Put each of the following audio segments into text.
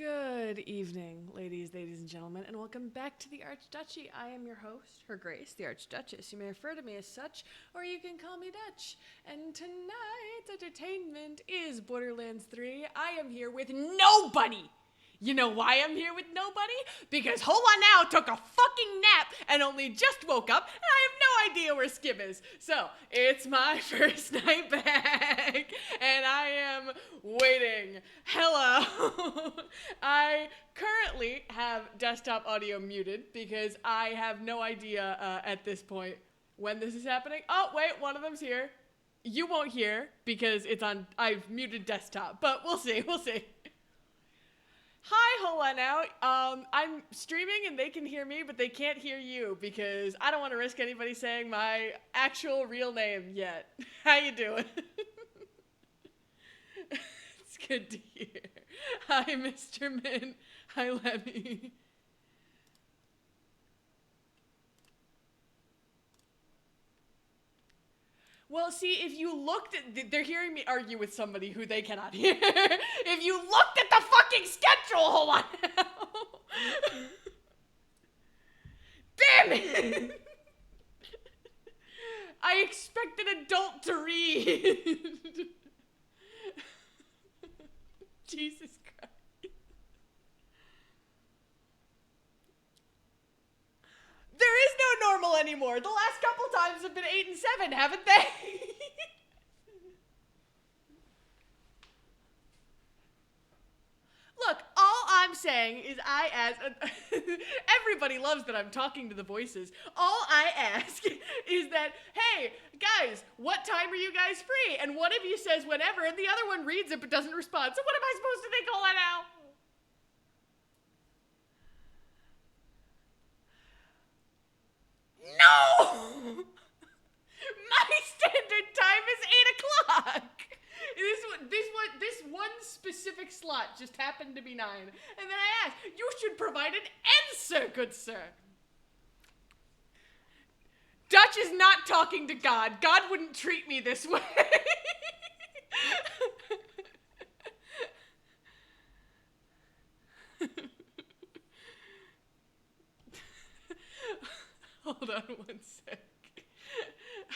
Good evening, ladies and gentlemen, and welcome back to the Archduchy. I am your host, Her Grace, the Archduchess. You may refer to me as such, or you can call me Dutch. And tonight's entertainment is Borderlands 3. I am here with nobody. You know why I'm here with nobody? Because Hold On Now took a fucking nap and only just woke up, and I have no idea where Skip is. So, it's my first night back, and I am waiting. Hello. I currently have desktop audio muted because I have no idea at this point when this is happening. Oh, wait, one of them's here. You won't hear because I've muted desktop, but we'll see. Hi, hold on now. I'm streaming and they can hear me, but they can't hear you because I don't want to risk anybody saying my actual real name yet. How you doing? It's good to hear. Hi, Mr. Min. Hi, Lemmy. Well, see, if you looked at... They're hearing me argue with somebody who they cannot hear. If you looked at the fucking schedule, hold on now. Damn it! I expect an adult to read. Jesus Christ. There is no normal anymore. The last couple times have been 8 and 7, haven't they? Look, all I'm saying is everybody loves that I'm talking to the voices. All I ask is that, hey, guys, what time are you guys free? And one of you says whenever, and the other one reads it but doesn't respond. So what am I supposed to think all that out? No! My standard time is 8 o'clock. This one specific slot just happened to be 9. And then I asked, you should provide an answer, good sir. Dutch is not talking to God. God wouldn't treat me this way. Hold on one sec.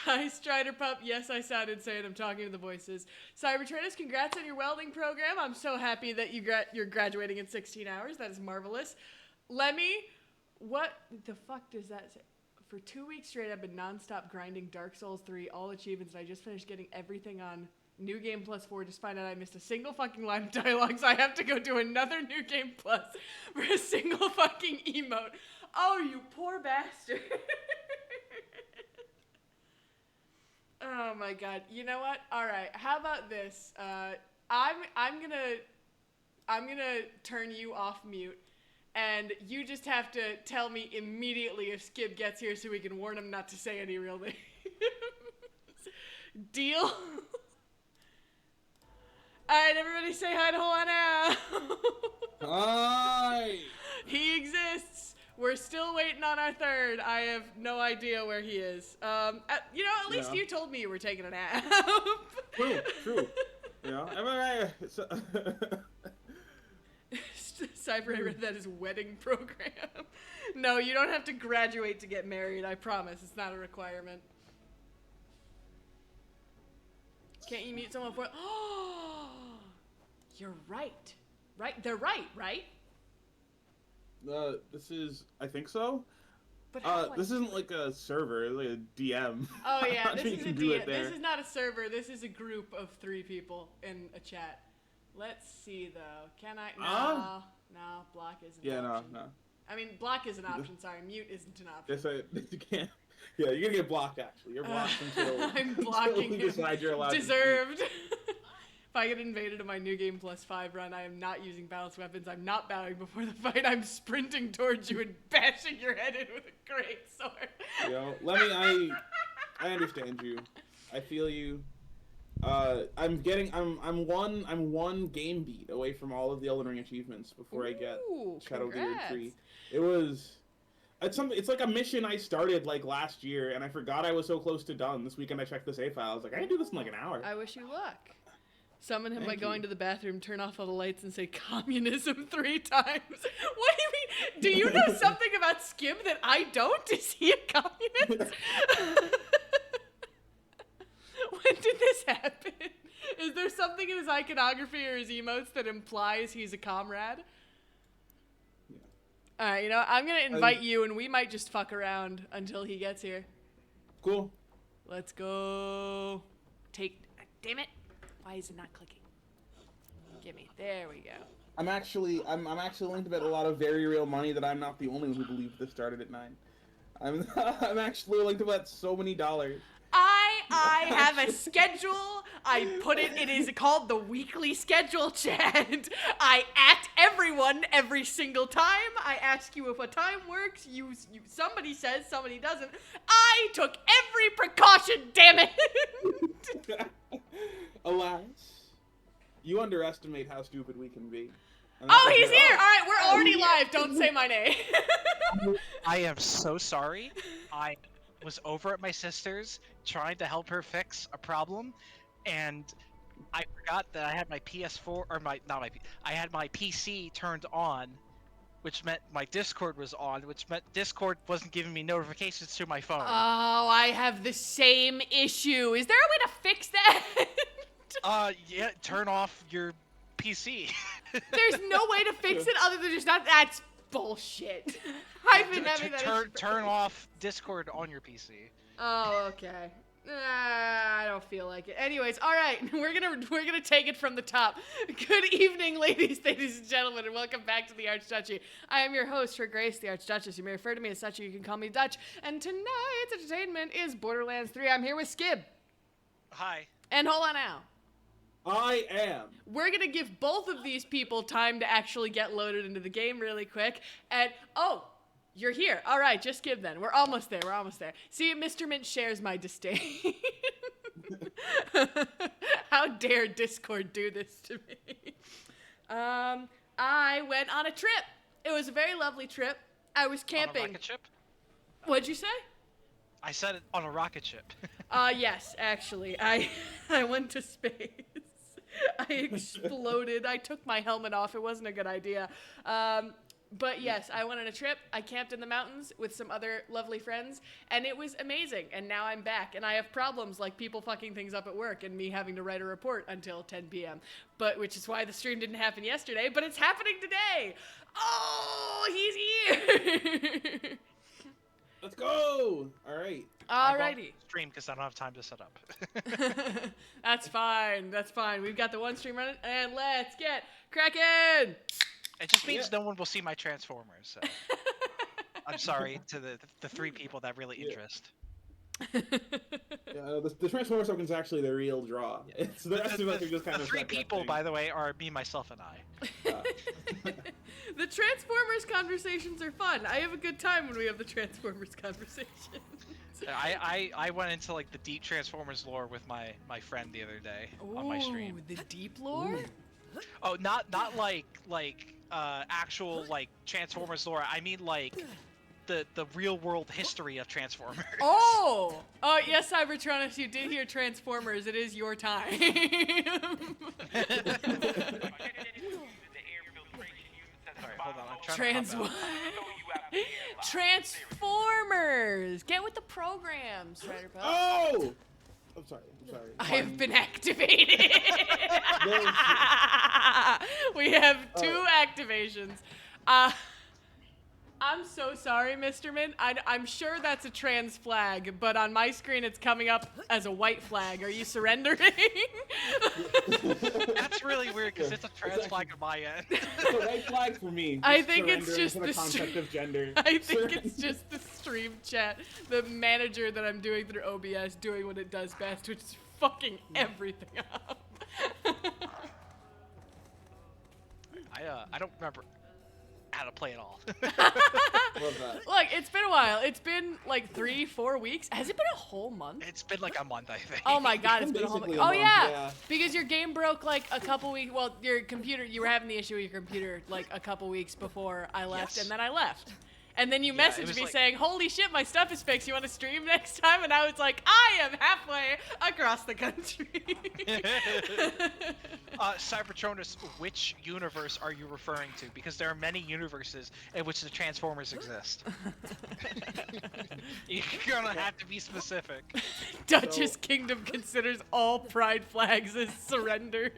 Hi, Strider Pup. Yes, I sound insane. I'm talking to the voices. Cybertrainers, congrats on your welding program. I'm so happy that you're graduating in 16 hours. That is marvelous. Lemmy, what the fuck does that say? For 2 weeks straight, I've been nonstop grinding Dark Souls 3, all achievements, and I just finished getting everything on New Game Plus 4. Just find out I missed a single fucking line of dialogue, so I have to go do another New Game Plus for a single fucking emote. Oh, you poor bastard. Oh my god. You know what? All right. How about this? I'm gonna turn you off mute, and you just have to tell me immediately if Skib gets here so we can warn him not to say any real names. Deal? All right, everybody say hi to Juana. Hi. He exists. We're still waiting on our third. I have no idea where he is. At least you told me you were taking a nap. True. Yeah. Cyber, I read that as wedding program. No, you don't have to graduate to get married. I promise. It's not a requirement. Can't you mute someone for... Oh, you're right. Right? They're right, right? This is, I think so. But how this isn't like a server, it's like a DM. Oh yeah, this you is a can do DM. it there. This is not a server. This is a group of 3 people in a chat. Let's see though. Can I? No. Block isn't. Yeah, an option. no. I mean, block is an option. Sorry, mute isn't an option. Yes, you can't. Yeah, you're gonna get blocked. Actually, you're blocked until I'm blocking until you decide you're allowed. Deserved. If I get invaded in my New Game Plus 5 run, I am not using balanced weapons. I'm not bowing before the fight. I'm sprinting towards you and bashing your head in with a great sword. Yo, Lemmy, I understand you. I feel you. I'm one game beat away from all of the Elden Ring achievements before I get Shadow of the Erd Tree. It's like a mission I started like last year, and I forgot I was so close to done. This weekend I checked the save file. I was like, I can do this in like an hour. I wish you luck. Summon him by Thank going you. to the bathroom, turn off all the lights, and say communism 3 times. What do you mean? Do you know something about Skib that I don't? Is he a communist? When did this happen? Is there something in his iconography or his emotes that implies he's a comrade? Yeah. All right, you know, I'm going to invite you, and we might just fuck around until he gets here. Cool. Let's go. Damn it. Why is it not clicking? Gimme. There we go. I'm actually willing to bet a lot of very real money that I'm not the only one who believes this started at 9. I'm actually willing to bet so many dollars. I have a schedule. I put it. It is called the weekly schedule, Chad. I at everyone every single time. I ask you if a time works. You somebody says, somebody doesn't. I took every precaution. Damn it. Alas, you underestimate how stupid we can be. Oh, he's here. All right, we're already live. Don't say my name. I am so sorry. I was over at my sister's trying to help her fix a problem, and I forgot that I had my PS4 or I had my PC turned on, which meant my Discord was on, which meant Discord wasn't giving me notifications to my phone. Oh, I have the same issue. Is there a way to fix that? Yeah, turn off your PC. There's no way to fix it other than just not. That's bullshit. I've been having that issue. Turn off Discord on your PC. Oh, okay. I don't feel like it. Anyways, all right, we're gonna take it from the top. Good evening, ladies and gentlemen, and welcome back to the Archduchy. I am your host, Her Grace, the Archduchess. You may refer to me as such, or you can call me Dutch. And tonight's entertainment is Borderlands 3. I'm here with Skib. Hi. And hold on now. I am. We're gonna give both of these people time to actually get loaded into the game really quick. And oh, you're here. All right, just Skib then. We're almost there. See, Mr. Mint shares my disdain. How dare Discord do this to me? I went on a trip. It was a very lovely trip. I was camping. On a rocket ship? What'd you say? I said it on a rocket ship. Yes, actually. I went to space. I exploded. I took my helmet off. It wasn't a good idea. But yes, I went on a trip. I camped in the mountains with some other lovely friends, and it was amazing. And now I'm back, and I have problems like people fucking things up at work and me having to write a report until 10 p.m. But which is why the stream didn't happen yesterday, but it's happening today. Oh, he's here. Let's go. All right. Alrighty. Stream because I don't have time to set up. That's fine. We've got the one stream running, and let's get cracking. It just means no one will see my Transformers. So. I'm sorry to the 3 people that really interest. Yeah, the Transformers token is actually the real draw. Yeah. It's the rest of us are just kind the of 3 people, by the way, are me, myself, and I. The Transformers conversations are fun. I have a good time when we have the Transformers conversations. I went into like the deep Transformers lore with my friend the other day on my stream. The deep lore? Oh, not like actual like Transformers lore. I mean like the real world history of Transformers. Oh yes, Cybertronus, you did hear Transformers. It is your time. Sorry, hold on. I'm trying to Transformers. Get with the programs, Ryderpelt. Oh! I'm sorry. I have been activated. We have 2 activations. I'm so sorry, Mr. Mint. I'm sure that's a trans flag, but on my screen it's coming up as a white flag. Are you surrendering? That's really weird because it's a trans flag on my end. It's a white flag for me. I think it's just the concept of gender. I think it's just the stream chat, the manager that I'm doing through OBS doing what it does best, which is fucking everything up. I don't remember how to play it all. Love that. Look, it's been a while. It's been like 3-4 weeks. Has it been a whole month? It's been like a month, I think. Oh my god, it's been a whole month. Basically a Oh month, yeah. yeah, Because your game broke like a couple weeks. Well, your computer, you were having the issue with your computer like a couple weeks before I left, Yes. and then I left. And then you Yeah, it messaged was me like- saying, holy shit, my stuff is fixed. You want to stream next time? And I was like, I am halfway across the country. Cybertronus, which universe are you referring to? Because there are many universes in which the Transformers exist. You're gonna have to be specific. Duchess Kingdom considers all pride flags as surrenders.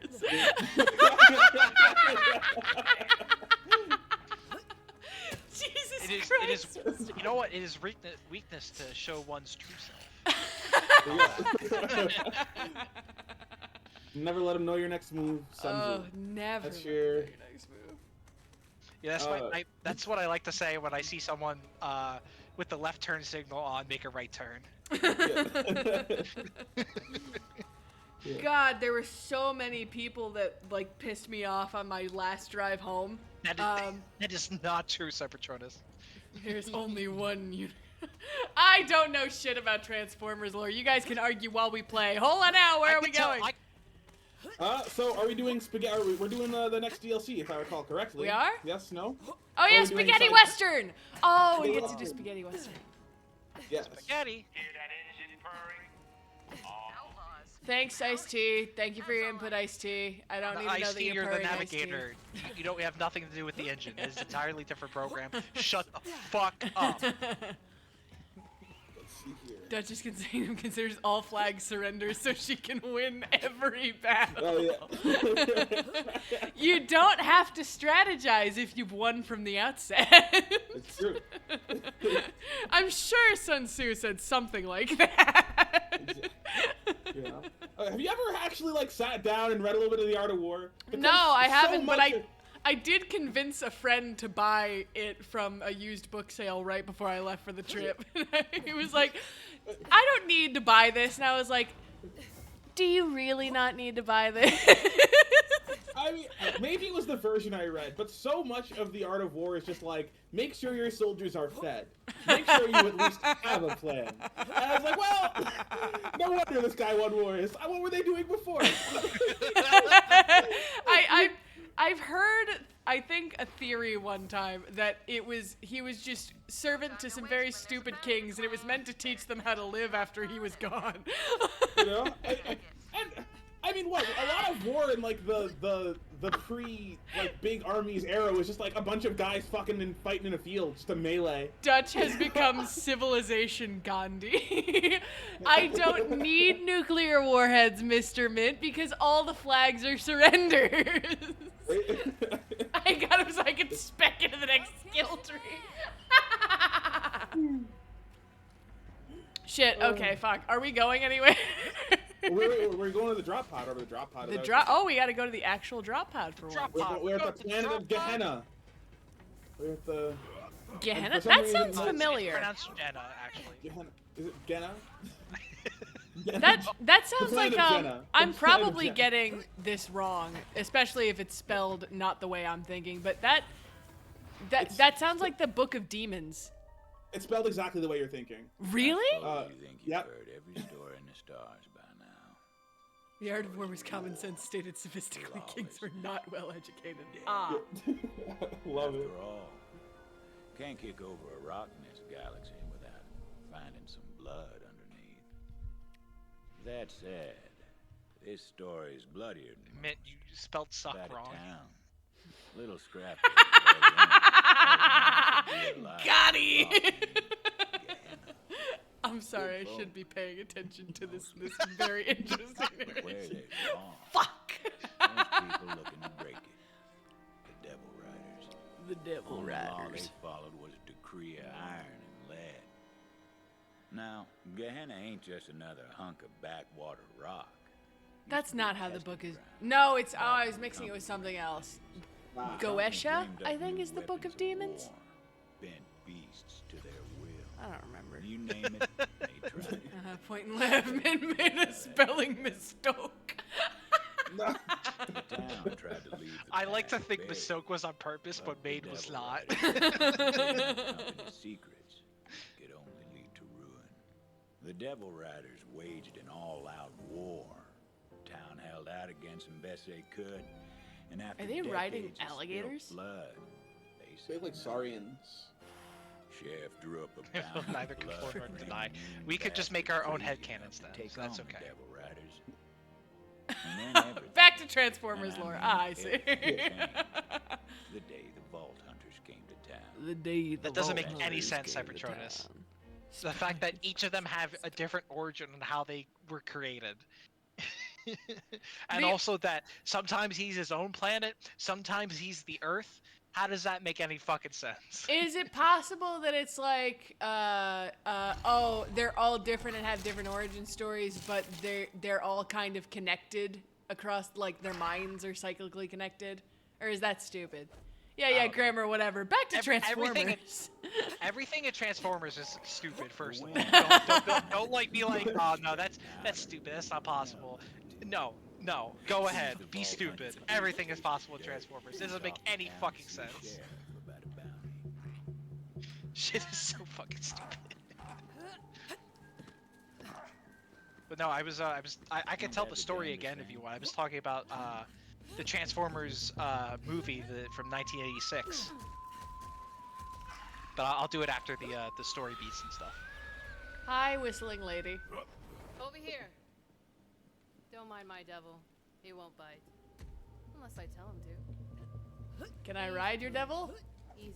Jesus Christ. It is. You know what? It is weakness to show one's true self. Never let him know your next move, Sun Oh, Tzu. never. That's let me your- know your next move. Yeah, that's what I like to say when I see someone with the left turn signal on make a right turn. Yeah. God, there were so many people that like pissed me off on my last drive home. That is not true, Cybertronus. There's only one I don't know shit about Transformers lore. You guys can argue while we play. Hold on now, where are we going? So are we doing spaghetti? We're doing the next DLC, if I recall correctly. We are? Yes. No. Oh yeah, we doing Spaghetti side- Western! Oh, we get to do Western. Spaghetti Western. Yes. Spaghetti. Thanks, Ice-T. Thank you for your input, Ice-T. I don't even know that Ice-T, you're you're the purring Ice-T. navigator. You don't have nothing to do with the engine. It's an entirely different program. Shut the fuck up. Let's see here. Duchess Kingdom considers all flags surrenders so she can win every battle. Oh yeah. You don't have to strategize if you've won from the outset. It's true. I'm sure Sun Tzu said something like that. Yeah. Have you ever actually like sat down and read a little bit of the Art of War? Because No, I so haven't, but much I did convince a friend to buy it from a used book sale right before I left for the trip. He was like, I don't need to buy this. And I was like, do you really not need to buy this? I mean, maybe it was the version I read, but so much of the Art of War is just like, make sure your soldiers are fed. Make sure you at least have a plan. And I was like, well, no wonder this guy won wars. What were they doing before? I've heard, I think, a theory one time that he was just servant to some very stupid kings, and it was meant to teach them how to live after he was gone. You know? I mean, what? A lot of war in like the pre like big armies era was just like a bunch of guys fucking and fighting in a field, just a melee. Dutch has become civilization Gandhi. I don't need nuclear warheads, Mr. Mint, because all the flags are surrenders. I got him so I could spec into the next skill tree. Shit, okay, fuck. Are we going anywhere? We're going to the drop pod, over the drop pod. The drop. Oh, we got to go to the actual drop pod for Drop once. pod. We're at Go the to the planet drop of Gehenna. We're at the Gehenna? for some That reason, sounds it's familiar. It's pronounced Jenna, actually. Gehenna. Is it Genna? That sounds The like planet of Jenna. I'm The planet of probably Jenna. getting this wrong, especially if it's spelled not the way I'm thinking. But that sounds like the Book of Demons. It's spelled exactly the way you're thinking. Really? You think you've yep. heard every story in the stars by now. The art of war was common sense stated sophistically. Kings were not well educated. Ah. Love it. After all, can't kick over a rock in this galaxy without finding some blood underneath. That said, this story's bloodier than Mint, you spelled suck about a wrong. town. Little scrappy. Got he! I'm sorry, I should be paying attention to this very interesting Where narration. they belong. Fuck! Most people looking to break it. The Devil Riders. The Devil Only law they Riders. followed was a decree of iron and lead. Now, Gehenna ain't just another hunk of backwater rock. That's not how the book is. No, it's. Oh, I was mixing it with something else. Goetia, I think, is the Book of Demons. Bent beasts to their will. I don't remember. You name it, they tried it. Point and laugh made a spelling mistake. The town tried to leave the I like to past think bare, Mistoke was on purpose, but the Maid was Devil not. Company's secrets could only lead to ruin. The Devil Riders waged an all-out war. Town held out against them best they could, and after Are they riding decades of spilt alligators? blood, they They said like no. Saurians. Sheriff drew up a bounty. We'll neither blood confirm nor for deny. any mean We could just make our own bastard headcanons then, take so that's on the okay. Devil Riders. And then everything- Back to Transformers and I lore. mean Ah, I see. everything changed the day the Vault Hunters came to town. The day That doesn't make any sense, Cybertronus. The fact that each of them have a different origin on how they were created. And The- also that sometimes he's his own planet, sometimes he's the Earth. How does that make any fucking sense? Is it possible that it's like, oh, they're all different and have different origin stories, but they're all kind of connected across, like their minds are cyclically connected? Or is that stupid? Yeah, grammar, whatever. Back to Transformers. Everything in Transformers is stupid. First of all, don't like be like, oh no, that's stupid. That's not possible. No, go ahead, be stupid. Everything is possible in Transformers. It doesn't make any fucking sense. Sheriff about a bounty. Shit is so fucking stupid. But no, I could tell the story again if you want. I was talking about the Transformers movie from 1986. But I'll do it after the story beats and stuff. Hi, whistling lady. Over here. Don't mind my devil. He won't bite. Unless I tell him to. Can I ride your devil? Easy.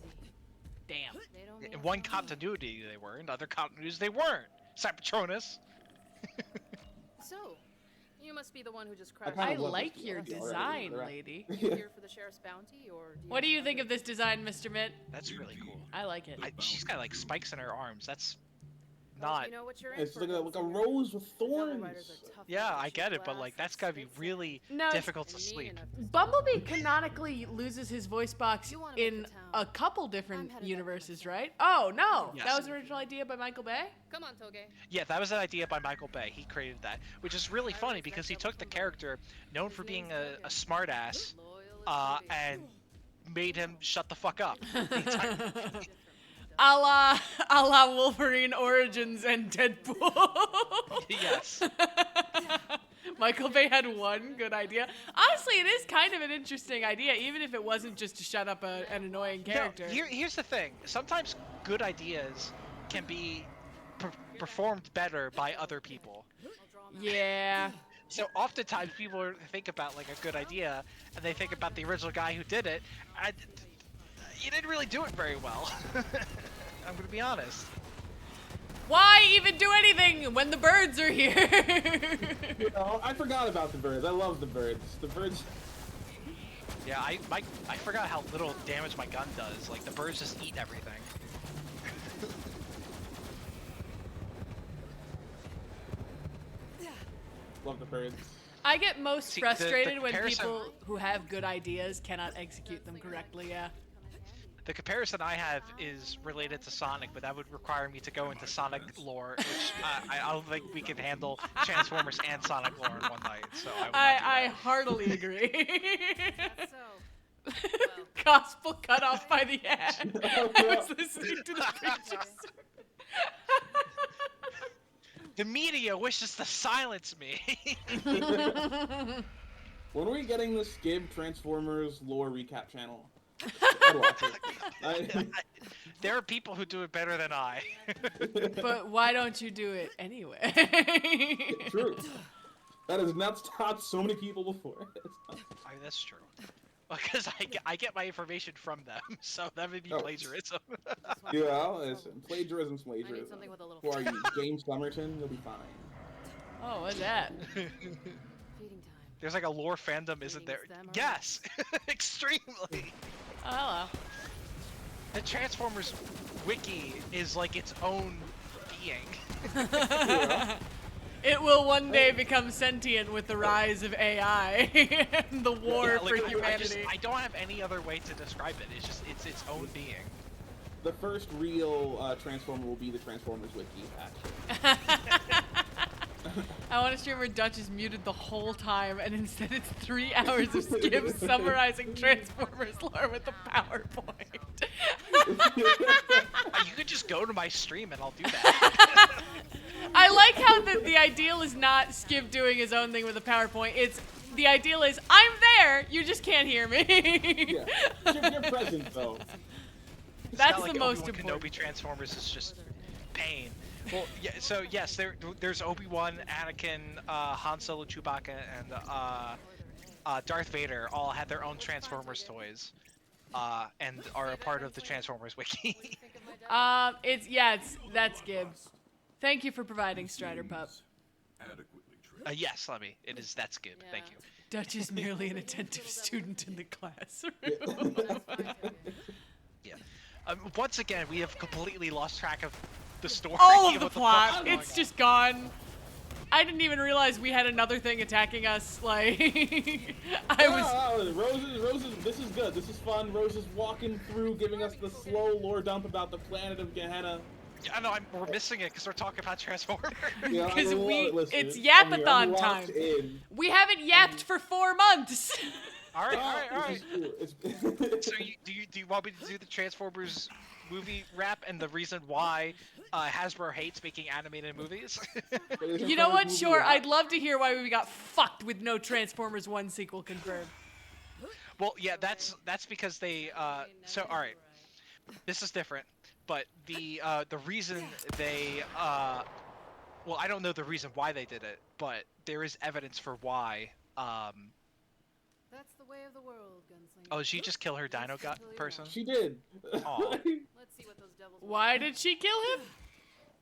Damn. They don't mean In one harm. continuity they were, in other continuities they weren't. Cybertronus. So, you must be the one who just I crashed. kinda I love like this your already. design, Right. lady. Here for the sheriff's bounty, or What do you think of this design, Mr. Mitt? That's really cool. I like it. She's got like spikes in her arms. That's Well, not. You know what you're in It's for, like a Gunslinger. rose with The Devil thorns. Riders are tough Yeah, enough to I get shoot it, but like glass that's gotta be and really No, it's- difficult to and mean sleep. enough to Bumblebee canonically loses his voice box You wanna make in the town. a couple I'm different headed that universes, way. right? Oh, no. Yes. That was an original idea by Michael Bay? Come on, Toge. Yeah, that was an idea by Michael Bay. He created that, which is really I funny respect because he that took the from character known His for being name's a Toge. smartass, Loyal as can be. and made him shut the fuck up. the entire movie. Different A la Wolverine Origins and Deadpool. Yes. Michael Bay had one good idea. Honestly, it is kind of an interesting idea, even if it wasn't just to shut up an annoying character. No, here's the thing. Sometimes good ideas can be performed better by other people. I'll draw 'em out. Yeah. So oftentimes people think about like a good idea, and they think about the original guy who did it, and he didn't really do it very well. I'm gonna be honest. Why even do anything when the birds are here? You know, I forgot about the birds. I love the birds. The birds. Yeah, I forgot how little damage my gun does. Like the birds just eat everything. Love the birds. I get most See, the frustrated when comparison- people who have good ideas cannot execute them correctly, yeah. The comparison I have is related to Sonic, but that would require me to go into Sonic lore, which I don't think we can handle Transformers and Sonic lore in one night. So I will not do I that. heartily agree. That's so. Well, Gospel cut off by the end. I was listening to the preacher. The media wishes to silence me. When are we getting the Skib Transformers lore recap channel? I'd watch it. There are people who do it better than I. But why don't you do it anyway? True. That has not stopped so many people before. I mean, that's true. Because I get my information from them, so that would be Oh. plagiarism. Yeah, listen. Plagiarism's I need plagiarism. something with a little. Who are you, James Somerton? You'll be fine. Oh, what's that? Feeding time. There's like a lore fandom, isn't there? Meetings them or Yes, extremely. Oh, hello. The Transformers wiki is like its own being. Yeah. It will one day become sentient with the rise of AI and the war Yeah, for like, humanity. I don't have any other way to describe it. It's its own being. The first real Transformer will be the Transformers wiki, actually. I want to stream where Dutch is muted the whole time, and instead it's 3 hours of Skip summarizing Transformers lore with a PowerPoint. You could just go to my stream and I'll do that. I like how the ideal is not Skip doing his own thing with a PowerPoint. It's the ideal is I'm there, you just can't hear me. Yeah. You're present, though. That's not like the most Obi-Wan important. Kenobi Transformers is just pain. Well, yeah. So yes, there's Obi-Wan, Anakin, Han Solo, Chewbacca, and Darth Vader all had their own Transformers toys, and are a part of the Transformers wiki. That's Gib. Thank you for providing Strider Pup. Yes, Lemmy. That's good. Thank you. Dutch is merely an attentive student in the classroom. Yeah. Once again, we have completely lost track of the story. All of the what plot. fuck is going It's on. just gone. I didn't even realize we had another thing attacking us. Like, I was. Roses. This is good. This is fun. Rose is walking through, giving us the slow lore dump about the planet of Gehenna. Yeah, I know. We're missing it because we're talking about Transformers. Yeah, Because listen, it's I'm here, yapathon I'm time. locked in. We haven't yapped for 4 months. all right. This is cool. So do you want me to do the Transformers movie wrap and the reason why Hasbro hates making animated movies? You know what? Sure, I'd love to hear why we got fucked with no Transformers 1 sequel confirmed. Well, yeah, that's because they so all right. This is different, but the reason they well, I don't know the reason why they did it, but there is evidence for why. That's the way of the world, gunslinger. Oh, did she just kill her dino person? She did. Aw. Let's see what those devils Why did she kill him?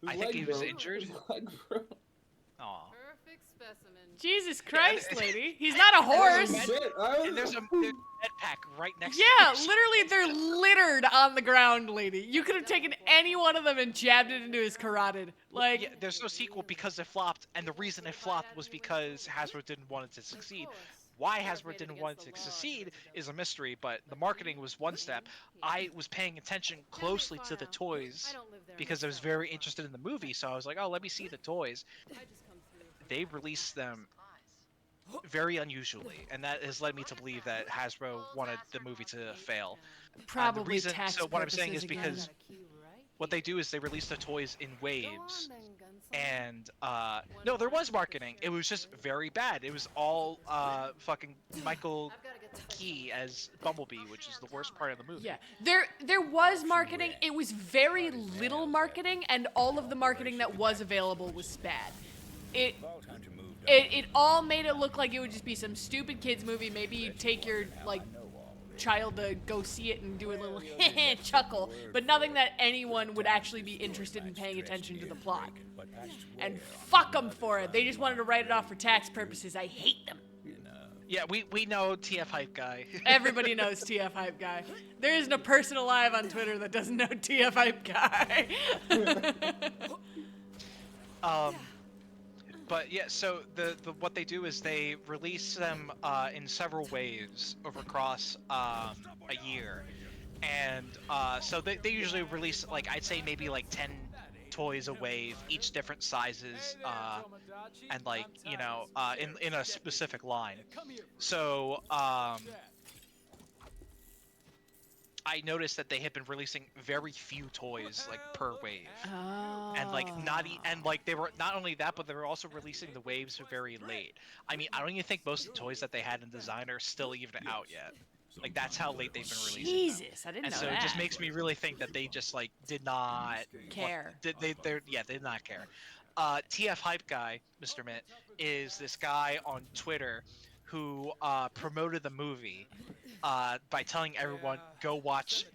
His I think leg he was broke. injured. His leg broke. Aw. Perfect specimen. Jesus Christ, lady. He's not a horse. Shit, And there's a med pack right next Yeah, to it. literally, they're littered on the ground, lady. You could have taken any one of them and jabbed it into his carotid. Like, Yeah, there's no sequel because it flopped, and the reason it flopped was because Hasbro didn't want it to succeed. Why Hasbro didn't want it to succeed is a mystery, but the marketing was one step. I was paying attention closely to the toys because I was very interested in the movie, so I was like, oh, let me see the toys. They released them very unusually, and that has led me to believe that Hasbro wanted the movie to fail. probably the reason, tax so what I'm saying is purposes again. because what they do is they release the toys in waves, and no, there was marketing. It was just very bad. It was all fucking Michael Key as Bumblebee, which is the worst part of the movie. Yeah, there was marketing. It was very little marketing, and all of the marketing that was available was bad. It all made it look like it would just be some stupid kids movie. Maybe you take your like child to go see it and do a little chuckle, but nothing that anyone would actually be interested in paying attention to the plot. And fuck them for it. They just wanted to write it off for tax purposes. I hate them. Yeah, we know TF Hype Guy. Everybody knows TF Hype Guy. There isn't a person alive on Twitter that doesn't know TF Hype Guy. But yeah, so the what they do is they release them in several waves over across a year, and so they usually release like I'd say maybe like 10 toys a wave, each different sizes, and like in a specific line. So I noticed that they had been releasing very few toys like per wave. And like they were not only that, but they were also releasing the waves very late. I mean, I don't even think most of the toys that they had in design are still even out yet. Like that's how late they've been releasing them. Jesus, I didn't And know so that. it just makes me really think that they just like did not Care. They did not care. TF Hype Guy, Mr. Mitt, is this guy on Twitter who promoted the movie by telling everyone go watch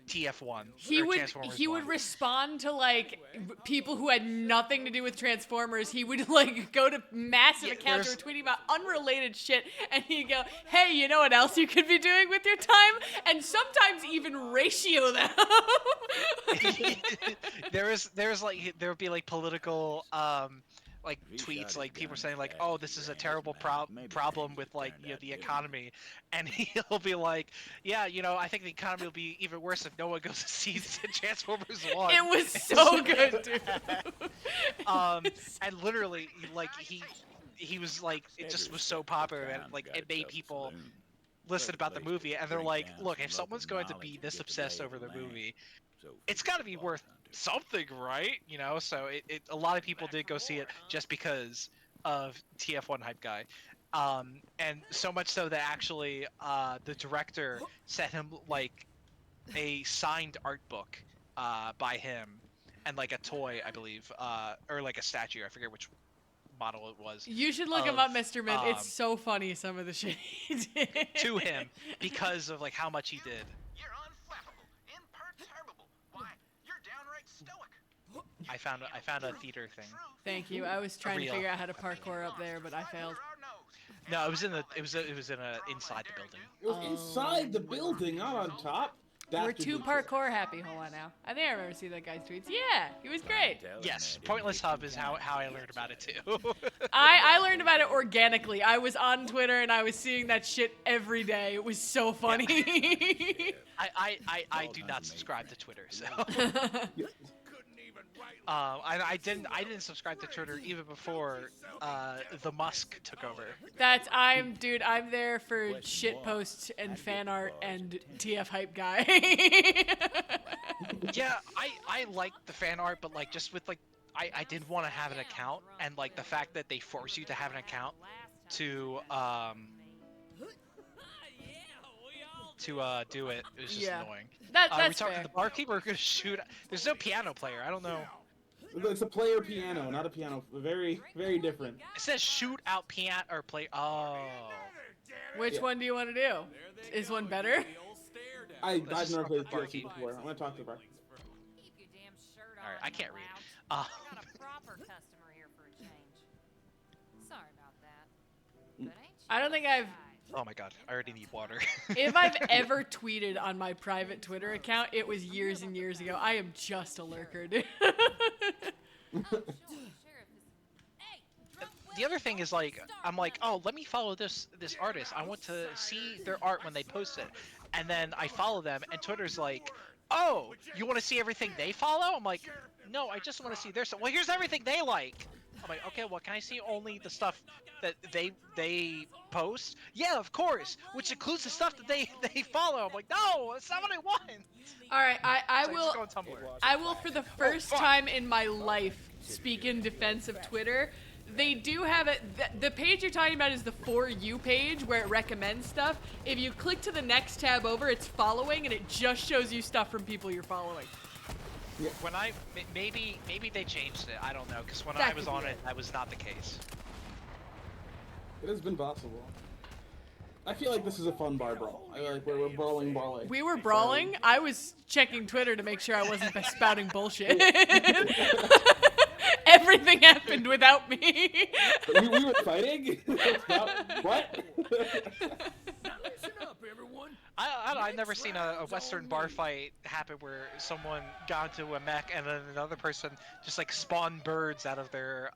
TF1. He would Transformers he 1. would respond to like people who had nothing to do with Transformers. He would like go to massive Yeah, accounts there's- who were tweeting about unrelated shit, and he'd go, "Hey, you know what else you could be doing with your time?" And sometimes even ratio them. there would be like political like tweets like people saying like, oh, this is a terrible problem with like the economy, and he'll be like, yeah, I think the economy will be even worse if no one goes to see Transformers 1. It was so good, dude. And literally like he was like, it just was so popular and like it made people listen about the movie, and they're like, look, if someone's going to be this obsessed over the movie, it's got to be worth something, right? So a lot of people did go see it just because of TF1 Hype Guy, and so much so that actually the director sent him like a signed art book by him, and like a toy, I believe, or like a statue. I forget which model it was. You should look him up, Mr. Mint. It's so funny, some of the shit he did. To him because of like how much he did. You're unflappable, imperturbable. Why, you're downright stoic. I found a theater thing. Thank you. I was trying to Real. figure out how to parkour up there, but I failed. No, it was in inside the building. It was inside the building, not on top. That We're did too look parkour happy. Hold on now. I think I remember seeing that guy's tweets. Yeah, he was great. Yes, Pointless Hub is how I learned about it too. I learned about it organically. I was on Twitter and I was seeing that shit every day. It was so funny. I do not subscribe to Twitter, so. I didn't subscribe to Twitter even before the Musk took over. I'm there for shit posts and fan art and TF hype guy. Yeah, I like the fan art, but like just with like I didn't want to have an account, and like the fact that they force you to have an account to do it was just annoying. That's we talking fair. to the barkeeper. We're gonna shoot. There's no piano player. I don't know. It's a player piano, not a piano. Very, very different. It says shoot out piano or play. Oh. Which one do you want to do? Is one better? I've just never played talk to PLC before. I'm gonna talk to the barkeep. Keep your damn shirt on. All right, I can't read. I got a proper customer here for a change. Sorry about that. But ain't you I don't think I've. Oh my god, I already need water. If I've ever tweeted on my private Twitter account, it was years and years ago. I am just a lurker, dude. The other thing is like I'm like, oh, let me follow this artist. I want to see their art when they post it, and then I follow them, and Twitter's like, oh, you want to see everything they follow? I'm like, no, I just want to see their stuff. Well, here's everything they like. I'm like, okay, well, can I see only the stuff that they post? Yeah, of course, which includes the stuff that they follow. I'm like, no, that's not what I want. All right, I So will. just go on Tumblr. I will, for the first time in my life, speak in defense of Twitter. They do have it. The page you're talking about is the For You page where it recommends stuff. If you click to the next tab over, it's following, and it just shows you stuff from people you're following. When maybe they changed it. I don't know, because when That I was could be on it. it, that was not the case. It has been possible. I feel like this is a fun bar brawl. I feel like we're brawling. We were brawling. I was checking Twitter to make sure I wasn't spouting bullshit. Everything happened without me. we were fighting? What? I've never seen a Western bar fight happen where someone got into a mech and then another person just like spawned birds out of their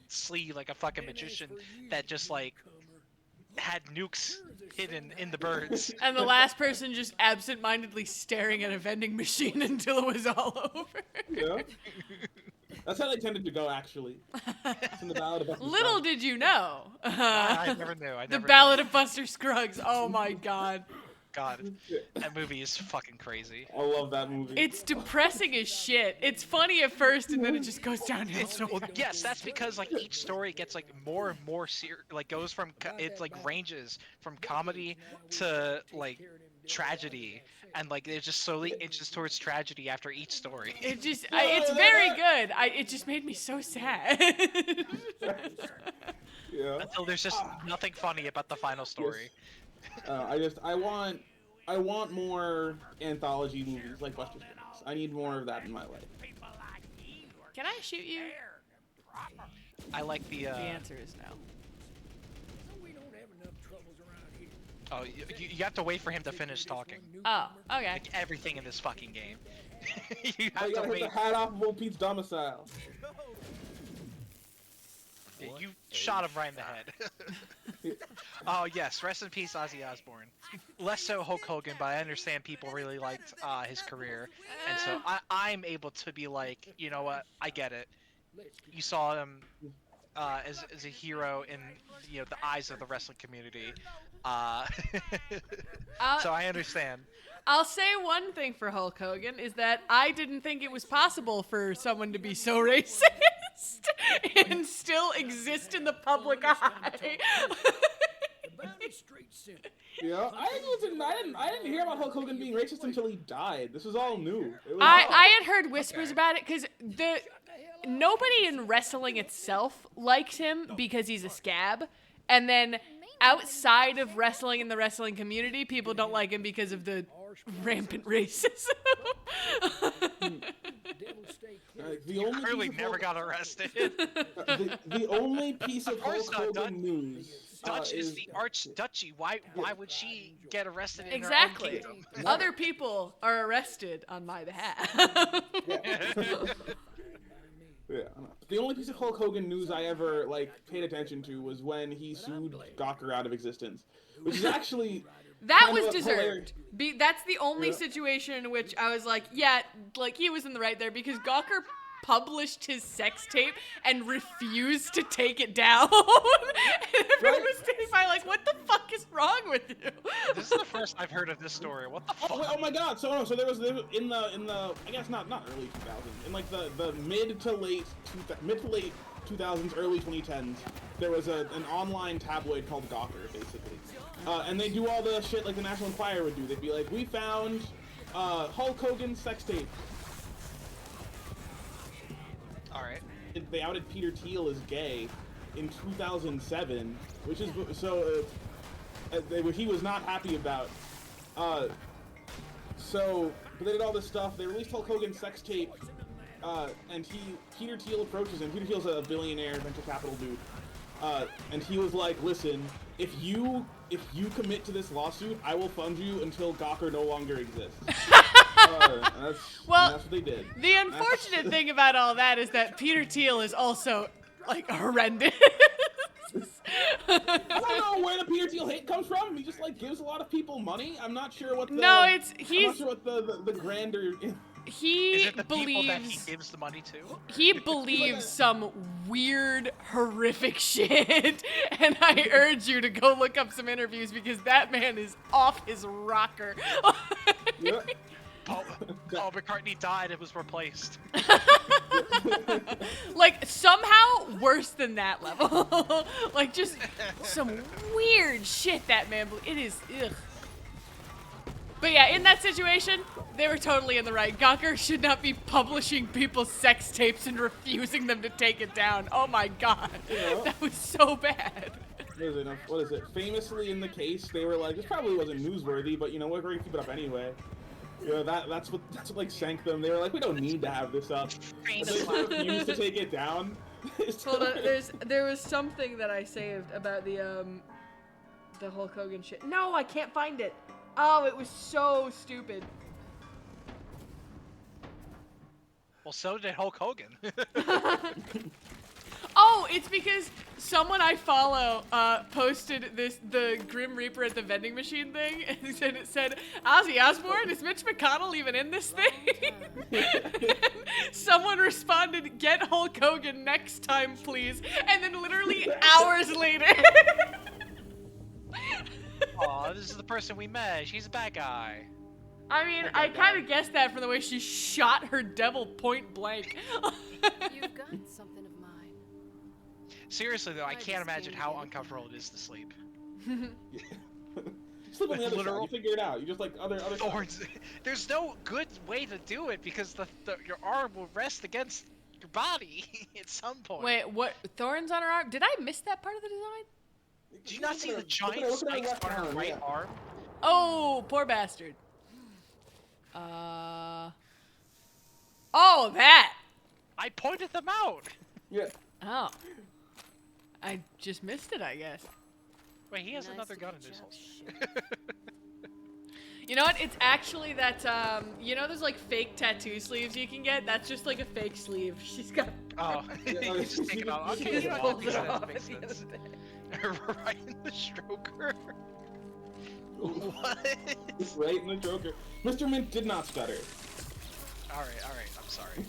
sleeve like a fucking magician that just like had nukes hidden in the birds. And the last person just absent-mindedly staring at a vending machine until it was all over. Yeah. That's how they tended to go, actually. It's in the Ballad of Buster Little Scruggs. did you know. I never knew. The Ballad of Buster Scruggs. Oh my god. God, that movie is fucking crazy. I love that movie. It's depressing as shit. It's funny at first, and then it just goes downhill so Well, fast. yes, that's because like each story gets like more and more like goes from it's like ranges from comedy to like tragedy, and like it just slowly inches towards tragedy after each story. It just, it's very good. It just made me so sad. Yeah. Until there's just nothing funny about the final story. I want more anthology movies like Buster Scruggs. I need more of that in my life. Can I shoot you? I like the. The answer is no. Oh, you have to wait for him to finish talking. Oh, okay. Like everything in this fucking game. You I have to gotta hit wait. the hat off of Old Pete's domicile. You shot him right in the head. Oh yes, rest in peace, Ozzy Osbourne. Less so Hulk Hogan, but I understand people really liked his career, and so I'm able to be like, you know what, I get it. You saw him as a hero in the eyes of the wrestling community, so I understand. I'll say one thing for Hulk Hogan is that I didn't think it was possible for someone to be so racist and still exist in the public eye. You know, I didn't hear about Hulk Hogan being racist until he died. This is all new. It was I had heard whispers about it because nobody in wrestling itself likes him because he's a scab, and then outside of wrestling in the wrestling community, people don't like him because of the rampant racism. The only Clearly piece of never Hulk- got arrested. the only piece of course Hulk not, Hogan news Dutch is is the archduchy. Why would she get arrested in Exactly. her own kingdom? Other people are arrested on my behalf. Yeah. The only piece of Hulk Hogan news I ever paid attention to was when he sued Gawker out of existence, which is actually That kind was of deserved. That's the only situation in which I was like, yeah, he was in the right there because Gawker published his sex tape and refused to take it down. And everyone was standing by like, what the fuck is wrong with you? This is the first I've heard of this story. What the fuck? Oh my God! So there was in the I guess not early 2000s, in the mid to late 2000s, early 2010s, there was an online tabloid called Gawker, basically, and they do all the shit like the National Enquirer would do. They'd be like, we found Hulk Hogan's sex tape. All right. They outed Peter Thiel as gay in 2007, which is so he was not happy about. But they did all this stuff. They released Hulk Hogan's sex tape, and Peter Thiel approaches him. Peter Thiel's a billionaire venture capital dude, and he was like, "Listen, if you commit to this lawsuit, I will fund you until Gawker no longer exists." That's what they did. The unfortunate thing about all that is that Peter Thiel is also horrendous. I don't know where the Peter Thiel hate comes from. He just gives a lot of people money. I'm not sure what the I'm not sure what the grander. He Is it the believes people that he gives the money to? he believes some weird, horrific shit, and I urge you to go look up some interviews because that man is off his rocker. Yeah. Paul McCartney died and was replaced. Somehow worse than that level. Just some weird shit that man. It is. Ugh. But yeah, in that situation, they were totally in the right. Gawker should not be publishing people's sex tapes and refusing them to take it down. Oh my god, that was so bad. What is it? Famously in the case, they were like, this probably wasn't newsworthy, but we're going to keep it up anyway. That's what sank them. They were like, we don't need to have this up. They refused to take it down. Hold on, there was something that I saved about the Hulk Hogan shit. No, I can't find it. Oh, it was so stupid. Well, so did Hulk Hogan. Oh, it's because someone I follow posted the Grim Reaper at the vending machine thing, and it said, Ozzy Osbourne, is Mitch McConnell even in this thing? Someone responded, get Hulk Hogan next time, please. And then literally hours later. Aw, this is the person we met. She's a bad guy. I mean, I kind of guessed that from the way she shot her devil point blank. You've got something of mine. Seriously though, I can't imagine how uncomfortable it is to sleep. Sleep on the other side. You figure it out. You just other thorns. There's no good way to do it because your arm will rest against your body at some point. Wait, what? Thorns on her arm? Did I miss that part of the design? Did you not see the giant spikes on her right arm? Oh, poor bastard. Oh, that! I pointed them out! Yeah. Oh. I just missed it, I guess. Wait, he has another gun in his holster. You know what? It's actually that, those fake tattoo sleeves you can get? That's just a fake sleeve. She's got... Oh, you just take it off. Okay, She yeah, pulls makes it sense, off makes at the end of sense. the day. Right in the stroker. What? Right in the Joker. Mr. Mint did not stutter. Alright, I'm sorry.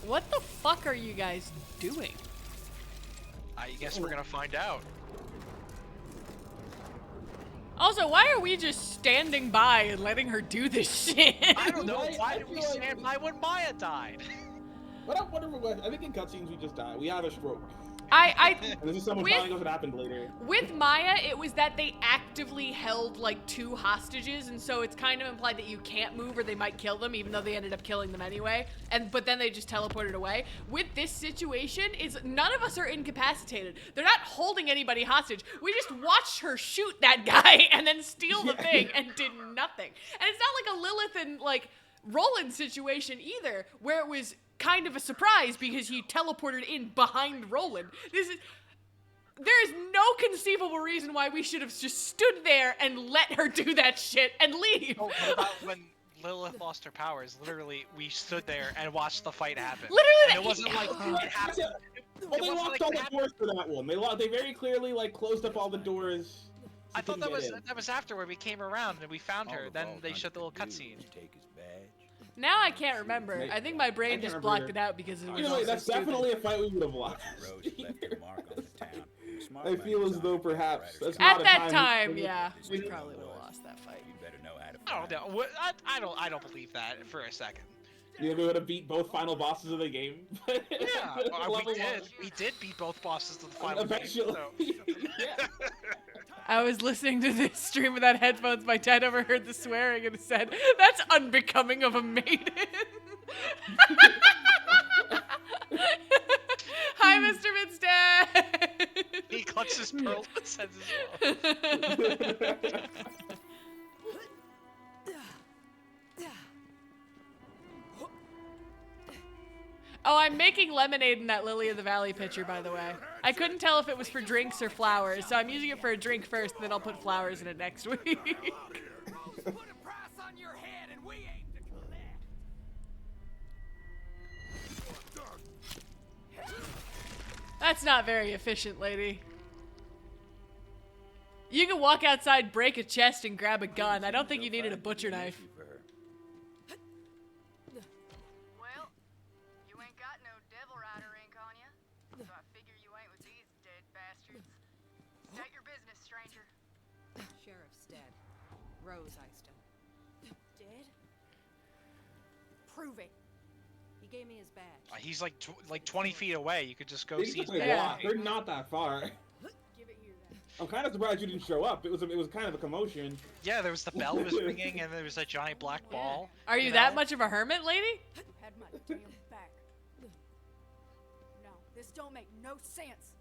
What the fuck are you guys doing? I guess we're gonna find out. Also, why are we just standing by and letting her do this shit? I don't know, why did we stand by when Maya died? I think in cutscenes we just die. We have a stroke. I And this is someone with- telling us what happened later. With Maya, it was that they actively held like 2 hostages, and so it's kind of implied that you can't move or they might kill them, even though they ended up killing them anyway. But then they just teleported away. With this situation, is none of us are incapacitated. They're not holding anybody hostage. We just watched her shoot that guy and then steal the thing and did nothing. And it's not like a Lilith and like Roland situation either, where it was kind of a surprise because he teleported in behind Roland. There is no conceivable reason why we should have just stood there and let her do that shit and leave. Oh, what about when Lilith lost her powers? Literally, we stood there and watched the fight happen. Literally, And it wasn't like it happened. Well, they wasn't locked like all it the happened. doors for that one. They very clearly like closed up all the doors. so I thought she that couldn't get in. was after where we came around and we found All her. the Then Vault they Hunter showed the little could do cutscene. was take his badge. Now I can't remember. I think my I brain can't just remember blocked it out because it was Either all way, so that's stupid. definitely a fight we would have lost. Rose left a mark on the town. Smart I man feel as designed though it for perhaps outriders. that's not At a that time time, when- yeah, we This probably would was. have lost that fight. You better know how to I don't fight. know. I don't believe that for a second. You think we would have beat both final bosses of the game? Yeah, Level we did. one. We did beat both bosses of the final Eventually. game. So. Yeah. I was listening to this stream without headphones. My dad overheard the swearing and said, "That's unbecoming of a maiden." Hi, Mr. Minstead. He clutched his pearls and says as well. Oh, I'm making lemonade in that Lily of the Valley pitcher, by the way. I couldn't tell if it was for drinks or flowers, so I'm using it for a drink first, and then I'll put flowers in it next week. Put a price on your head and we aim to collect. That's not very efficient, lady. You can walk outside, break a chest, and grab a gun. I don't think you needed a butcher knife. Well, you ain't got no Devil Rider ink on you, so I figure you ain't with these dead bastards. State your business, stranger. Sheriff's dead. Rose Eyston. Dead? Prove it. He gave me his badge. He's like 20 feet away. You could just go They see his took a Yeah. walk. They're not that far. Give it here then. I'm kind of surprised you didn't show up. It was kind of a commotion. Yeah, there was the bell was ringing, and there was a giant black ball. Are you You that know? much of a hermit, lady? You had my damn back. No, this don't make no sense.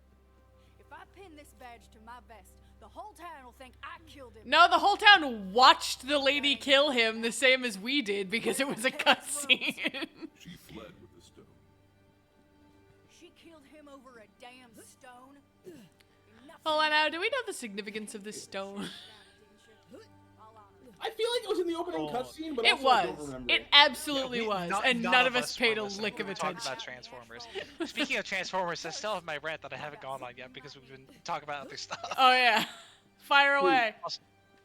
If I pin this badge to my vest, the whole town will think I killed him. No, the whole town watched the lady kill him the same as we did because it was a cutscene. She fled with the stone. She killed him over a damn stone. Enough Hold on now, do we know the significance of this stone? I'll honor it. I feel like it was in the opening Oh. cutscene, but It also I don't was. remember. It absolutely was. And none of us paid a were listening lick of when we talked attention. about Transformers. Speaking of Transformers, I still have my rant that I haven't gone on yet because we've been talking about other stuff. Oh yeah. Fire away.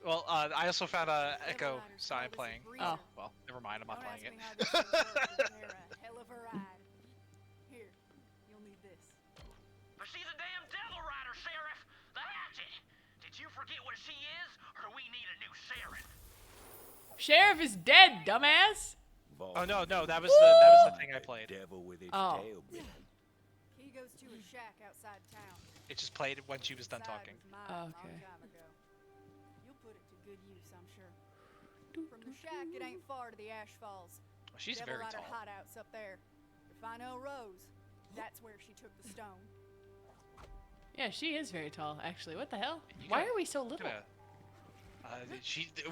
Well, I also found a Echo sign playing. Oh. Well, never mind. I'm not Don't playing ask it. me how this thing works. They're a hell of a ride. Here, you'll need this. But she's a damn Devil Rider, Sheriff. The Hatchet. Did you forget what she is, or do we need a new sheriff? Sheriff is dead, dumbass. Oh no, that was the thing I played. Devil with its Oh. tail bit. He goes to a shack outside town. It just played when she was done Side talking. was mine Oh, a long okay. time ago. You'll put it to good use, I'm sure. From the shack, it ain't far to the Ash Falls. Well, she's Devil very Rider tall. hideouts up there. If I know Rose, that's where she took the stone. Yeah, she is very tall, actually. What the hell? You Why gotta- are we so little?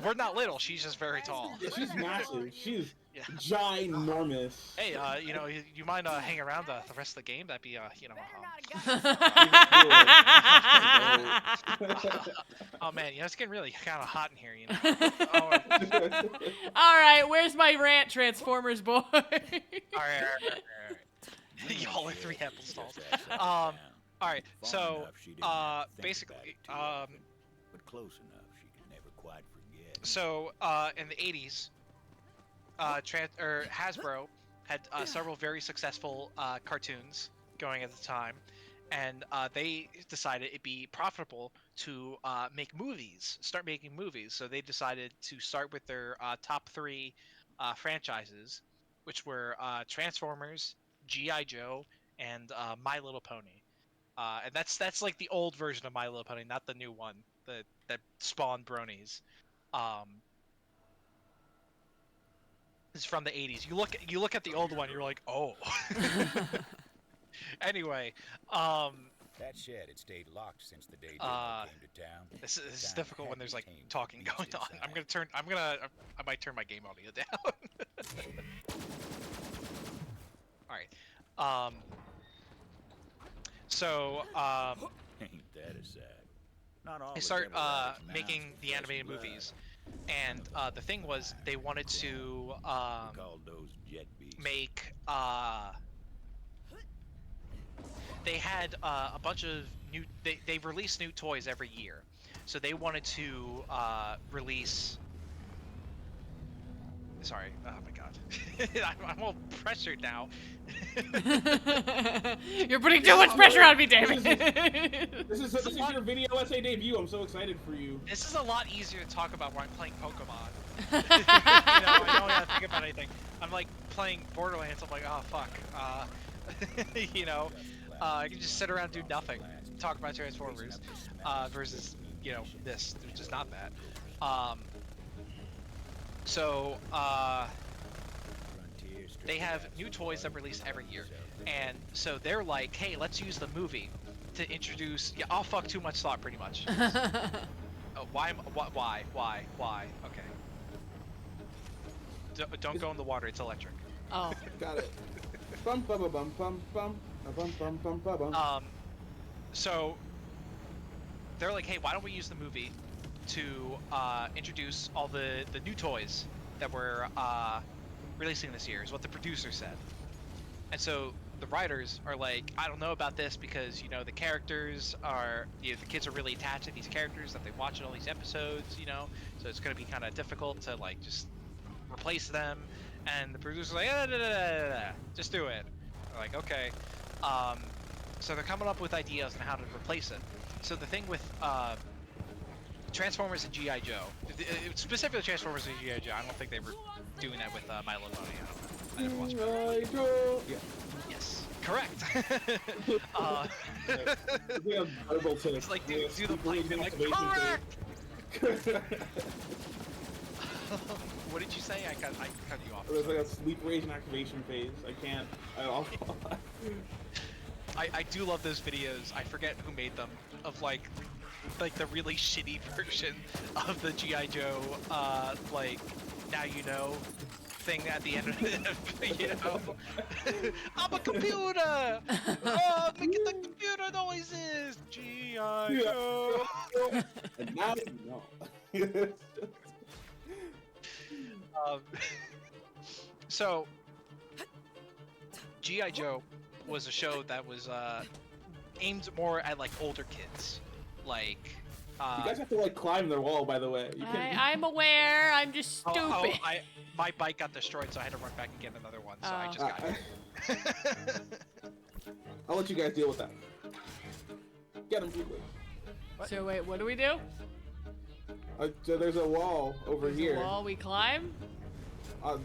We're not little. She's just very tall. Yeah, she's massive. She's Yeah. ginormous. Hey, you mind hang around the rest of the game? That'd be Better not have got oh man, it's getting really kind of hot in here, you know. Oh, All right, where's my rant, Transformers boy? all right. Y'all are 3 apple stalls. All right, so basically, But close enough she can never quite forget. so in the 80s, Hasbro had several very successful cartoons going at the time, and they decided it'd be profitable to start making movies. So they decided to start with their top 3 franchises, which were Transformers, GI Joe and My Little Pony. And that's like the old version of My Little Pony, not the new one that spawned bronies. It's from the 80s. You look at the old one, you're like, oh. Anyway, That shed had stayed locked since the day Uh, Demo came to town. this The is town difficult when hadn't there's like tamed the talking beast going on. inside. I might turn my game audio down. All right. So Ain't that a sad? Not all they the start Devil Riders' making mounts the were animated flesh and movies, blood. and the thing was they wanted to We called those jet beasts. make they had a bunch of new they release new toys every year, so they wanted to release. Sorry, oh my god, I'm all pressured now. You're putting too much pressure on me, David. This is your video essay debut. I'm so excited for you. This is a lot easier to talk about when I'm playing Pokemon. I don't have to think about anything. I'm like playing Borderlands. I'm like, oh fuck. I can just sit around and do nothing, talk about Transformers, versus this, which is not that. They have new toys that release every year, and so they're like, hey, let's use the movie to introduce. Yeah, I'll fuck too much thought, pretty much. Why? Okay. Don't go in the water. It's electric. Oh. Got it. Bum bum bum bum bum bum bum bum bum bum. So they're like, hey, why don't we use the movie to introduce all the new toys that we're releasing this year, is what the producer said. And so the writers are like, I don't know about this because the characters are the kids are really attached to these characters that they watch in all these episodes, so it's going to be kind of difficult to like just replace them. And the producer's like, just do it. They're like, okay. So they're coming up with ideas on how to replace it. So the thing with Transformers and G.I. Joe, specifically Transformers and G.I. Joe, I don't think they were doing that with My Little Pony. I never watched it. Yeah. Yes, correct. We have verbal tics. It's like, do the We mic, have like, activation correct! What did you say? I cut you off. There's like a sleep rage and activation phase. I can't. I do love those videos. I forget who made them, of like the really shitty version of the G.I. Joe like now you know thing at the end of it, I'm a computer! Oh, making the computer noises! G.I. Joe! And now you know. So G.I. Joe was a show that was aimed more at like older kids, like you guys have to like climb their wall, by the way. You can... I'm aware. I'm just stupid. My bike got destroyed, so I had to run back and get another one. So I just got it. I'll let you guys deal with that. Get him, Julie. So wait, what do we do? So there's a wall over here. A wall we climb?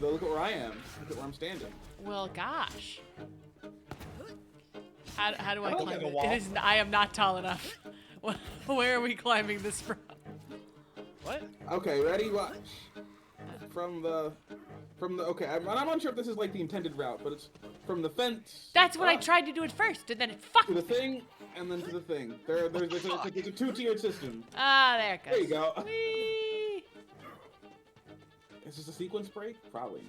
Look at where I am. Look at where I'm standing. Well, gosh. How do I climb like a it? wall. I am not tall enough. Where are we climbing this from? What? Okay, ready? Watch. From the. Okay, I'm unsure if this is like the intended route, but it's from the fence. That's what I tried to do at first, and then it fucked To the me. thing, and then to the thing. There's a two-tiered system. Ah, there it goes. There you go. Whee! Is this a sequence break? Probably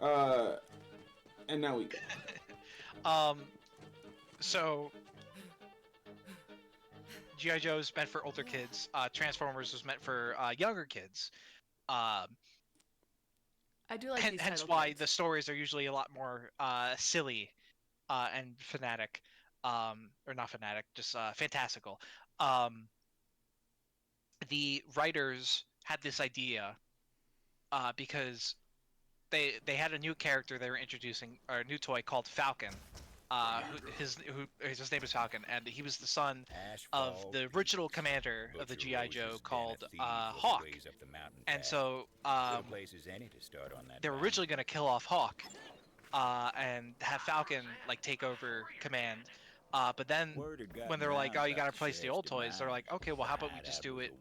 not. And now we go. So G.I. Joe is meant for older kids. Transformers was meant for younger kids. I do like these Hence title why cards. the stories are usually a lot more silly and fanatic, or not fanatic, just fantastical. The writers had this idea because they had a new character they were introducing, or a new toy called Falcon. His name is Falcon, and he was the son of the original commander of the G.I. Joe called Hawk. And so they were originally going to kill off Hawk, and have Falcon like take over command. But then when they're like, oh, you gotta replace the old toys, they're like, okay, well, how about we just do it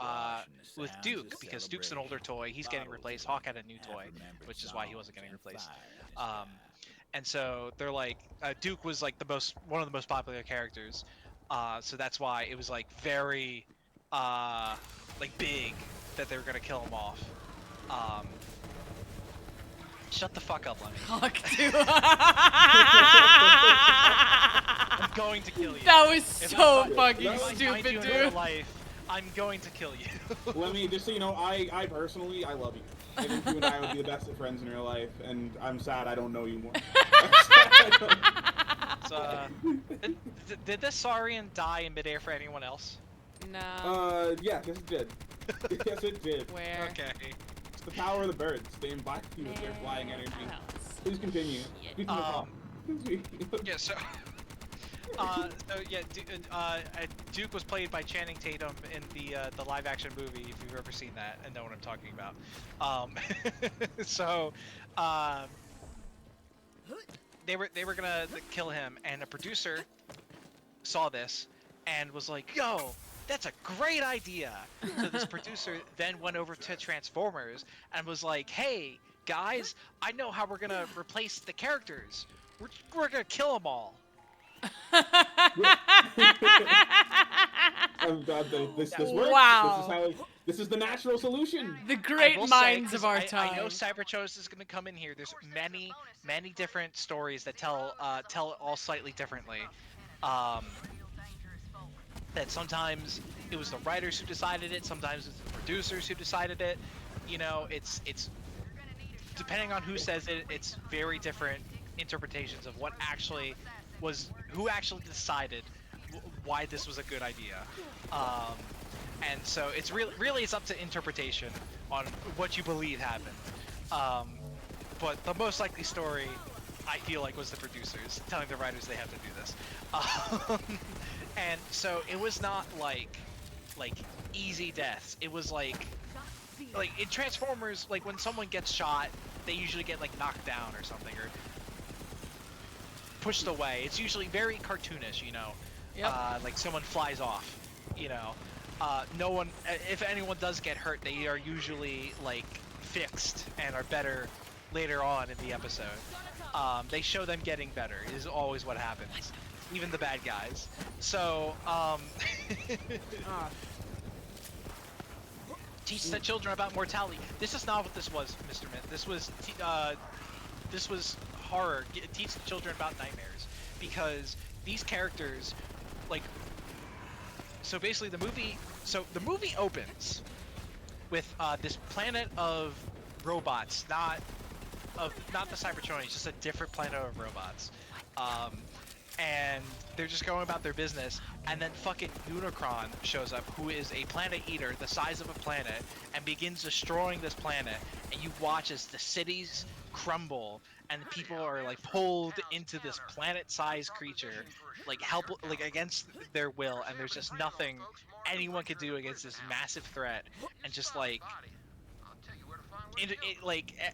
with Duke, because Duke's an older toy, he's getting replaced. Hawk had a new toy, which is why he wasn't getting replaced. And so they're like, Duke was like one of the most popular characters, so that's why it was like very like big that they were gonna kill him off. Shut the fuck up, Lemmy. Hawk too. I'm going to kill you. That was so If fucking I find stupid, you in real dude. life, I'm going to kill you. Let me just so you know, I personally I love you. I think you and I would be the best of friends in real life, and I'm sad I don't know you more. So, did this Saurian die in midair for anyone else? No. Yeah, yes it did. Yes it did. Where? Okay. It's the power of the birds. They embody you with their flying energy. Please continue. Yeah, so Duke was played by Channing Tatum in the live action movie, if you've ever seen that and know what I'm talking about. They were gonna kill him, and a producer saw this and was like, yo, that's a great idea. So this producer then went over to Transformers and was like, hey guys, I know how we're gonna replace the characters. We're gonna kill them all. I'm glad that this works. Wow. This is the natural solution. The great minds of our I time. know Cyberchose is gonna come in here. There's many different stories that tell it all slightly differently. That sometimes it was the writers who decided it, sometimes it's the producers who decided it. You know, it's depending on who says it, it's very different interpretations of what actually who actually decided why this was a good idea. And so it's really it's up to interpretation on what you believe happened. But the most likely story, I feel like, was the producers telling the writers they have to do this. And so it was not like easy deaths. It was like in Transformers, like when someone gets shot, they usually get like knocked down or something, or pushed away. It's usually very cartoonish, you know. Yep. Like someone flies off, you know. No one, if anyone does get hurt, they are usually like fixed and are better later on in the episode. They show them getting better is always what happens, even the bad guys. So teach the children about mortality. This is not what this was, Mr. Myth. This was horror. Teach the children about nightmares, because these characters, like, so basically the movie opens with this planet of robots, not the Cybertronians, just a different planet of robots. And they're just going about their business, and then fucking Unicron shows up, who is a planet eater the size of a planet, and begins destroying this planet, and you watch as the cities crumble, and people are like pulled into this planet-sized creature, like against their will, and there's just nothing anyone can do against this massive threat, and just like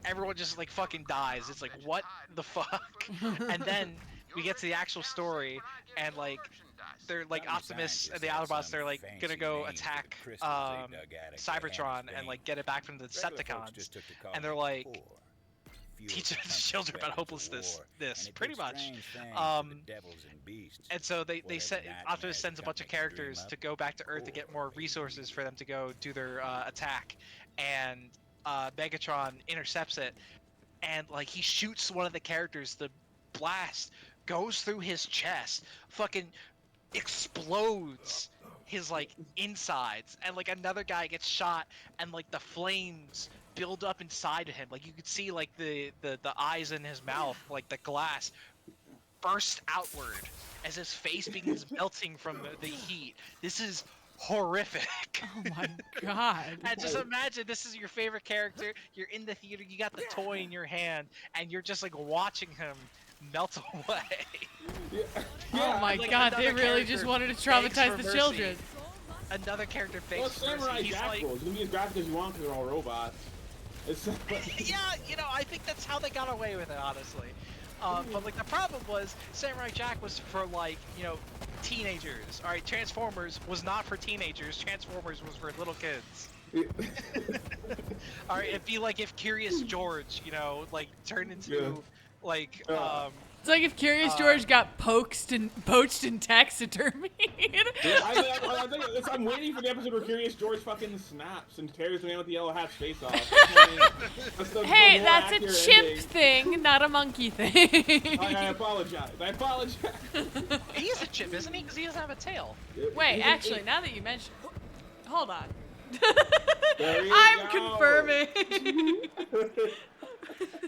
everyone just like fucking dies. It's like, what the fuck? And then we get to the actual story, and like they're like Optimus and the Autobots, they're like gonna go attack Cybertron and like get it back from the Decepticons, and they're like, teach the children about hopelessness, pretty much. And so they Optimus sends a bunch of characters to go back to Earth to get more resources for them to go do their attack, and Megatron intercepts it, and like he shoots one of the characters. The blast goes through his chest, fucking explodes his like insides, and like another guy gets shot, and like the flames build up inside of him. Like you could see like the eyes in his mouth, like the glass burst outward as his face begins melting from the heat. This is horrific. Oh my god. And just imagine, this is your favorite character, you're in the theater, you got the toy in your hand, and you're just like watching him melt away. Oh my Like, god, they another really just character wanted to begs traumatize for the mercy. children. Another character Well, begs for mercy. Samurai He's Jack like, rules. You can be as graphic as you want because they're all robots. It's yeah, you know, I think that's how they got away with it, honestly. But like the problem was, Samurai Jack was for like, you know, teenagers. All right, Transformers was not for teenagers. Transformers was for little kids. All right, it'd be like if Curious George, you know, like turned into like It's like if Curious George got poached and taxidermied. I'm waiting for the episode where Curious George fucking snaps and tears the man with the yellow hat's face off. Hey, that's a chimp thing, not a monkey thing. I apologize. he is a chimp, isn't he? Because he doesn't have a tail. Wait, actually, now that you mention, hold on. I'm I'm confirming.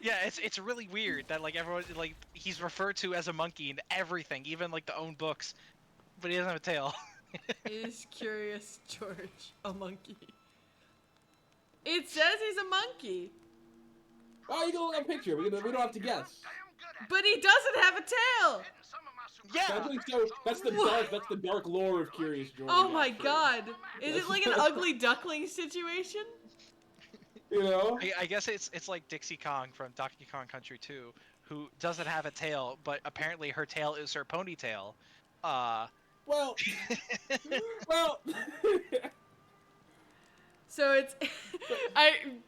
Yeah, it's really weird that like everyone like he's referred to as a monkey in everything, even like the own books, but he doesn't have a tail. Is Curious George a monkey? It says he's a monkey. Oh, you can look at a picture. We don't have to guess. But he doesn't have a tail. Yeah. That's the dark lore of Curious George. Oh my god. Is it like an ugly duckling situation? You know? I guess it's like Dixie Kong from Donkey Kong Country 2, who doesn't have a tail, but apparently her tail is her ponytail. Well. So it's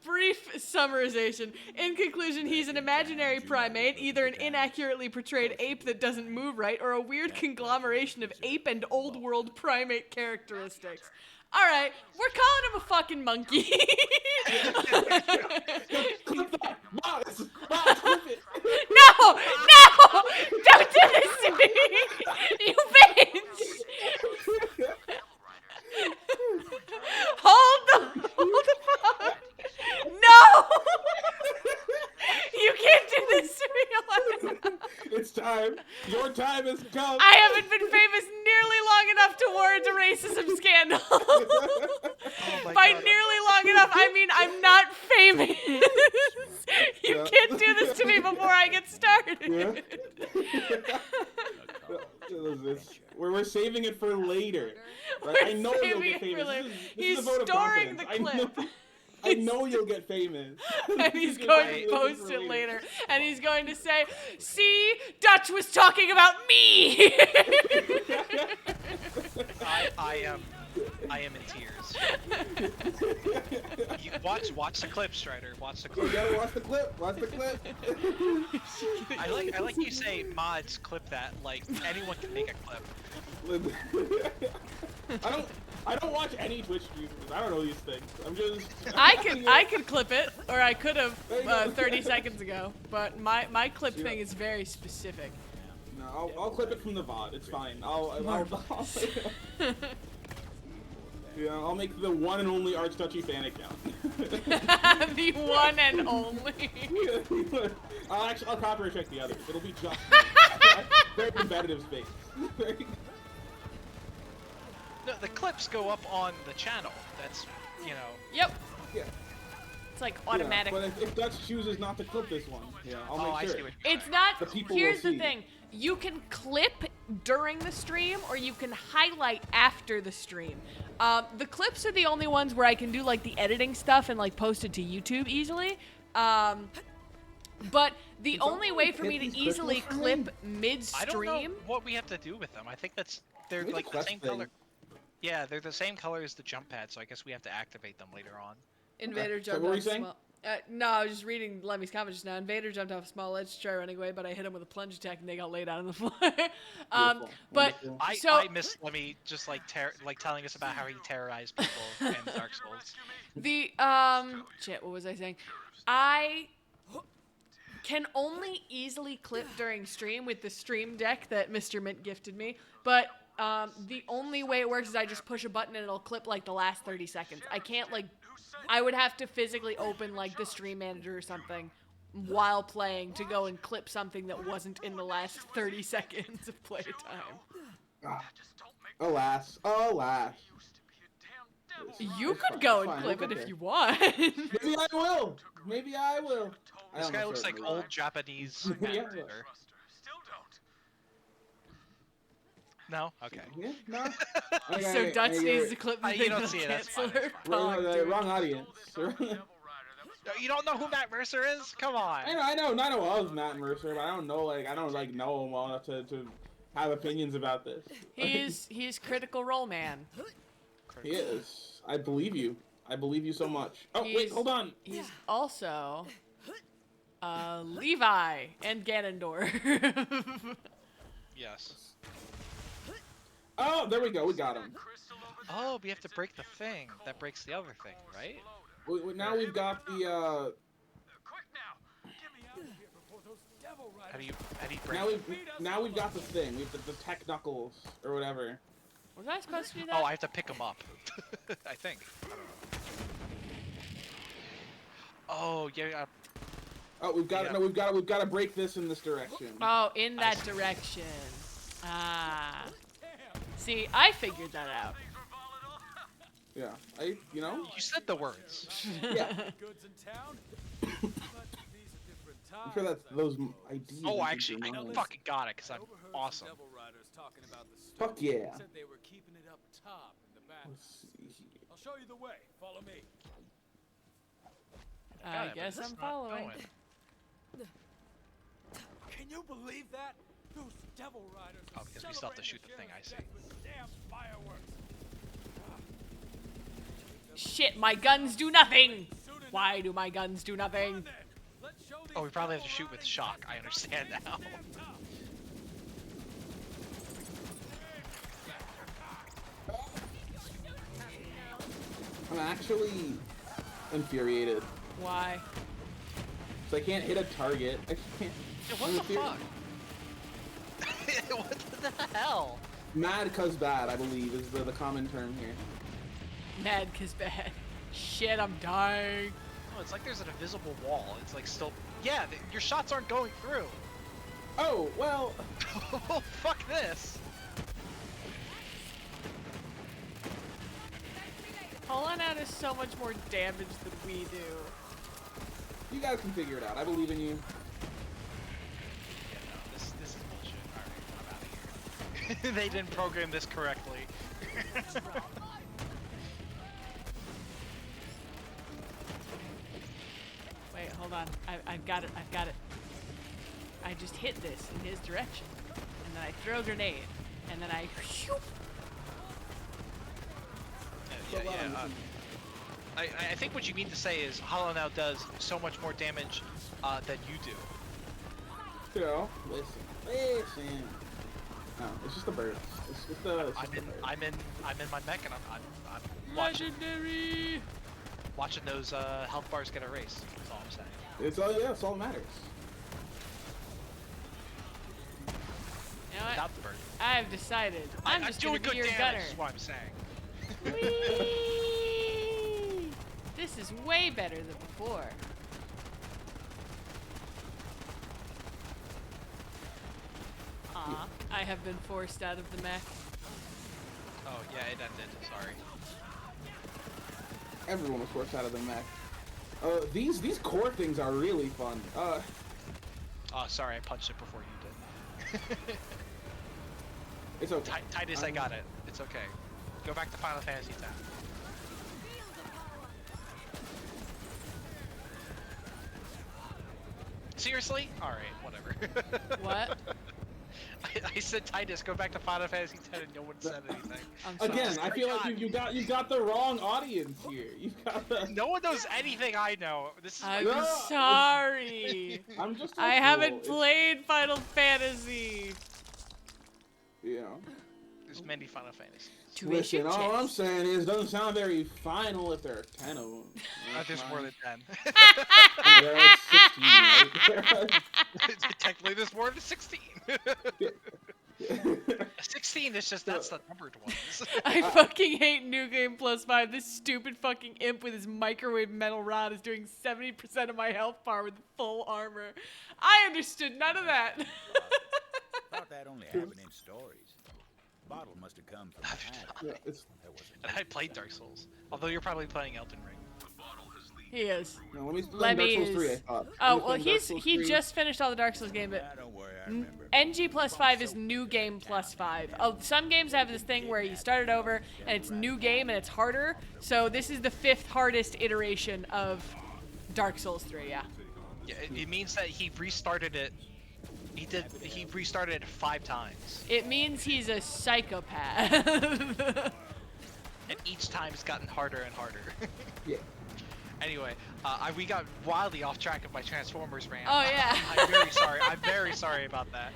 brief summarization. In conclusion, he's an imaginary primate, either an inaccurately portrayed ape that doesn't move right, or a weird conglomeration of ape and old world primate characteristics. All right, we're calling him a fucking monkey. No! Don't do this to me! You bitch! Hold the phone! No! You can't do this to me! It's time. Your time has come. I haven't been famous nearly long enough to warrant a racism scandal. By nearly long enough, I mean I'm not famous. You can't do this to me before I get started. We're saving it for later. Right? I know you'll get famous. He's storing the clip. I know you'll get famous. And he's going to post it later. And he's going to say, see, Dutch was talking about me. I am in tears. Watch the clip, Strider. Watch the clip. You gotta watch the clip. Watch the clip. I like you say mods clip that. Like anyone can make a clip. I don't watch any Twitch streams. I don't know these things. I'm just. I could clip it, or I could have 30 seconds ago. But my clip thing is very specific. No, I'll clip it from the VOD. It's fine. I'll make the one and only Archduchy fan account. The one and only. I'll copyright check the others. It'll be just very competitive space. No, the clips go up on the channel. That's, you know. Yep. Yeah. It's like automatic. But if Dutch chooses not to clip this one, I'll make sure. It's not. The people Here's will the see. thing. You can clip during the stream, or you can highlight after the stream. The clips are the only ones where I can do like the editing stuff and like post it to YouTube easily. But the only way for me to easily clip midstream. I don't know what we have to do with them. I think they're like the same color. Yeah, they're the same color as the jump pad, so I guess we have to activate them later on. Invader jumped off a small... no, I was just reading Lemmy's comment just now. Invader jumped off a small ledge to try running away, but I hit him with a plunge attack and they got laid out on the floor. But I miss Lemmy just like telling us about how he terrorized people in Dark Souls. The shit, what was I saying? I can only easily clip during stream with the stream deck that Mr. Mint gifted me, but the only way it works is I just push a button and it'll clip like the last 30 seconds. I can't like, I would have to physically open like the stream manager or something while playing to go and clip something that wasn't in the last 30 seconds of playtime. Alas. You could go and clip it if you want. Maybe I will. This guy looks like old Japanese actor. No? Okay. Yeah, no. So Dutch needs to clip the thing you don't that'll see it, that's cancel fine. her. Wrong audience. You don't know who Matt Mercer is? Come on. I know of Matt Mercer, but I don't know know him well enough to have opinions about this. He's Critical Role man. He is. I believe you. I believe you so much. Oh, wait, hold on. He's also Levi and Ganondorf. Yes. Oh, there we go. We got him. Oh, we have to break the thing that breaks the other thing, right? Now we've got the Quick now! Get me out of here before those devil How do riders. you break? now we've got the thing. We have the tech knuckles or whatever. Was I supposed to do that? Oh, I have to pick them up. I think. I don't know. Oh, yeah. Oh, we've got Yeah. no, we've got to break this in this direction. Oh, in that direction. Ah. See, I figured that out. Yeah, You said the words. Yeah. Goods in town. But these are different times. I'm sure that's those ideas. Oh, you actually, think I are nice. fucking got it because I'm Overheard awesome. some devil riders talking about the Fuck stone. yeah. Said they were keeping it up top in the back. Let's see here. I'll show you the way. Follow me. I Got it, but guess it's I'm not following. going. Can you believe that? Those devil riders. Oh, because we still have to shoot the thing, I see. Damn fireworks. Shit, my guns do nothing! Why do my guns do nothing? Let's show these Oh, we probably have to devil shoot with riders shock. I understand now. damn tough. I'm actually infuriated. Why? So I can't hit a target. I can't. Yeah, what I'm the fuck? What the hell? Mad cause bad, I believe, is the common term here. Mad 'cause bad. Shit, I'm dying. Oh, it's like there's an invisible wall. It's like still. Yeah, your shots aren't going through. Oh, well, Oh, fuck this. Pulling out is so much more damage than we do. you guys can figure it out. I believe in you. Yeah, no, this is bullshit. Alright, I'm out of here. They didn't program this correctly. Wait, hold on. I've got it. I've got it. I just hit this in his direction. And then I throw a grenade. And then I... I think what you mean to say is Hollow now does so much more damage than you do. You know, listen. No, it's just the birds. It's just the. I'm in my mech and I'm watching those health bars get erased. That's all I'm saying. It's all it's all that matters. You know what? Without the bird. I've decided. I'm just gonna doing be good your damage. gunner. Is what I'm saying. Whee! This is way better than before. Aw, I have been forced out of the mech. Oh yeah, it ended. Sorry. Everyone was forced out of the mech. These core things are really fun. Oh, sorry, I punched it before you did. It's okay. Titus, I got it. It's okay. Go back to Final Fantasy X. Seriously? Alright, whatever. What? I said Titus, go back to Final Fantasy X and no one said anything. I'm sorry. Again, I feel like you got the wrong audience here. You've got the. No one knows anything I know. This is I'm No, sorry. I'm just. I haven't played Final Fantasy. Yeah. there's many Final Fantasies. Listen, all I'm saying is, it doesn't sound very final if there are 10 of them. There's more than 10. There are 16, right? Technically, there's more than 16. 16 is just, that's the numbered ones. I fucking hate New Game Plus 5. This stupid fucking imp with his microwave metal rod is doing 70% of my health bar with full armor. I understood none of that. Thought that only happened in stories. Bottle must have come from the Yeah, it's, And I played Dark Souls. Although you're probably playing Elden Ring. He is. no, let me play Let Dark me Souls 3, I is- thought. Oh, Let me well, play Dark Souls he 3. just finished all the Dark Souls game, but Ah, don't worry, I remember. NG plus 5 is new game plus 5. Oh, some games have this thing where you start it over and it's new game and it's harder. So this is the 5th hardest iteration of Dark Souls 3, yeah. Yeah, it means that he restarted it. He restarted it 5 times. It means he's a psychopath. And each time it's gotten harder and harder. Yeah. Anyway, we got wildly off track of my Transformers rant. Oh, yeah. I'm very sorry. I'm very sorry about that.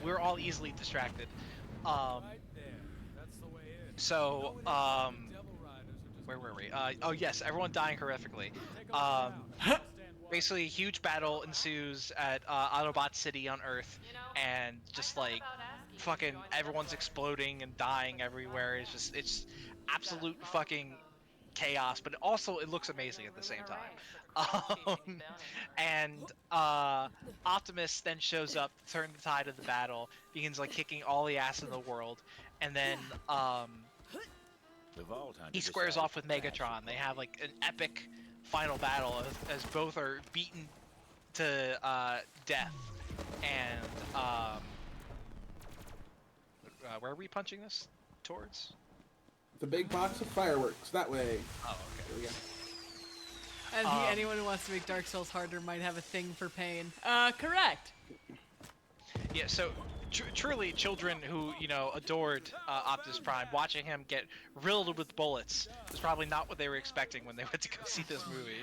We're all easily distracted. So, where were we? Oh yes, everyone dying horrifically. Basically, a huge battle ensues at Autobot City on Earth, and just like fucking everyone's exploding and dying everywhere. It's absolute fucking chaos, but also it looks amazing at the same time. And Optimus then shows up, turns the tide of the battle, begins like kicking all the ass in the world, and then he squares off with Megatron. They have like an epic final battle as both are beaten to death. And where are we punching this towards? The big box of fireworks, that way. Oh, okay. There we go. Anyone who wants to make Dark Souls harder might have a thing for pain. Correct. Yeah, so truly children who, adored Optimus Prime, watching him get riddled with bullets was probably not what they were expecting when they went to go see this movie.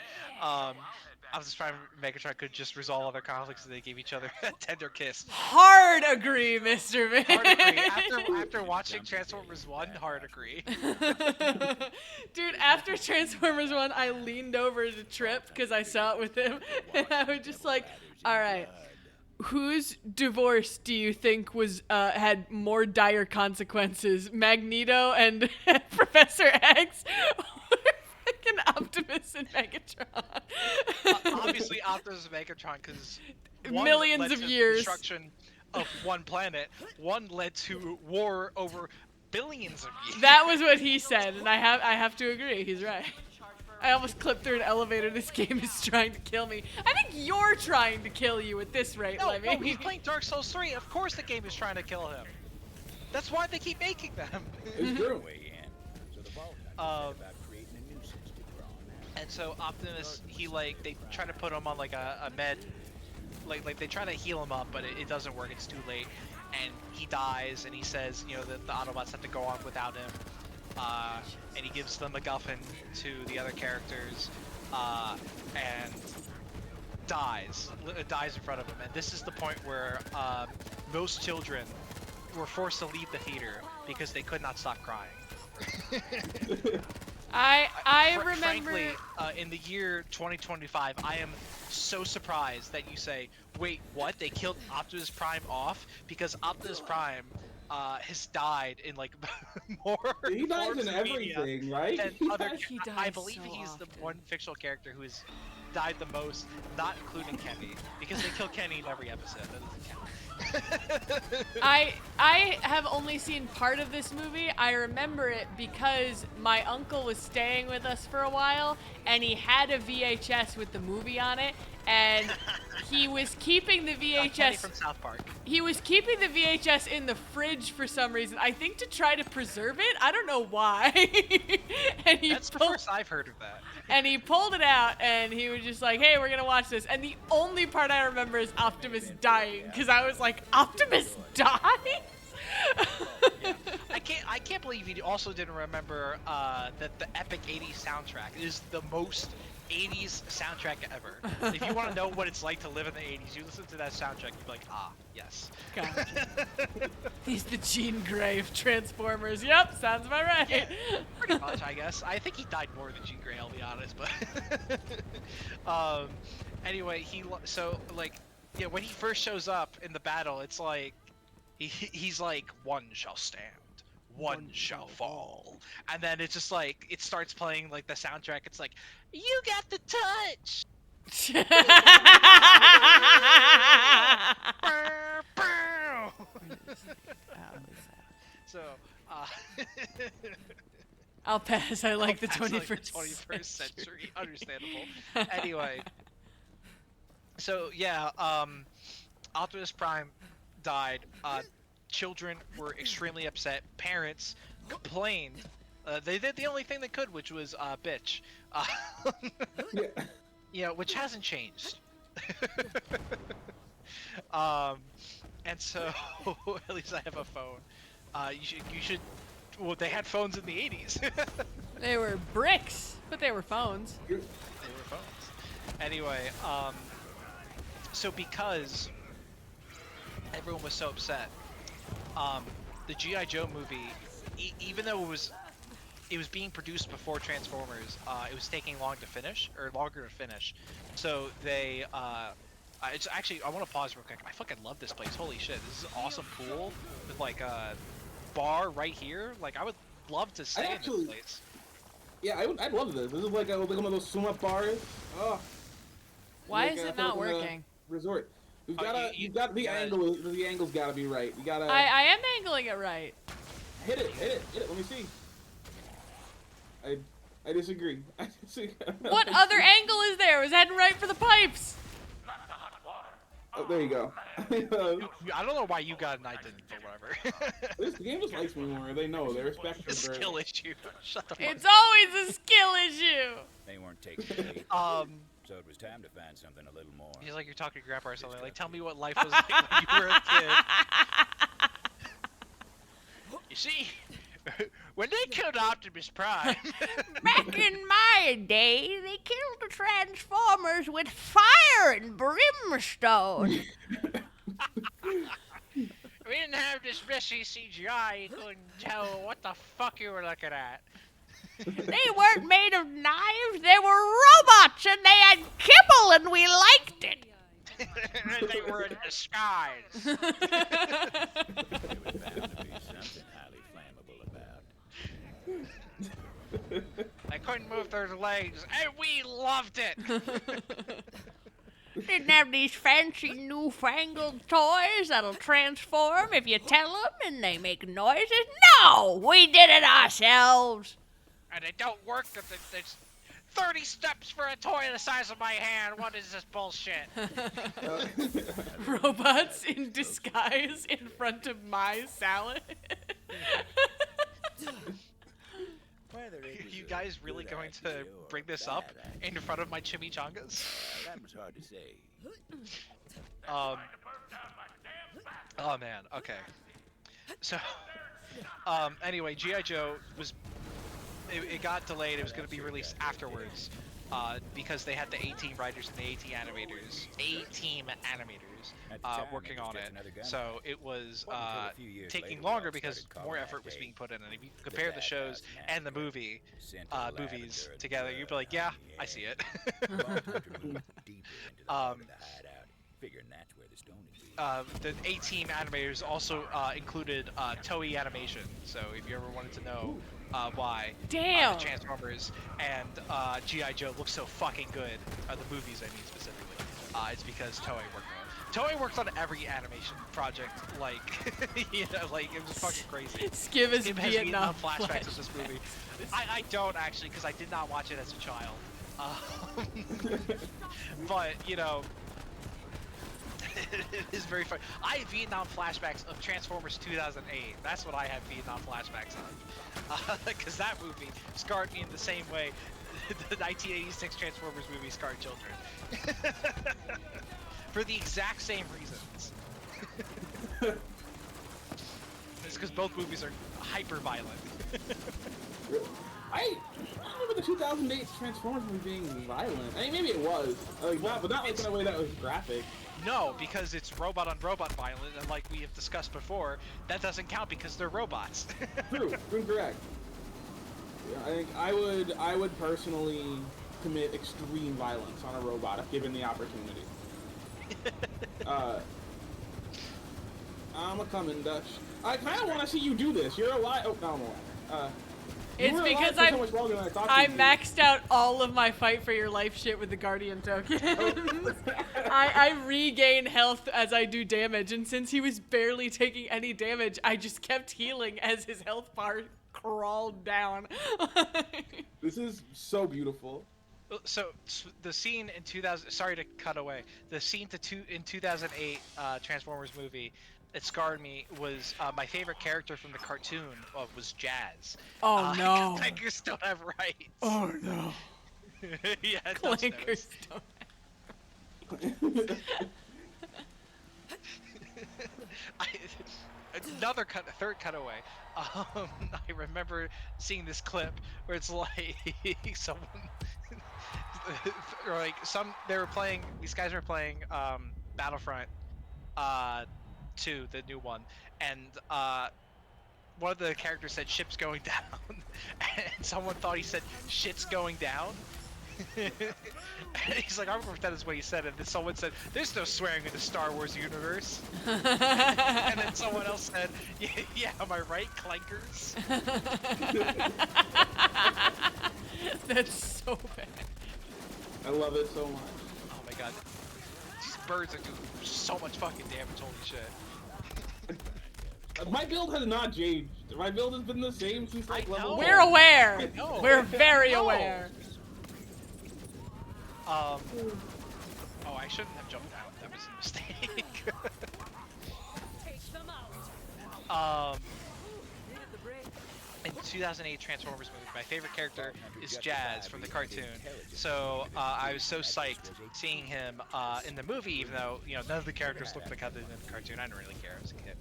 Optimus Prime and Megatron could just resolve all their conflicts and they gave each other a tender kiss. Hard agree, Mr. Man. Hard agree. After watching Transformers 1, hard agree. Dude, after Transformers 1, I leaned over to Trip because I saw it with him, and I was just like, all right, whose divorce do you think was had more dire consequences, Magneto and Professor X, or fucking Optimus and Megatron? Obviously, Optimus and Megatron, because millions of years. Destruction of one planet. One led to war over billions of years. That was what he said, and I have to agree. He's right. I almost clipped through an elevator. This game is trying to kill me. I think you're trying to kill you at this rate, Levy. No, he's playing Dark Souls 3. Of course the game is trying to kill him. That's why they keep making them. It's true. And so Optimus, they try to put him on like a med, like they try to heal him up, but it doesn't work. It's too late, and he dies. And he says, that the Autobots have to go on without him. And he gives the MacGuffin to the other characters, and dies in front of him. And this is the point where most children were forced to leave the theater because they could not stop crying. I remember. Frankly, in the year 2025, I am so surprised that you say, wait, what? They killed Optimus Prime off? Because Optimus Prime has died in like more. He dies in everything, right? I believe he's the one fictional character who has died the most, not including Kenny, because they kill Kenny in every episode. That doesn't count. I have only seen part of this movie. I remember it because my uncle was staying with us for a while, and he had a VHS with the movie on it, and he was keeping the VHS from South Park. He was keeping the VHS in the fridge for some reason. I think to try to preserve it. I don't know why. And That's the first I've heard of that. And he pulled it out, and he was just like, "Hey, we're gonna watch this." And the only part I remember is Optimus dying, because I was like, "Optimus dies?" Yeah. I can't believe you also didn't remember that the epic 80s soundtrack is the most 80s soundtrack ever. If you want to know what it's like to live in the 80s, you listen to that soundtrack, you'd be like, yes. God. He's the Jean Grey of Transformers. Yep, sounds about right. Yeah, pretty much, I guess. I think he died more than Jean Grey, I'll be honest, but anyway, when he first shows up in the battle, it's like he's like, one shall stand, one shall fall, and then it's just like it starts playing like the soundtrack. It's like, you got the touch. So I'll pass. I like the 21st, 21st century. Understandable. Anyway, so yeah, Optimus Prime died. Children were extremely upset. Parents complained. They did the only thing they could, which was bitch. Yeah. You know, which hasn't changed. And so at least I have a phone. You should. Well, they had phones in the 80s. They were bricks, but they were phones. They were phones. Anyway, so because everyone was so upset, the G.I. Joe movie, even though it was being produced before Transformers, it was taking longer to finish. So they, it's actually, I want to pause real quick. I fucking love this place. Holy shit, this is an awesome pool with like a bar right here. Like, I would love to stay in this place. Yeah, I'd love this. This is like one of those swim-up bars. Oh. Why is it not working? Resort. You've got the angle. The angle's gotta be right. You gotta. I am angling it right. Hit it. Let me see. I disagree. What other angle is there? I was heading right for the pipes. Oh, there you go. I don't know why you got and I didn't, but whatever. This game just likes me more. They know. They respect me. It's a skill issue. Shut the fuck up. It's always a skill issue. They weren't taking bait, so it was time to find something a little more. He's like, you're talking to Grandpa or something. Like, tell me what life was like when you were a kid. You see, when they killed Optimus Prime... Back in my day, they killed the Transformers with fire and brimstone. We didn't have this messy CGI. You couldn't tell what the fuck you were looking at. They weren't made of knives, they were robots, and they had kibble, and we liked it. And they were in disguise. There was bound to be something highly flammable about. They couldn't move their legs, and we loved it. Didn't have these fancy newfangled toys that'll transform if you tell them and they make noises. No, we did it ourselves. And it don't work. There's 30 steps for a toy the size of my hand. What is this bullshit? Robots in disguise in front of my salad. You guys really going to bring this up in front of my chimichangas? That was hard to say. Oh man, okay. So, anyway, G.I. Joe was... It got delayed. It was going to be released afterwards because they had the A-Team writers and the A-Team animators working on it. So it was taking longer because more effort was being put in. And if you compare the shows and the movies together, you'd be like, yeah, I see it. The A-Team animators also included Toei Animation. So if you ever wanted to know why Damn. The Transformers and G.I. Joe look so fucking good, the movies I mean specifically, it's because Toei worked on it. Toei worked on every animation project, like, you know, like, it was fucking crazy. Skiv is Vietnam flashbacks of this movie. I don't actually, because I did not watch it as a child. But, you know, it is very fun. I have Vietnam flashbacks of Transformers 2008. That's what I have Vietnam flashbacks of. Because that movie scarred me in the same way the 1986 Transformers movie scarred children. For the exact same reasons. It's because both movies are hyper violent. I remember the 2008 Transformers movie being violent. I mean, maybe it was, but not like in a way that was graphic. No, because it's robot on robot violent, and like we have discussed before, that doesn't count because they're robots. True, incorrect. Yeah, I think I would personally commit extreme violence on a robot if given the opportunity. I'm a coming Dutch. I kind of want to see you do this. You're alive. Oh, no, I'm alive. It's because I maxed out all of my fight for your life shit with the Guardian tokens. I regain health as I do damage, and since he was barely taking any damage, I just kept healing as his health bar crawled down. This is so beautiful. So the scene in 2000, sorry to cut away, the scene in 2008 Transformers movie, it scarred me, was my favorite character from the cartoon was Jazz. Oh no. Tigers don't have rights. Oh no. Yeah, it does Clankers notice. don't. Another third cutaway. I remember seeing this clip where it's like someone, or like these guys were playing Battlefront 2, the new one, and one of the characters said ship's going down, and someone thought he said shit's going down. And he's like, I remember that is what he said, and then someone said, there's no swearing in the Star Wars universe. And then someone else said, yeah, am I right, clankers? That's so bad. I love it so much. Oh my god. These birds are doing so much fucking damage, holy shit. My build has not changed. My build has been the same since like I know. level We're 1. aware. know. We're very No. aware. Oh, I shouldn't have jumped out. That was a mistake. In 2008 Transformers movie, my favorite character is Jazz from the cartoon. So I was so psyched seeing him in the movie, even though none of the characters looked like how they did in the cartoon. I didn't really care as a kid.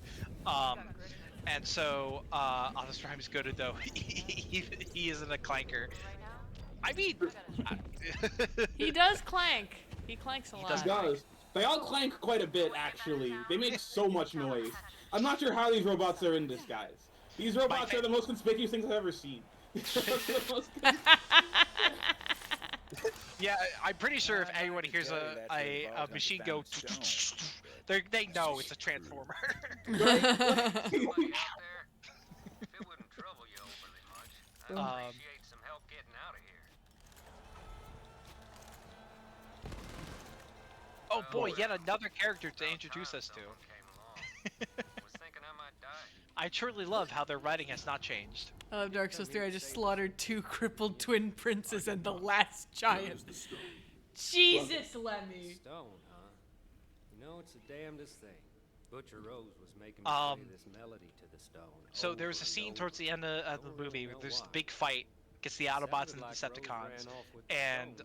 And so Optimus Prime is good, though he isn't a clanker. I mean, He does clank. He clanks a He lot. It does. They all clank quite a bit, actually. They make so much noise. I'm not sure how these robots are in disguise. These robots are the most conspicuous things I've ever seen. Yeah, I'm pretty sure if anyone hears a machine go, they know it's a transformer. If it wouldn't trouble you overly much, I'd appreciate some help getting out of here. Oh boy, yet another character to introduce us to. Someone came along. Was thinking I might die. I truly love how their writing has not changed. I love Dark Souls 3. I just slaughtered 2 crippled twin princes and the last giant. The stone. Jesus, Lemmy. Stone, huh? You know, it's the damnedest thing. Butcher Rose was making me play this melody to the stone. So there was a scene towards the end of the movie where there's the big fight against the Autobots and the Decepticons, and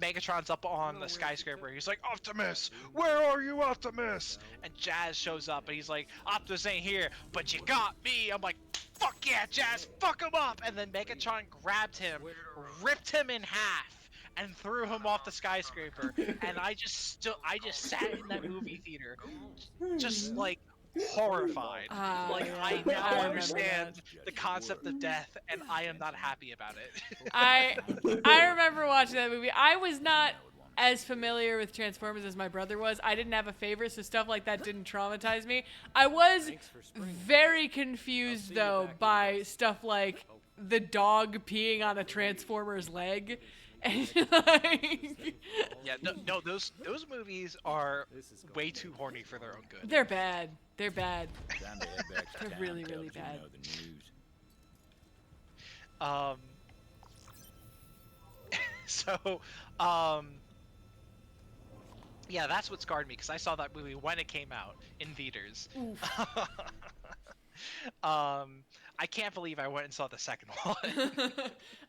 Megatron's up on the skyscraper. He's like, Optimus, where are you, Optimus? And Jazz shows up and he's like, Optimus ain't here, but you got me. I'm like, fuck yeah, Jazz, fuck him up. And then Megatron grabbed him, ripped him in half, and threw him off the skyscraper. And I just sat in that movie theater, just like horrified. Like yeah. I I now remember understand the concept of death, and I am not happy about it. I remember watching that movie. I was not as familiar with Transformers as my brother was. I didn't have a favorite, so stuff like that didn't traumatize me. I was very confused though by stuff like the dog peeing on a Transformer's leg. And like, Yeah, no, those movies are way too horny for their own good. they're bad. They're bad. Time to head back to They're town, really, tell really Juno bad. the news. So, yeah, that's what scarred me because I saw that movie when it came out in theaters. I can't believe I went and saw the second one.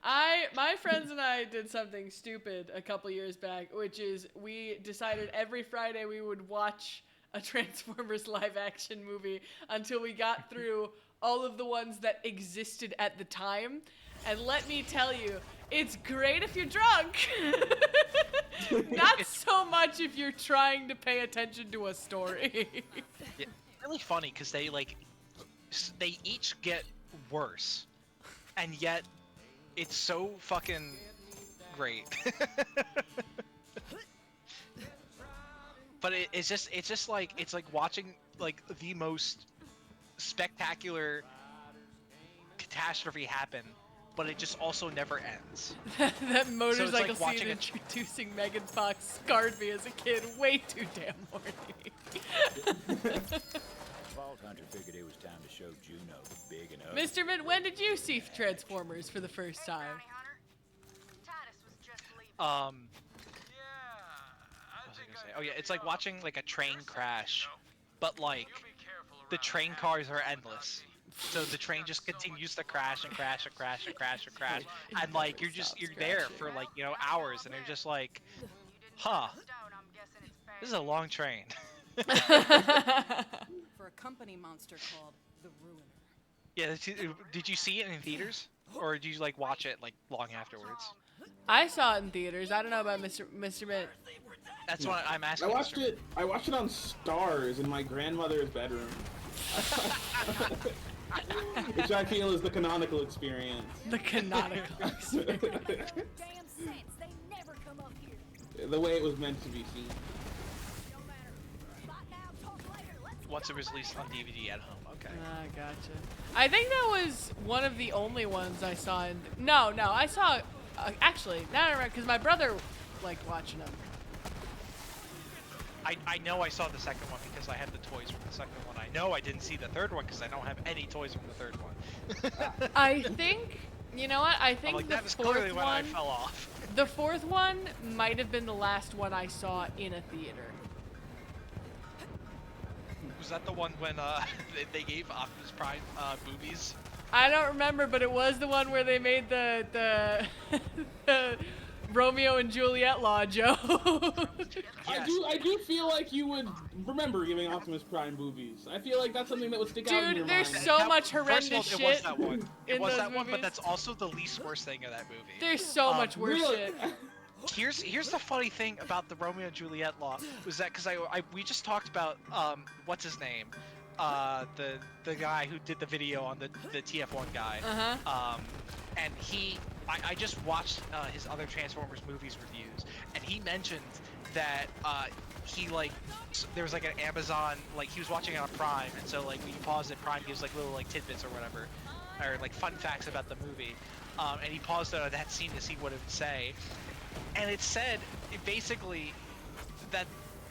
My friends and I did something stupid a couple years back, which is we decided every Friday we would watch a Transformers live action movie until we got through all of the ones that existed at the time. And let me tell you, it's great if you're drunk. Not so much if you're trying to pay attention to a story. Yeah, really funny because they each get worse, and yet it's so fucking great. But it's just like watching like the most spectacular catastrophe happen, but it just also never ends. That motorcycle like watching scene introducing Megan Fox scarred me as a kid way too damn horny. Vault Hunter figured it was time to show Juno the big and ugly. Mr. Mint, when did you see Transformers for the first time? Bounty hunter. Titus was just leaving. What Yeah, was I gonna say? Oh yeah, it's like watching like a train crash, but like the train cars are endless. So the train just continues to crash and crash and crash and crash and crash, and like you're there for like hours, and you're just like, huh, this is a long train. For a company monster called the Ruiner. Yeah, did you see it in theaters, or did you like watch it like long afterwards? I saw it in theaters. I don't know about Mr. Mint. That's what I'm asking. I watched it on Stars in my grandmother's bedroom. Which I feel is the canonical experience. The canonical experience. Damn sense. They never come up here. The way it was meant to be seen. No matter. Fight now, talk later. Let's Once it was released on DVD at home. Okay. Ah, gotcha. I think that was one of the only ones I saw in... No, I saw... actually, now I remember, because my brother liked watching them. I know I saw the second one because I had the toys from the second one. I know I didn't see the third one because I don't have any toys from the third one. I think... You know what? I think like, the that was fourth clearly when I one... fell off. The fourth one might have been the last one I saw in a theater. Was that the one when they gave Optimus Prime boobies? I don't remember, but it was the one where they made the the Romeo and Juliet law joke. Yes. I do feel like you would remember giving Optimus Prime boobies. I feel like that's something that would stick out in your Dude, there's mind. so much First of horrendous all, shit. It was that one. It in was those that one, but movies. that's also the least worst thing of that movie. There's so much worse Really? shit. Here's the funny thing about the Romeo and Juliet law was that because we just talked about what's his name, the guy who did the video on the TF1 guy. And I just watched his other Transformers movies reviews, and he mentioned that he there was like an Amazon, like he was watching it on Prime, and so like when you pause it, Prime gives like little like tidbits or whatever, or like fun facts about the movie, and he paused it on that scene to see what it would say, and it said basically that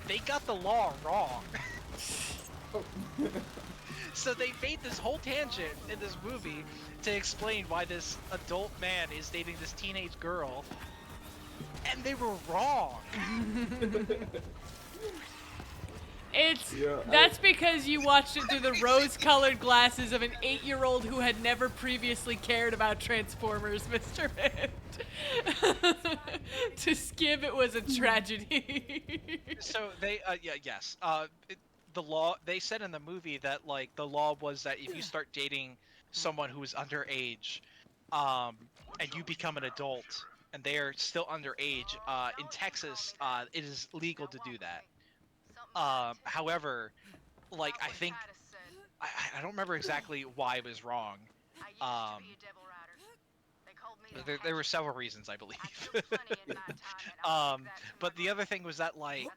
they got the law wrong. So they made this whole tangent in this movie to explain why this adult man is dating this teenage girl, and they were wrong. That's because you watched it through the rose-colored glasses of an 8-year-old who had never previously cared about Transformers, Mr. Mint. To Skib, it was a tragedy. So they, yes. The law, they said in the movie that like the law was that if you start dating someone who is underage, and you become an adult and they are still underage, in Texas, it is legal to do that. However, like I think I don't remember exactly why it was wrong. There were several reasons, I believe. But the other thing was that like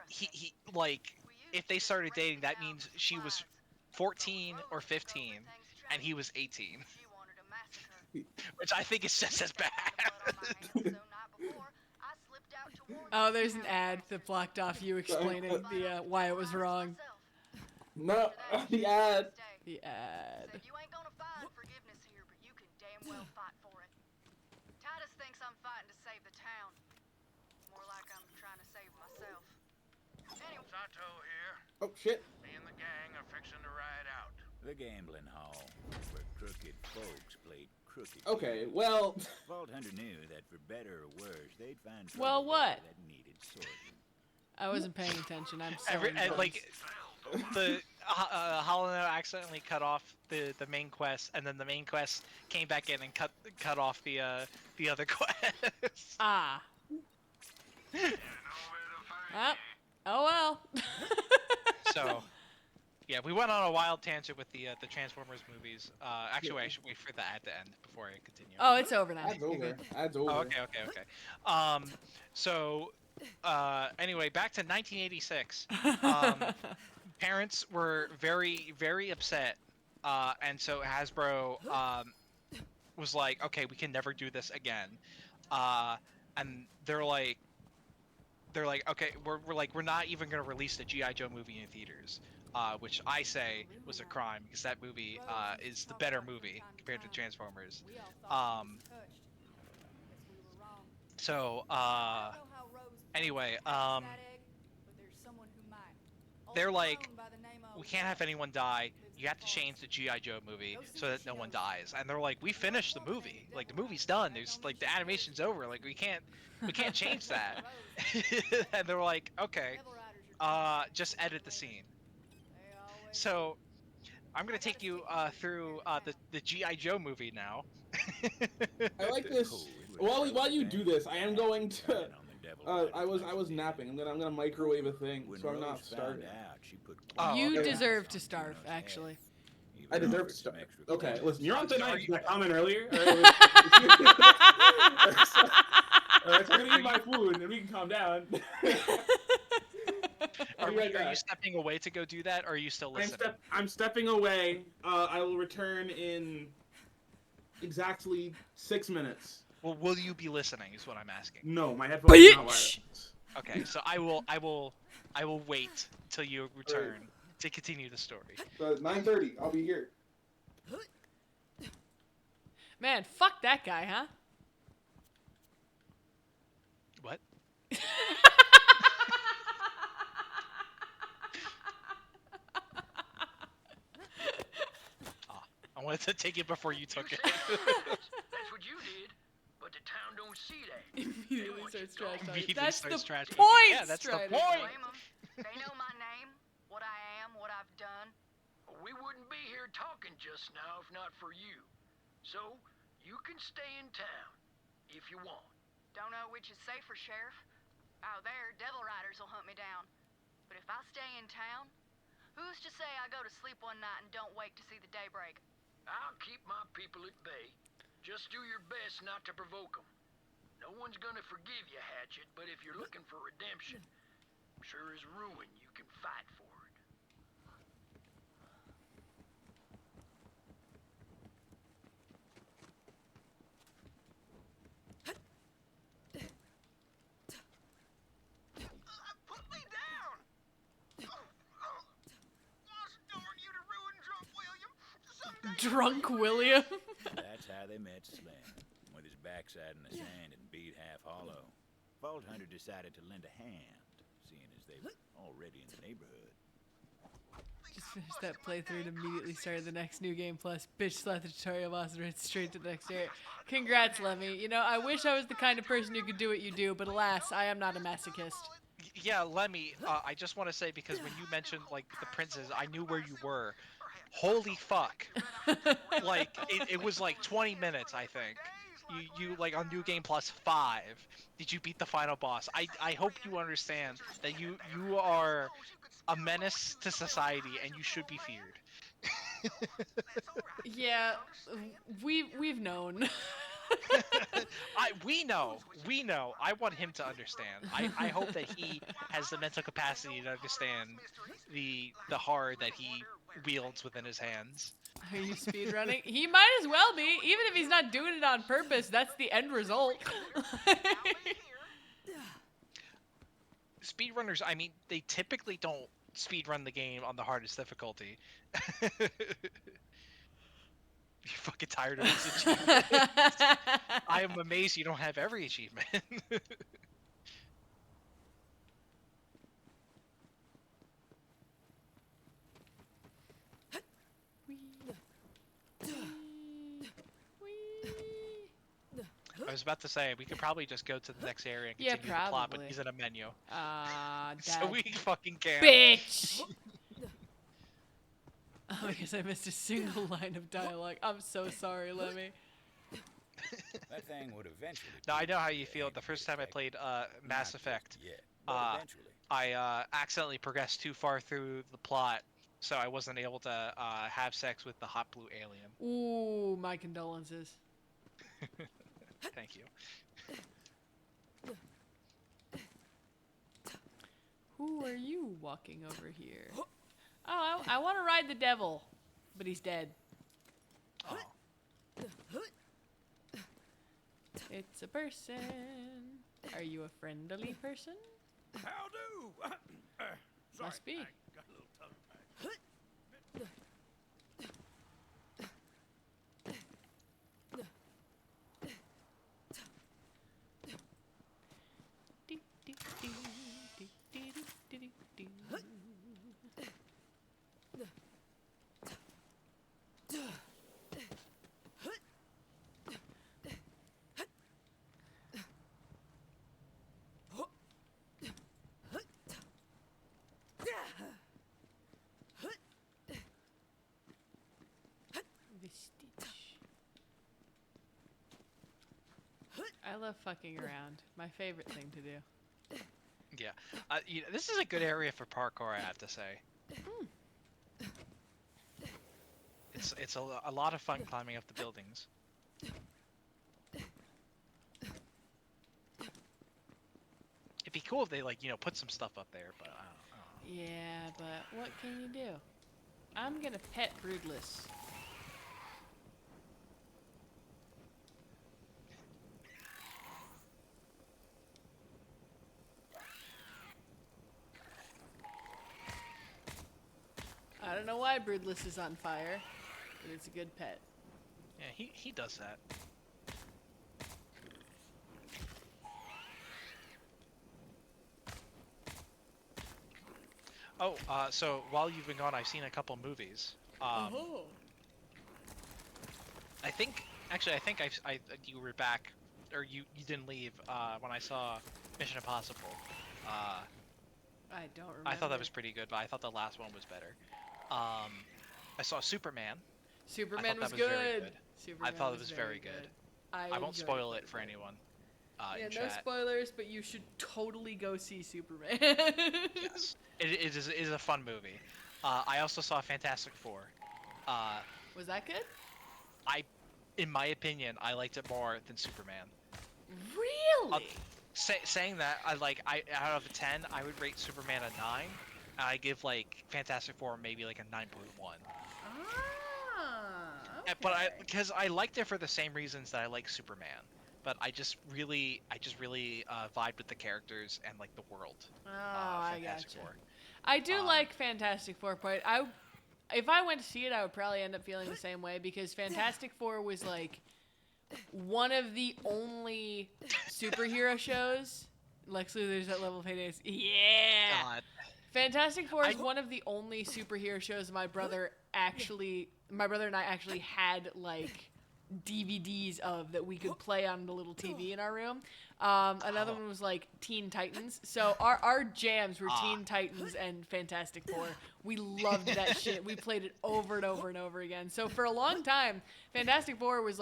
he like if they started dating, that means she was 14 or 15 and he was 18. Which I think is just as bad. Oh, there's an ad that blocked off you explaining the why it was wrong. No, the ad. The ad. So you ain't gonna find forgiveness here, but you can damn well fight for it. Titus thinks I'm fighting to save the town. More like I'm trying to save myself. Anyway. Sato here. Oh shit. Me and the gang are fixing to ride out. The gambling hall, where crooked folks played crooked. Okay, well. Vault Hunter knew that for better or worse, they'd find Well, trouble what? that needed sorting. I wasn't paying attention. I'm sorry. Like the Hollow accidentally cut off the main quest, and then the main quest came back in and cut off the other quest. Ah. Oh well. So, yeah, we went on a wild tangent with the Transformers movies. Actually, I should wait for the ad to end before I continue. Oh, it's over now. Ad's over. Ad's over. Oh, okay. So, anyway, back to 1986. Parents were very, very upset, and so Hasbro was like, "Okay, we can never do this again." And they're like, "Okay, we're not even gonna release the G.I. Joe movie in theaters," which I say was a crime because that movie is the better movie compared to Transformers. So, anyway, they're like, we can't have anyone die. You have to change the G.I. Joe movie so that no one dies. And they're like, we finished the movie. Like, the movie's done. There's like the animation's over. Like, we can't change that. And they're like, okay, just edit the scene. So I'm gonna take you through the G.I. Joe movie now. I like this. While you do this, I am going to. I was napping. I'm gonna microwave a thing, so I'm not starving. You deserve to starve, actually. I deserve to starve. Okay, listen, you're on thin ice. Did I comment earlier? Alright, so I'm gonna eat my food and we can calm down. Are you stepping away to go do that, or are you still listening? I'm stepping away. I will return in exactly 6 minutes. Well, will you be listening? Is what I'm asking. No, my headphones are not wireless. Okay, so I will wait till you return to continue the story. 9:30. I'll be here. Man, fuck that guy, huh? What? I wanted to take it before you took it. That's what you did, but the town don't see that. Immediately starts trash talking. Immediately That's starts the trash point, talking. Yeah, that's Strider. the point. Blame 'em. They know my name, what I am, what I've done. We wouldn't be here talking just now if not for you. So, you can stay in town, if you want. Don't know which is safer, Sheriff. Out there, devil riders will hunt me down. But if I stay in town, who's to say I go to sleep one night and don't wake to see the daybreak? I'll keep my people at bay. Just do your best not to provoke them. No one's gonna forgive you, Hatchet, but if you're looking for redemption, sure as ruin you can fight for it. Put me down! Darn you to ruin Drunk William! Drunk William? That's how they met Slim, with his backside in the sand and beat half hollow. Vault Hunter decided to lend a hand, seeing as they were already in the neighborhood. Just finished that playthrough and immediately started the next New Game Plus. Bitch slapped the tutorial boss and ran straight to the next area. Congrats, Lemmy. You know, I wish I was the kind of person who could do what you do, but alas, I am not a masochist. Yeah, Lemmy, I just want to say, because when you mentioned, like, the princes, I knew where you were. Holy fuck. Like, it was like 20 minutes, I think. You like, on New Game Plus 5, did you beat the final boss? I hope you understand that you are a menace to society and you should be feared. Yeah, we've known. We know. I want him to understand. I hope that he has the mental capacity to understand the horror that he wields within his hands. Are you speedrunning? He might as well be. Even if he's not doing it on purpose, that's the end result. Speedrunners, I mean, they typically don't speedrun the game on the hardest difficulty. You're fucking tired of these achievements. I am amazed you don't have every achievement. I was about to say, we could probably just go to the next area and continue the plot, but he's in a menu. So we fucking can't. Bitch! Oh, I guess I missed a single line of dialogue. I'm so sorry, Lemmy. That thing would eventually. No, I know how you feel. The first time I played Mass Effect, I accidentally progressed too far through the plot, so I wasn't able to have sex with the hot blue alien. Ooh, my condolences. Thank you. Who are you walking over here? Oh, I want to ride the devil, but he's dead. Oh. It's a person. Are you a friendly person? How do? Must be. Got a little tongue. I love fucking around. My favorite thing to do. Yeah. This is a good area for parkour, I have to say. It's a lot of fun climbing up the buildings. It'd be cool if they put some stuff up there, but I don't know. Yeah, but what can you do? I'm gonna pet Broodless. I don't know why Broodless is on fire, but it's a good pet. Yeah, he does that. Oh, so while you've been gone, I've seen a couple movies. Oh. I think you were back, or you didn't leave when I saw Mission Impossible. I don't remember. I thought that was pretty good, but I thought the last one was better. I saw Superman. Superman was very good. I thought it was very good. I won't spoil it for anyone. Yeah, in no chat. spoilers, but you should totally go see Superman. Yes, it is a fun movie. I also saw Fantastic Four. Was that good? In my opinion, I liked it more than Superman. Really? Saying that, out of a 10, I would rate Superman a 9. And I give Fantastic Four maybe a 9.1. Okay. But because I liked it for the same reasons that I like Superman. But I just really vibed with the characters and the world. I Fantastic gotcha. Four. I do like Fantastic Four, but if I went to see it, I would probably end up feeling the same way because Fantastic Four was one of the only superhero shows. Lex Luthor's at level of heydays. Yeah. God. Fantastic Four is one of the only superhero shows my brother and I actually had DVDs of that we could play on the little TV in our room. Another one was Teen Titans. So our jams were Teen Titans and Fantastic Four. We loved that shit. We played it over and over and over again. So for a long time, Fantastic Four was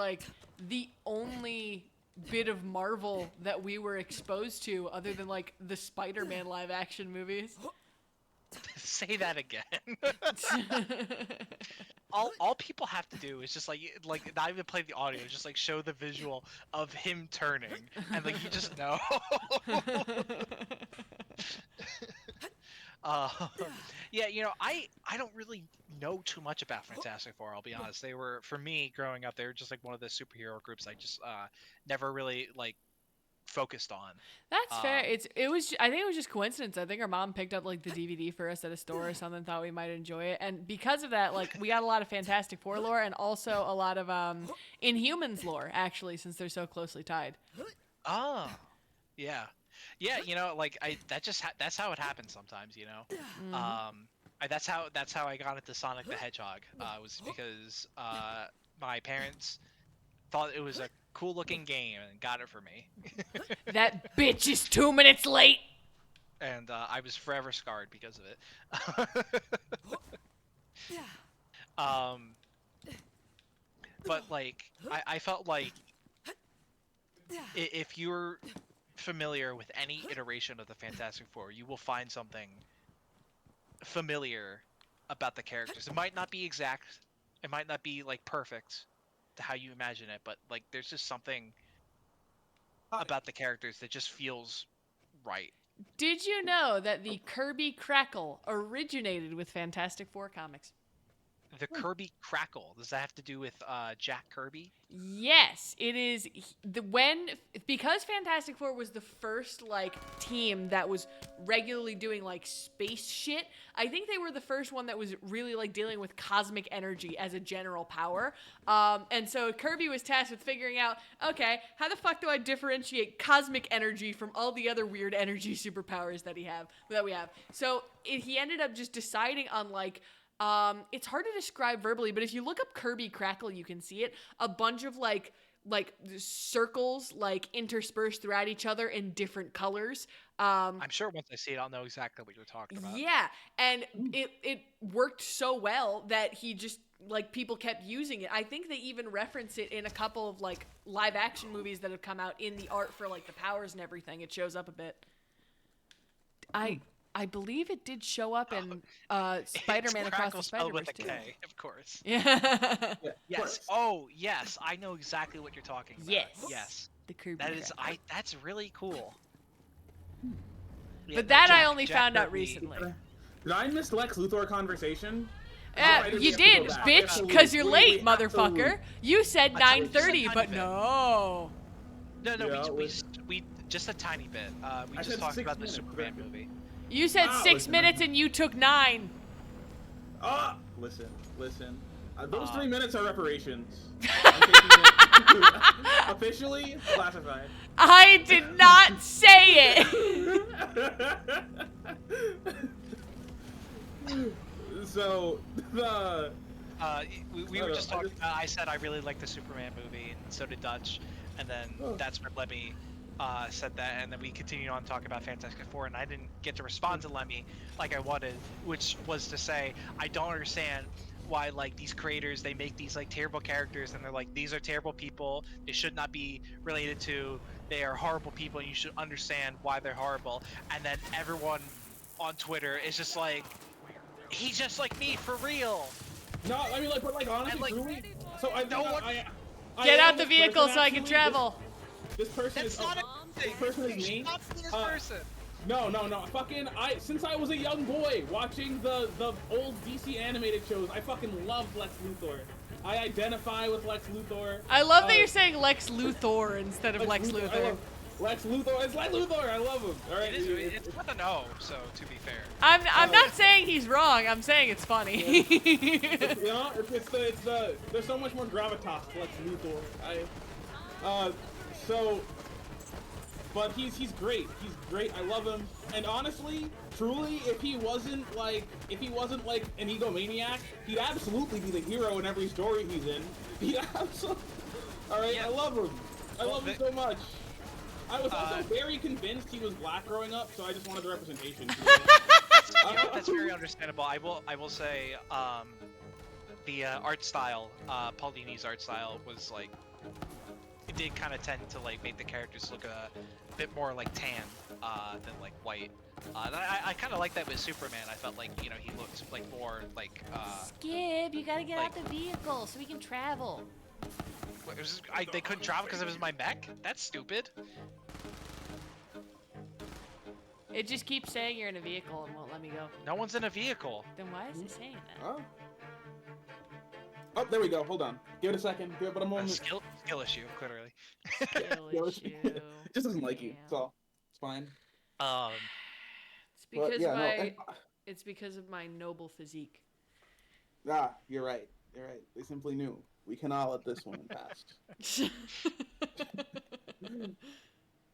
the only bit of Marvel that we were exposed to other than the Spider-Man live action movies. Say that again. all people have to do is just not even play the audio, just show the visual of him turning, and you just know. Yeah, I don't really know too much about Fantastic Four. I'll be honest. They were, for me growing up, they were just one of the superhero groups I just never really focused on. That's fair. I think it was just coincidence. I think our mom picked up the DVD for us at a store or something, thought we might enjoy it, and because of that, we got a lot of Fantastic Four lore and also a lot of Inhumans lore, actually, since they're so closely tied. Oh, yeah, that's how it happens sometimes, that's how I got into Sonic the Hedgehog. Was because my parents thought it was a cool looking game and got it for me. That bitch is 2 minutes late. And I was forever scarred because of it. But I felt if you're familiar with any iteration of the Fantastic Four, you will find something familiar about the characters. It might not be exact, it might not be perfect to how you imagine it, but there's just something about the characters that just feels right. Did you know that the Kirby Crackle originated with Fantastic Four comics? The Kirby Crackle, does that have to do with Jack Kirby? Yes, it is. Because Fantastic Four was the first team that was regularly doing space shit. I think they were the first one that was really dealing with cosmic energy as a general power. And so Kirby was tasked with figuring out, okay, how the fuck do I differentiate cosmic energy from all the other weird energy superpowers that we have? So he ended up just deciding on it's hard to describe verbally, but if you look up Kirby Crackle, you can see it. A bunch of circles interspersed throughout each other in different colors. I'm sure once I see it, I'll know exactly what you're talking about. Yeah, and it worked so well that he just like people kept using it. I think they even reference it in a couple of like live action movies that have come out in the art for like the powers and everything. It shows up a bit. I believe it did show up in Spider-Man Across the Spider-Verse with a too. K, of course. Yeah. Yes. Oh, yes. I know exactly what you're talking about. Yes. Yes. The Kirby. That is that's really cool. Yeah, But that I Jack- only Jack found out Kirby- recently. Did I miss Lex Luthor conversation? You did, bitch, because you're late, motherfucker. You said 9:30, but no. No, Yeah, we just a tiny bit. We I just said talked 6 about the minutes, Superman but- movie. You said 6 listen. minutes and you took 9. Listen. Those 3 minutes are reparations. Officially classified. I did not say it. So we were just talking about. I said I really liked the Superman movie, and so did Dutch, and then that's where Lemmy said that, and then we continued on talking about Fantastic Four, and I didn't get to respond to Lemmy like I wanted, which was to say I don't understand why like these creators they make these like terrible characters and they're like these are terrible people, they should not be related to, they are horrible people and you should understand why they're horrible, and then everyone on Twitter is just like he's just like me for real. No, I mean like, but like honestly, like, truly. So I Get am out the this vehicle person, so I can actually. travel. This person That's is. not a This person is me. Stop this person. No. Fucking since I was a young boy watching the old DC animated shows, I fucking loved Lex Luthor. I identify with Lex Luthor. I love that you're saying Lex Luthor instead of Lex I Luthor. love Lex Luthor. It's Lex Luthor. I love him. All right. It's with an O, so to be fair. I'm not saying he's wrong. I'm saying it's funny. You know, it's the there's so much more gravitas to Lex Luthor. But he's great. He's great. I love him. And honestly, truly, if he wasn't like an egomaniac, he'd absolutely be the hero in every story he's in. He'd absolutely. All right, Yeah. I love him. I love him so much. I was also Uh, very convinced he was black growing up, so I just wanted the representation. That's very understandable. I will say, the art style, Paul Dini's art style was like, it did kind of tend to like make the characters look a bit more like tan than like white. And I kind of like that with Superman. I felt like he looked like more like. Skib, you gotta get like- out the vehicle so we can travel. It was they couldn't travel because it was my mech. That's stupid. It just keeps saying you're in a vehicle and won't let me go. No one's in a vehicle. Then why is it saying that? Oh, there we go. Hold on. Give it a second. Give it a A moment. skill issue, clearly. Skill issue. It just doesn't like you. That's all. It's fine. It's because yeah, of no, my. and- It's because of my noble physique. You're right. You're right. They simply knew. We cannot let this one pass.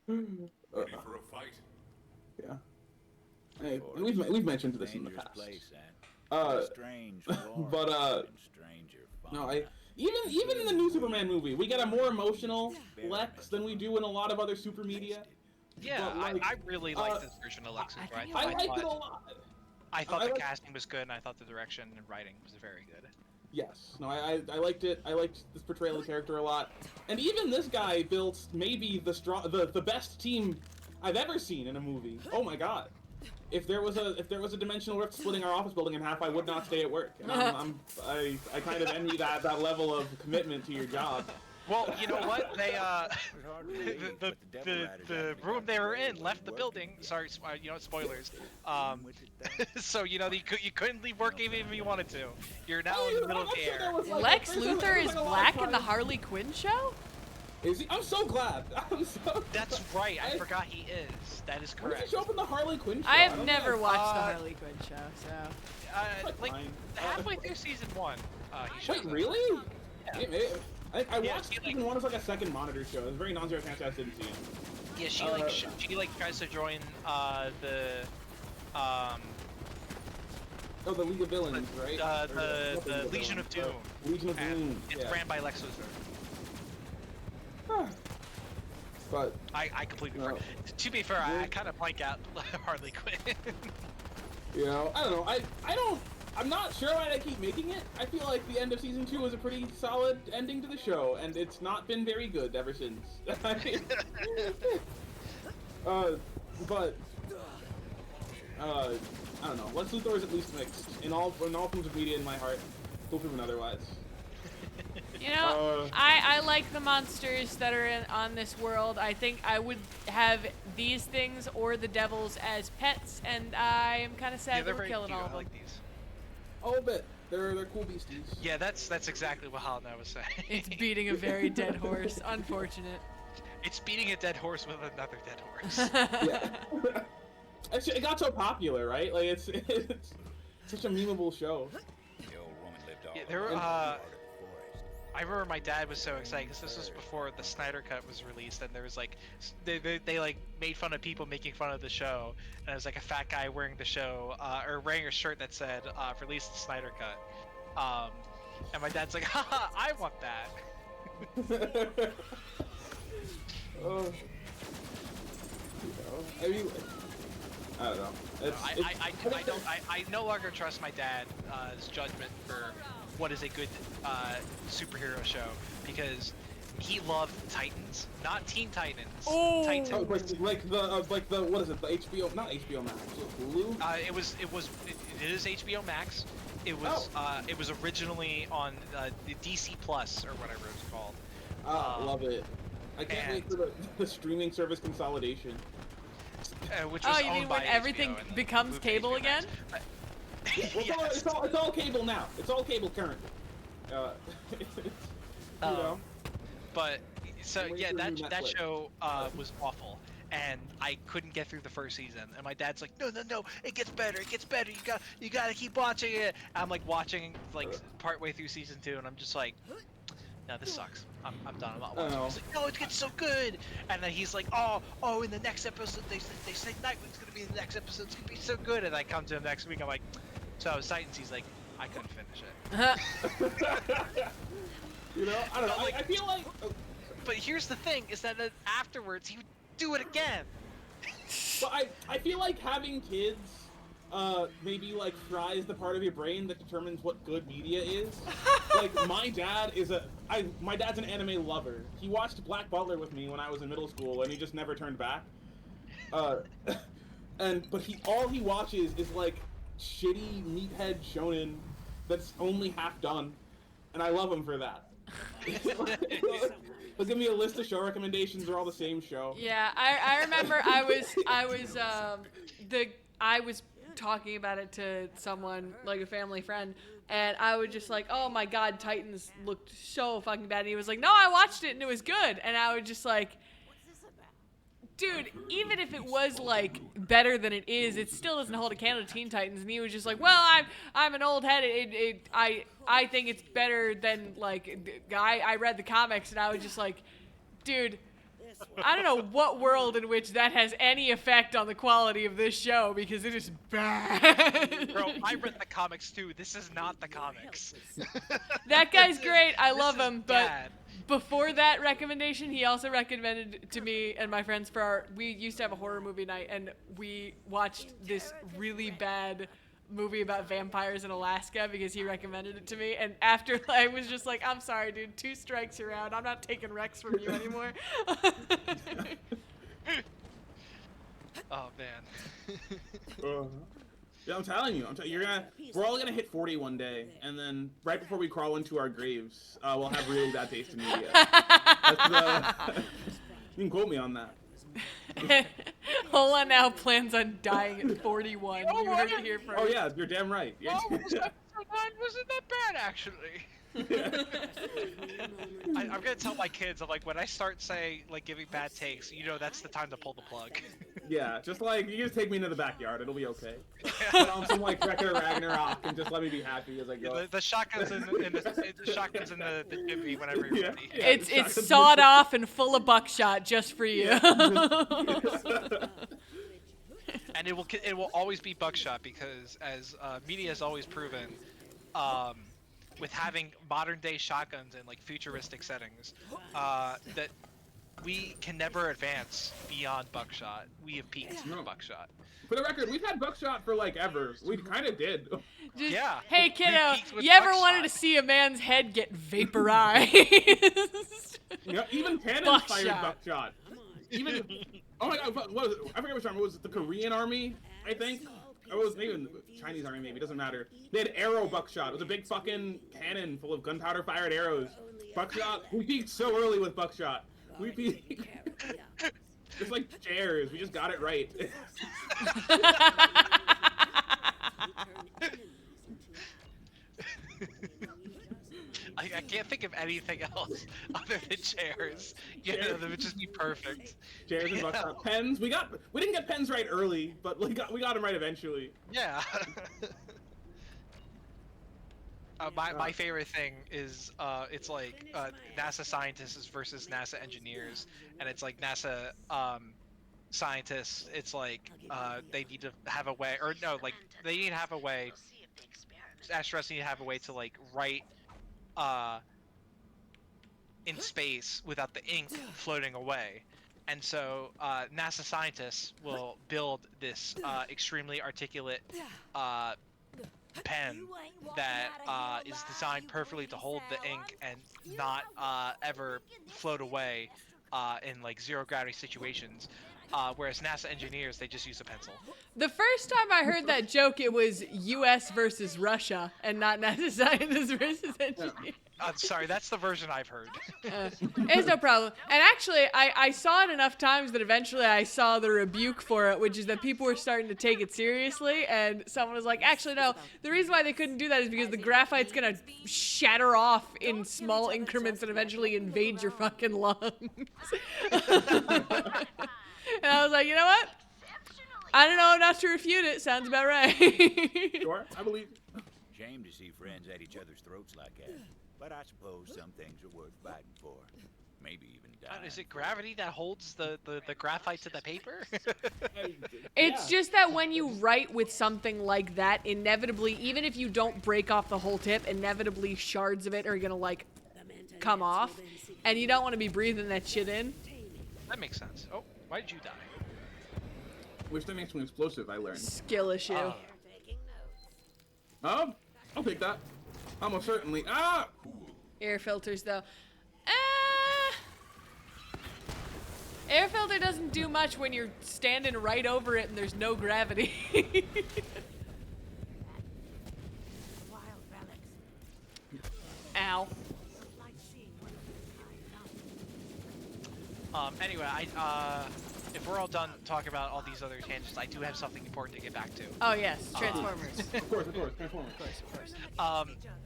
Ready for a fight? Yeah. Hey, we've mentioned this in the Dangerous past. place, that. Strange but, and stranger No, fauna. even in the new Superman movie, we get a more emotional Lex than we do in a lot of other super media. Yeah, But, like, I really like this version of Lex Luthor. think I liked it a lot. I thought I the like- casting was good, and I thought the direction and writing was very good. Yes. No, I liked it. I liked this portrayal of the character a lot. And even this guy built maybe the best team I've ever seen in a movie. Oh my god. If there was a dimensional rift splitting our office building in half, I would not stay at work. And I kind of envy that level of commitment to your job. Well, you know what? They the room they were in left the building. Sorry, spoilers. So you couldn't leave work even if you wanted to. You're now in the middle of the air. Lex Luthor is black in the Harley Quinn show? Is he? I'm so glad. That's right. I forgot he is. That is When did correct. he show up in the Harley Quinn show? I have don't never know. watched the Harley Quinn show, so. Like fine. halfway through season 1, he shows Wait, up. really? Yeah. Hey, maybe. I Yeah, watched he, like- season 1 as like a second monitor show. It was very non-zero chance I didn't see him. Yeah, she tries to join the Oh, the League of Villains, right? Or not the League of Legion of Villains, Doom. Legion of And Doom. it's Yeah. ran by Lex Luthor. But I completely forgot. To be fair, I kind of blank out Harley Quinn. You know, I don't know. I'm not sure why they keep making it. I feel like the end of season 2 was a pretty solid ending to the show, and it's not been very good ever since. I mean, but I don't know. Lex Luthor is at least mixed in all forms of media in my heart. Still proven otherwise. You know, I like the monsters that are on this world. I think I would have these things or the devils as pets, and I am kind of sad that we're killing all of them. I like these. Oh, a bit. They're cool beasties. Yeah, that's exactly what Halna was saying. It's beating a very dead horse. Unfortunate. It's beating a dead horse with another dead horse. Yeah. Actually, it got so popular, right? Like it's such a memeable show. The old woman lived all There were, alone in part of the forest. I remember my dad was so excited because this was before the Snyder Cut was released, and there was like they like made fun of people making fun of the show, and it was like a fat guy wearing the show or wearing a shirt that said "Release the Snyder Cut," and my dad's like, "Haha, I want that." Oh, I mean, I don't know. I no longer trust my dad's judgment for what is a good superhero show, because he loved Titans, not Teen Titans. Oh, Titans. Oh, like the what is it? The HBO, not HBO Max, Hulu. It is HBO Max. It was originally on the DC Plus or whatever it's called. Love it. I can't wait for the streaming service consolidation. Which was you mean owned when by everything HBO and becomes moved to cable HBO again? Max. It's all cable now. It's all cable currently. You know. But so yeah, that Netflix. show was awful, and I couldn't get through the first season. And my dad's like, no, it gets better. You gotta keep watching it. I'm like watching like partway through season 2, and I'm just like, no, this sucks. I'm done. I'm not watching. He's like, no, it gets so good. And then he's like, oh, in the next episode, they say Nightwing's gonna be in the next episode. It's gonna be so good. And I come to him next week. I'm like, so Titans. He's like, I couldn't finish it. You know, I don't know. Like, I feel like. But here's the thing: is that then afterwards he would do it again. But I feel like having kids maybe like fries the part of your brain that determines what good media is. Like my dad's an anime lover. He watched Black Butler with me when I was in middle school, and he just never turned back. But all he watches is like shitty meathead shonen that's only half done, and I love him for that. He'll give me a list of show recommendations. They're all the same show. Yeah, I remember I was talking about it to someone, like a family friend, and I was just like, oh my god, Titans looked so fucking bad. And he was like, no, I watched it and it was good. And I was just like, dude, even if it was like better than it is, it still doesn't hold a candle to Teen Titans. And he was just like, well, I'm an old head. I think it's better than like I read the comics, and I was just like, dude, I don't know what world in which that has any effect on the quality of this show, because it is bad. Bro, I read the comics too. This is not the comics. That guy's great. I love him, but bad. before that recommendation, he also recommended to me and my friends we used to have a horror movie night, and we watched this really bad movie about vampires in Alaska because he recommended it to me. And after, I was just like, I'm sorry, dude, 2 strikes you're out. I'm not taking Rex from you anymore. Oh man. Yeah, I'm telling you, we're all gonna hit 40 one day, and then right before we crawl into our graves, we'll have really bad taste in media. You can quote me on that. Hola now plans on dying at 41. You heard it here first. Oh yeah, you're damn right. Wasn't that bad actually? I'm gonna tell my kids, I'm like, when I start saying, like, giving bad takes, you know that's the time to pull the plug. Yeah, just like, you just take me into the backyard, it'll be okay. Put on some, like, Wreck-It Ragnarok and just let me be happy as I go. The shotgun's in the chimney whenever you're ready. Yeah, it's sawed off and full of buckshot just for you. And it will always be buckshot, because as media has always proven, with having modern day shotguns in like futuristic settings, that we can never advance beyond Buckshot. We have peaked No. with Buckshot. For the record, we've had Buckshot for like ever. We kind of did. Just, Yeah. hey We kiddo, peaked with you ever Buckshot. wanted to see a man's head get vaporized? Yeah, even cannons Buckshot. fired Buckshot. Even oh my god, what was it? I forget which army. Was it the Korean army? I think. Or was it maybe the Chinese army? Maybe, doesn't matter. They had arrow Buckshot. It was a big fucking cannon full of gunpowder fired arrows. Buckshot. We peaked so early with Buckshot. We peaked. It's like chairs. We just got it right. I can't think of anything else other than chairs. You know, that would just be perfect. Chairs and Buckshot. Pens. We didn't get pens right early, but we got them right eventually. Yeah. My favorite thing is it's like NASA scientists versus NASA engineers, and it's like NASA scientists. It's like they need to have a way, or no, like they need to have a way. Astronauts need to have a way to like write in space without the ink floating away. And so NASA scientists will build this extremely articulate pen that is designed perfectly to hold the ink and not ever float away in like zero gravity situations. Whereas NASA engineers, they just use a pencil. The first time I heard that joke, it was U.S. versus Russia, and not NASA scientists versus engineers. I'm sorry, that's the version I've heard. It's no problem. And actually, I saw it enough times that eventually I saw the rebuke for it, which is that people were starting to take it seriously, and someone was like, actually, no, the reason why they couldn't do that is because the graphite's gonna shatter off in small increments and eventually invade your fucking lungs. And I was like, you know what? I don't know enough to refute it. Sounds about right. Sure, I believe. Shame to see friends at each other's throats like that. But I suppose some things are worth fighting for. Maybe even dying. Is it gravity that holds the graphite to the paper? It's just that when you write with something like that, inevitably, even if you don't break off the whole tip, inevitably shards of it are gonna like come off, and you don't want to be breathing that shit in. That makes sense. Oh, why did you die? Which that makes me explosive, I learned. Skill issue. Oh, I'll take that. Almost certainly. Ah! Air filters, though. Air filter doesn't do much when you're standing right over it and there's no gravity. Ow. Anyway, if we're all done talking about all these other tangents, I do have something important to get back to. Oh yes, Transformers. Of course, Transformers.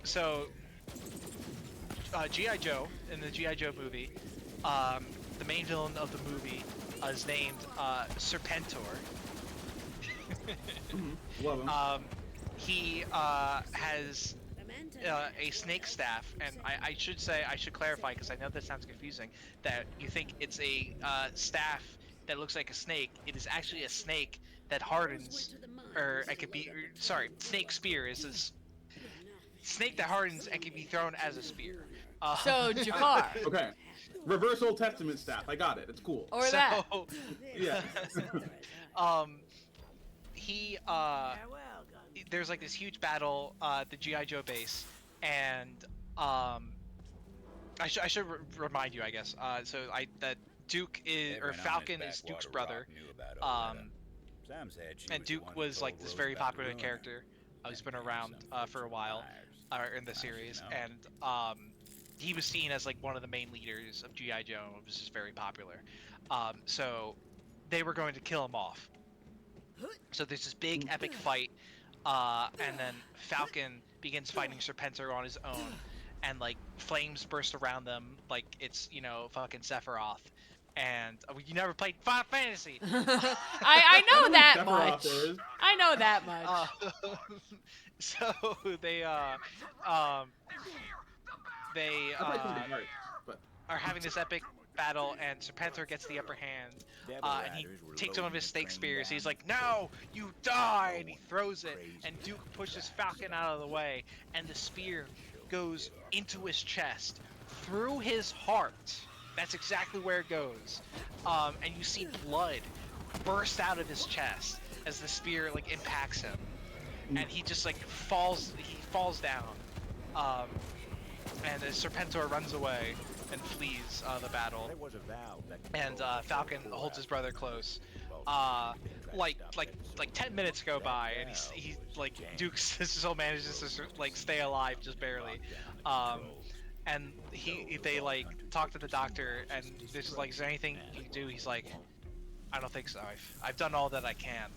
So, G.I. Joe, in the G.I. Joe movie, the main villain of the movie is named Serpentor. Love him. He has a snake staff, and I should clarify, because I know that sounds confusing, that you think it's a staff that looks like a snake. It is actually a snake that hardens, or it could be, snake spear is a snake that hardens and can be thrown as a spear. So Jafar. Okay. Reverse Old Testament staff. I got it. It's cool. Or that. Yeah. He there's like this huge battle at the G.I. Joe base, and I should remind you, I guess. That Duke is, or Falcon is Duke's brother. And Duke was like this very popular character. He's been around for a while in the series, and he was seen as like one of the main leaders of G.I. Joe, and was just very popular. So they were going to kill him off. So there's this big epic fight, and then Falcon begins fighting Serpentor on his own, and like flames burst around them like it's, you know, fucking Sephiroth. And you never played Final Fantasy. I know that much. I know that much. So they are having this epic battle, and Serpentor gets the upper hand, and he takes one of his snake spears. He's like, "No, you die!" And he throws it, and Duke pushes Falcon out of the way, and the spear goes into his chest, through his heart, That's exactly where it goes. And you see blood burst out of his chest as the spear like impacts him, and he just like falls down. And as Serpentor runs away and flees the battle, and Falcon holds his brother close. Like 10 minutes go by, and he like Duke still manages to like stay alive just barely. And they like talk to the doctor, and this is like, is there anything you can do? He's like, I don't think so. I've done all that I can.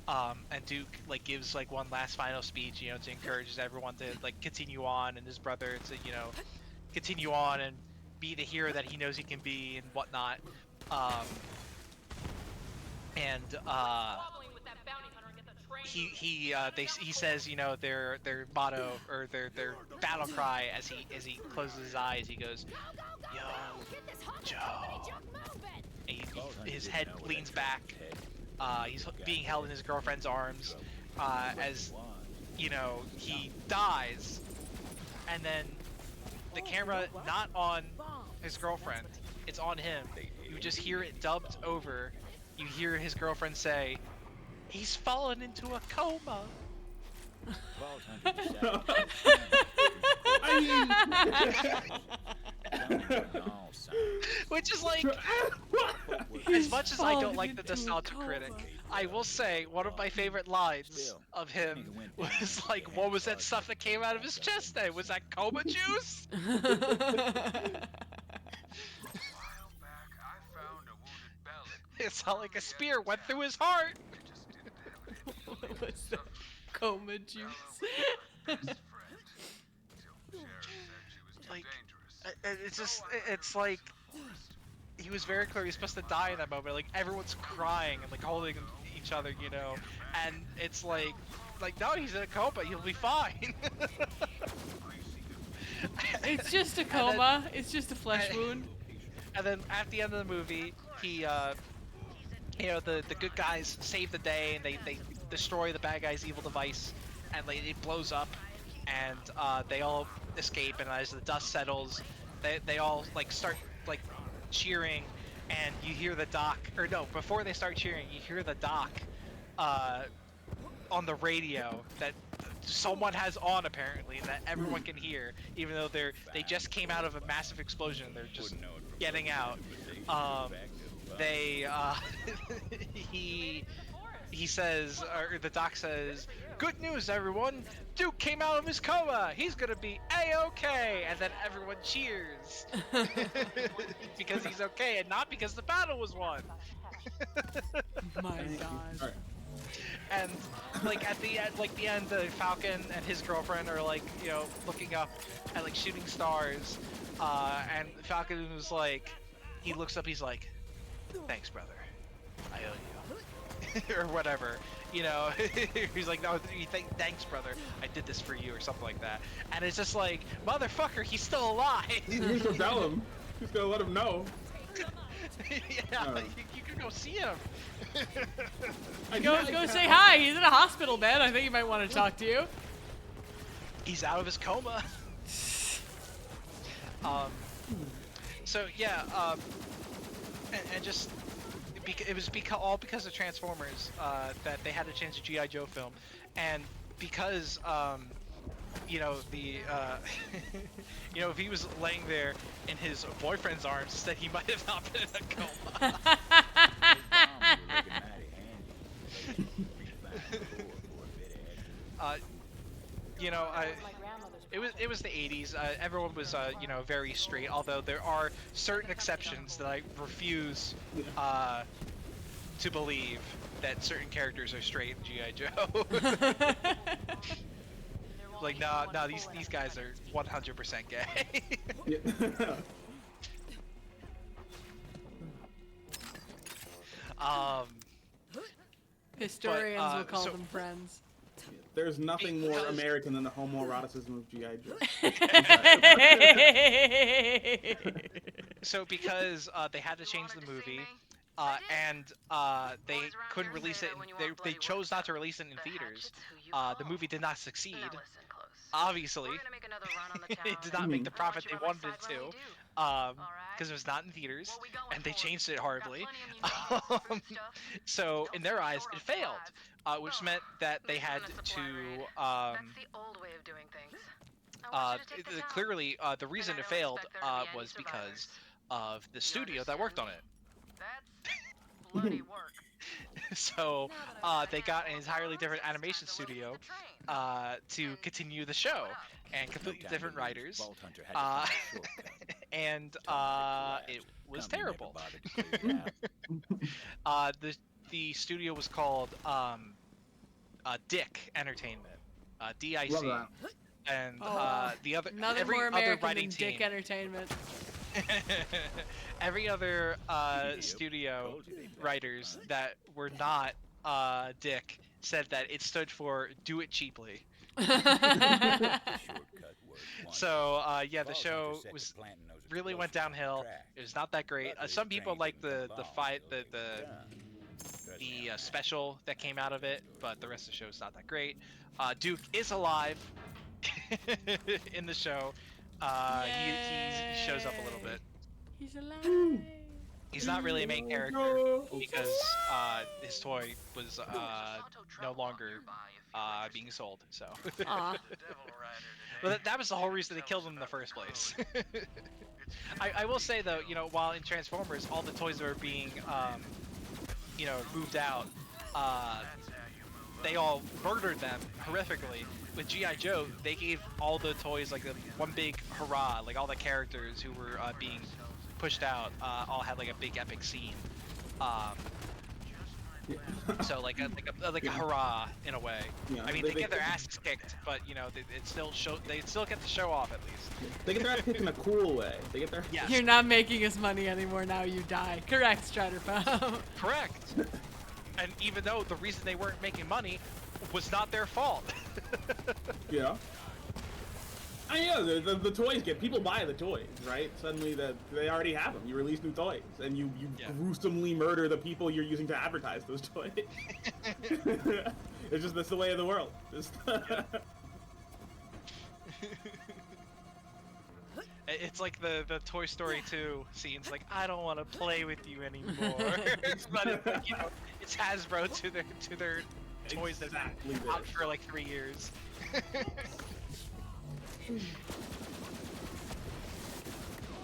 And Duke like gives like one last final speech, you know, to encourage everyone to like continue on, and his brother to, you know, continue on and be the hero that he knows he can be and whatnot. He says, you know, their motto or their battle cry as he closes his eyes, he goes, "Yo, Joe." And his head leans back. He's being held in his girlfriend's arms as, you know, he dies, and then the camera not on his girlfriend, it's on him. You just hear it dubbed over. You hear his girlfriend say, "He's fallen into a coma." Which is like, as much as I don't like the nostalgia critic, I will say one of my favorite lines of him was like, what was that stuff that came out of his chest then? Was that coma juice? It's not like a spear went through his heart. What was that? Coma juice. Like, it's like, he was very clear he's supposed to die in that moment. Like, everyone's crying and like holding each other, you know, and it's like no, he's in a coma, he'll be fine. It's just a coma. It's just a flesh wound. And then at the end of the movie, he, you know, the good guys save the day, and they destroy the bad guy's evil device, and like, it blows up, and they all escape. And as the dust settles, they all like start like cheering, and you hear the doc, or no, before they start cheering, you hear the doc on the radio that someone has on, apparently, that everyone can hear, even though they just came out of a massive explosion. They're just getting out. He says, or the doc says, "Good news, everyone! Duke came out of his coma. He's gonna be A-okay," and then everyone cheers because he's okay, and not because the battle was won. My God. And like at the end, the Falcon and his girlfriend are like, you know, looking up at like shooting stars, and Falcon was like, he looks up, he's like, "Thanks, brother. I owe you," or whatever, you know. He's like, "No, thanks, brother. I did this for you," or something like that. And it's just like, motherfucker, he's still alive. You should tell him. Just gotta let him know. Yeah, you can go see him. Go say hi. He's in a hospital bed. I think he might want to talk to you. He's out of his coma. So yeah, and just it was all because of Transformers that they had to change the G.I. Joe film, and because you know, the you know, if he was laying there in his boyfriend's arms, instead he might have not been in a coma. You know, it was the 80s. Everyone was you know, very straight. Although there are certain exceptions that I refuse to believe that certain characters are straight in G.I. Joe. Like, no, these guys are 100% gay. Historians will call them friends. There's nothing more American than the homoeroticism of G.I. Joe. So because they had to change the movie, and they couldn't release it, they chose not to release it in theaters. The movie did not succeed. Obviously, it did not make the profit they wanted it to. because it was not in theaters, What we going and they for? changed it Got horribly. plenty of munitions, foodstuff. So in their eyes, Don't it store up failed, supplies. which meant that they This had isn't a supply raid. to That's the old way of doing things. I want you to take the town. clearly the reason And I it don't failed expect there to be any was because survivors. of the You studio that worked on understand it. That's bloody work. So Now that they I've got got an a entirely handful of different guns, animation it's time to studio load the train. to And continue the show, blow it up. and completely No time different to lose. writers. Vault Hunter had to find a shortcut. And Tunnel had it collapsed. was Company never terrible. bothered to clear it out. The studio was called Dick Entertainment, DIC, Love that. and Oh, the other Nothing every more other American writing than team, Dick Entertainment. every other Yep. studio Told you they'd pass the writers punch. that were not Dick said that it stood for "Do It Cheaply." The shortcut worked once. So yeah, the Vault show Hunter set was to planting those really went explosives on the downhill. track. It was not that great. Luckily, Some the people train liked didn't the come fight, along the till they were done. Trust me on that. special that came out of it, but the rest of the show is not that great. Duke is alive in the show. He shows up a little bit. He's alive. He's not really a main character because his toy was no longer being sold. So, Aw. well, that was the whole reason they killed him in the first place. I will say though, you know, while in Transformers, all the toys that were being, you know, moved out, they all murdered them horrifically. With G.I. Joe, they gave all the toys like one big hurrah. Like all the characters who were being pushed out all had like a big epic scene. So like a hurrah in a way. Yeah, I mean, they get their asses kicked, but you know, they still get to show off at least. They get their ass kicked in a cool way. They get their Yes. You're not making us money anymore. Now you die. Correct, Strider Pal. Correct. And even though the reason they weren't making money was not their fault. Yeah. I mean, yeah, the toys get people buy the toys, right? Suddenly they already have them. You release new toys, and you gruesomely murder the people you're using to advertise those toys. It's just that's the way of the world. Just It's like the Toy Story 2 scenes, like, I don't want to play with you anymore. But it's like, you know, it's Hasbro to their toys that have Exactly been out this. for like 3 years.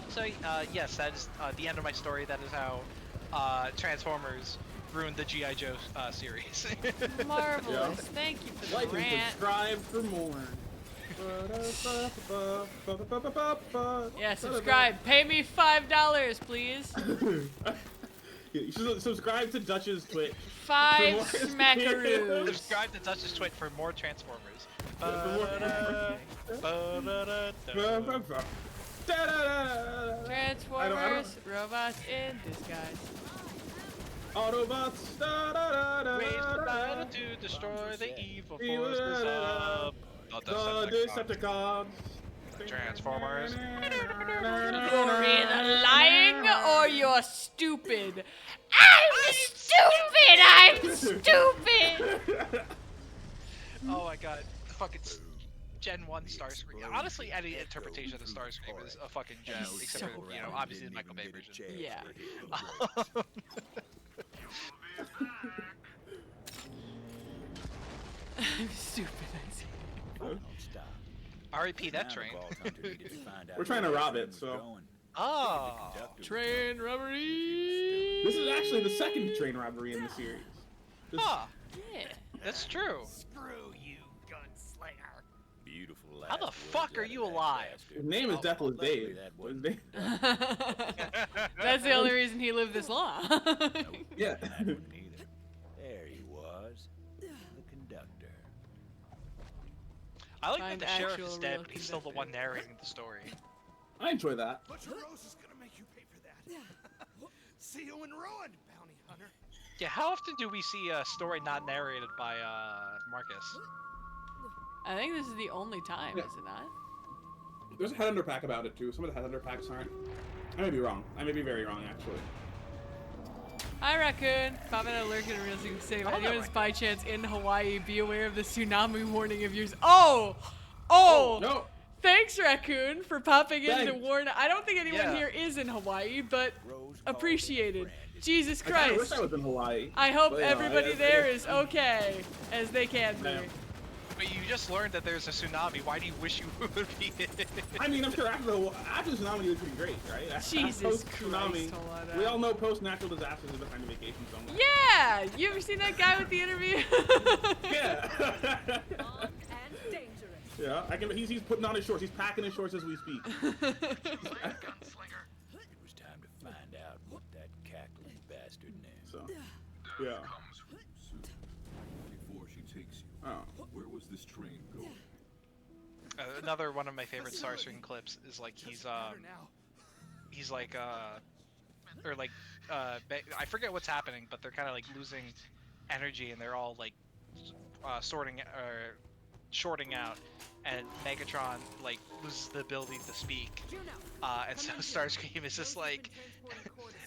So yes, that is the end of my story. That is how Transformers ruined the G.I. Joe series. Marvelous. Thank you for the like and rant. subscribe for more. Yeah, subscribe. Pay me $5, please. You should subscribe to Dutch's Twitch. 5 more smackaroos. Subscribe to Dutch's Twitch for more Transformers. Transformers, robots in disguise. Autobots. Raise the battle to destroy the evil forces of the The Decepticons. Transformers. You're either lying or you're stupid. I'm stupid! Oh my god, fucking Gen 1 Starscream. Honestly, any interpretation of Starscream is a fucking gem, except for, you know, obviously the Michael Bay version. Yeah. I'm stupid, I see. Don't stop. R.I.P. Now that the train. Vault Hunter needed to find out We're trying to where rob that it, train was so- going. Oh. The conductor was Train robbery! This is actually the second train robbery in the series. This- Huh, Yeah. that's true. Screw you, gunslinger. Beautiful How the last fuck words are out of you that alive? bastard. His name is Deathless Luckily Dave. that His wasn't name- That's the only reason he lived this long. Yeah. that wouldn't either. There he was, the conductor. I like Find that the sheriff actual is dead, real but he's still the one narrating the story. I enjoy that. Butcher Rose is gonna make you pay for that. See you in ruin, bounty hunter. Yeah, how often do we see a story not narrated by Marcus? I think this is the only time, Yeah. is it not? There's a Headhunter pack about it too. Some of the Headhunter packs aren't. I may be wrong. I may be very wrong, actually. Hi, Raccoon. Popping out lurking and realizing to say, if Oh, that anyone's Raccoon. by chance in Hawaii, be aware of the tsunami warning of yours. Oh! Oh! No. Thanks, Raccoon, for popping in to Thanks. warn. I don't think anyone Yeah. here is in Hawaii, but Rose called appreciated. his friend. Jesus I kind of wish Christ. I was in Hawaii. I hope But, you know, everybody I there guess- is okay, as they can be. Yeah. But you just learned that there's a tsunami. Why do you wish you would be? I mean, I'm sure after the tsunami, it was pretty great, right? Jesus Post-tsunami, Christ, hold on. we all know post-natural disasters is behind a vacation somewhere. Yeah! You ever seen that guy with the interview? Yeah. Armed and dangerous. Yeah, he's putting on his shorts. He's packing his shorts as we speak. Gunslinger. It was time to find out what that cackling bastard knew. So, yeah. Before she takes you, Oh. where was this train going? Another one of my favorite Starscream clips is like he's like or like I forget what's happening, but they're kind of like losing energy and they're all like shorting out, and Megatron like loses the ability to speak, and so Starscream is just like,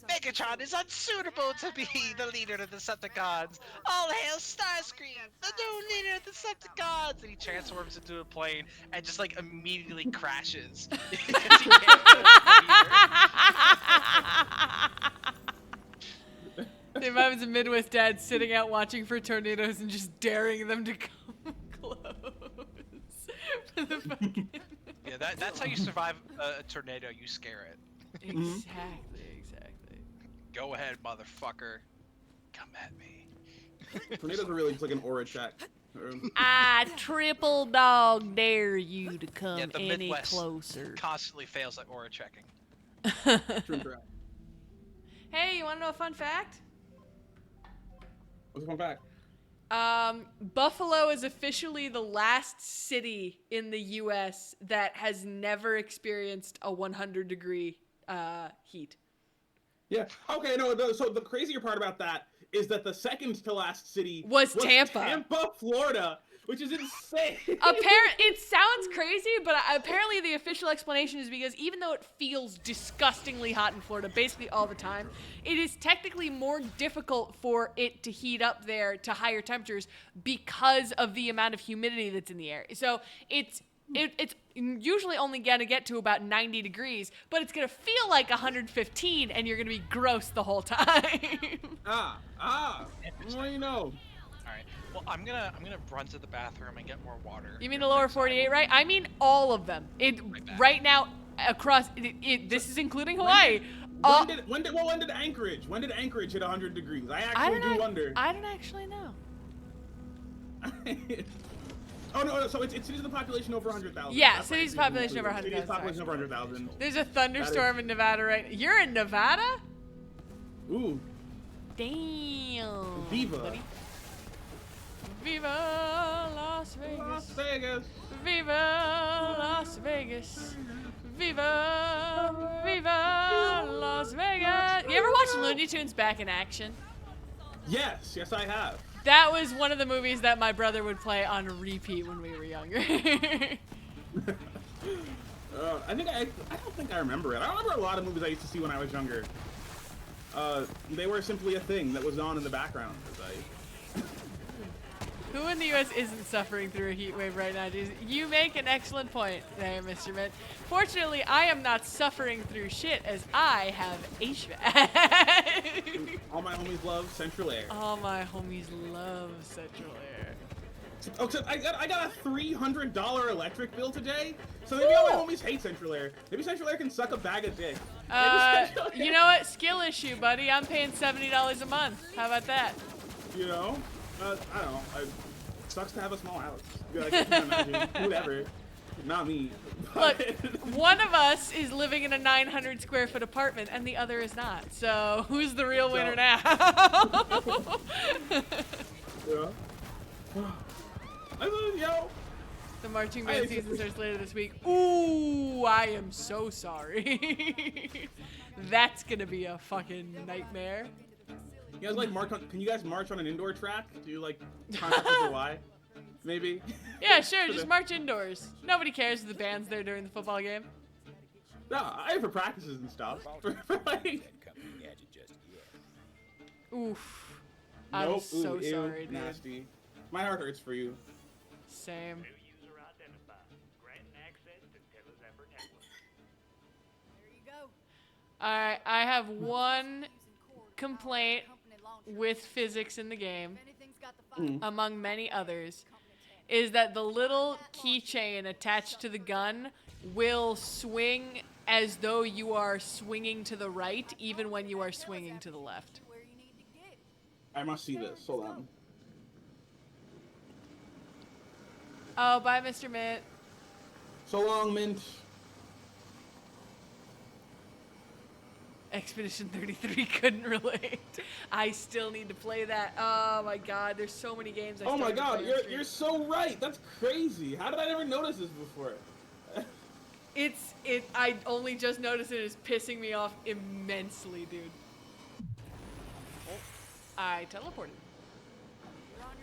Megatron is unsuitable to be the leader of the Decepticons. All hail Starscream, the new leader of the Decepticons! And he transforms into a plane and just like immediately crashes. Because he can't The mom's a Midwest dad sitting out watching for tornadoes and just daring them to come close. For the fucking... Yeah, that's how you survive a tornado. You scare it. Exactly. Go ahead, motherfucker. Come at me. Tornadoes are really just like an aura check. I triple dog dare you to come Yeah, the any Midwest closer. constantly fails at aura checking. True and correct. Hey, you want to know a fun fact? What's a fun fact? Buffalo is officially the last city in the U.S. that has never experienced a 100-degree heat. Yeah. Okay. No. So the crazier part about that is that the second to last city Was Tampa. Tampa, Florida, which is insane. It sounds crazy, but apparently the official explanation is because even though it feels disgustingly hot in Florida basically all the time, it is technically more difficult for it to heat up there to higher temperatures because of the amount of humidity that's in the air. So it's usually only gonna get to about 90 degrees, but it's gonna feel like 115, and you're gonna be gross the whole time. Well, you know. Alright. Well, I'm gonna run to the bathroom and get more water. You mean the lower 48, right? I mean all of them. Right now across this is including Hawaii. When did Anchorage? When did Anchorage hit 100 degrees? I actually do wonder. I don't actually know. Oh no! So it's cities with a population over 100,000. Yeah, cities with population over 100,000. Cities population over 100,000. There's a thunderstorm in Nevada right now. You're in Nevada? Ooh. Damn. Viva. Buddy. Viva Las Vegas. Las Vegas. Viva Las Vegas. Viva Las Vegas. You ever watch Looney Tunes Back in Action? Yes, I have. That was one of the movies that my brother would play on repeat when we were younger. I don't think I remember it. I don't remember a lot of movies I used to see when I was younger. They were simply a thing that was on in the background. Who in the U.S. isn't suffering through a heat wave right now? Jesus? You make an excellent point there, Mr. Mint. Fortunately, I am not suffering through shit as I have HVAC. All my homies love Central Air. All my homies love Central Air. Oh, so I got a $300 electric bill today. So maybe all my homies hate Central Air. Maybe Central Air can suck a bag of dick. You know what? Skill issue, buddy. I'm paying $70 a month. How about that? You know? I don't know. Sucks to have a small house. Like, I can't imagine. Whatever. Not me. Look, one of us is living in a 900 square foot apartment and the other is not. So who's the real winner now? Yeah. Yo. The marching band season starts later this week. Ooh, I am so sorry. That's gonna be a fucking nightmare. You guys like march on? Can you guys march on an indoor track? Do you like Contact with July? Maybe. Yeah, sure. Just march indoors. Nobody cares if the band's there during the football game. No, I have for practices and stuff. Oof. I'm Nope. so Ooh, sorry, ew, dude. nasty. My heart hurts for you. Same. Alright, I have one complaint with physics in the game, among many others, is that the little keychain attached to the gun will swing as though you are swinging to the right, even when you are swinging to the left. I must see this. Hold on. Oh, bye, Mr. Mint. So long, Mint. Expedition 33 couldn't relate. I still need to play that. Oh my god, there's so many games I Oh my still god, need to play. you're so right. That's crazy. How did I never notice this before? I only just noticed it is pissing me off immensely, dude. I teleported.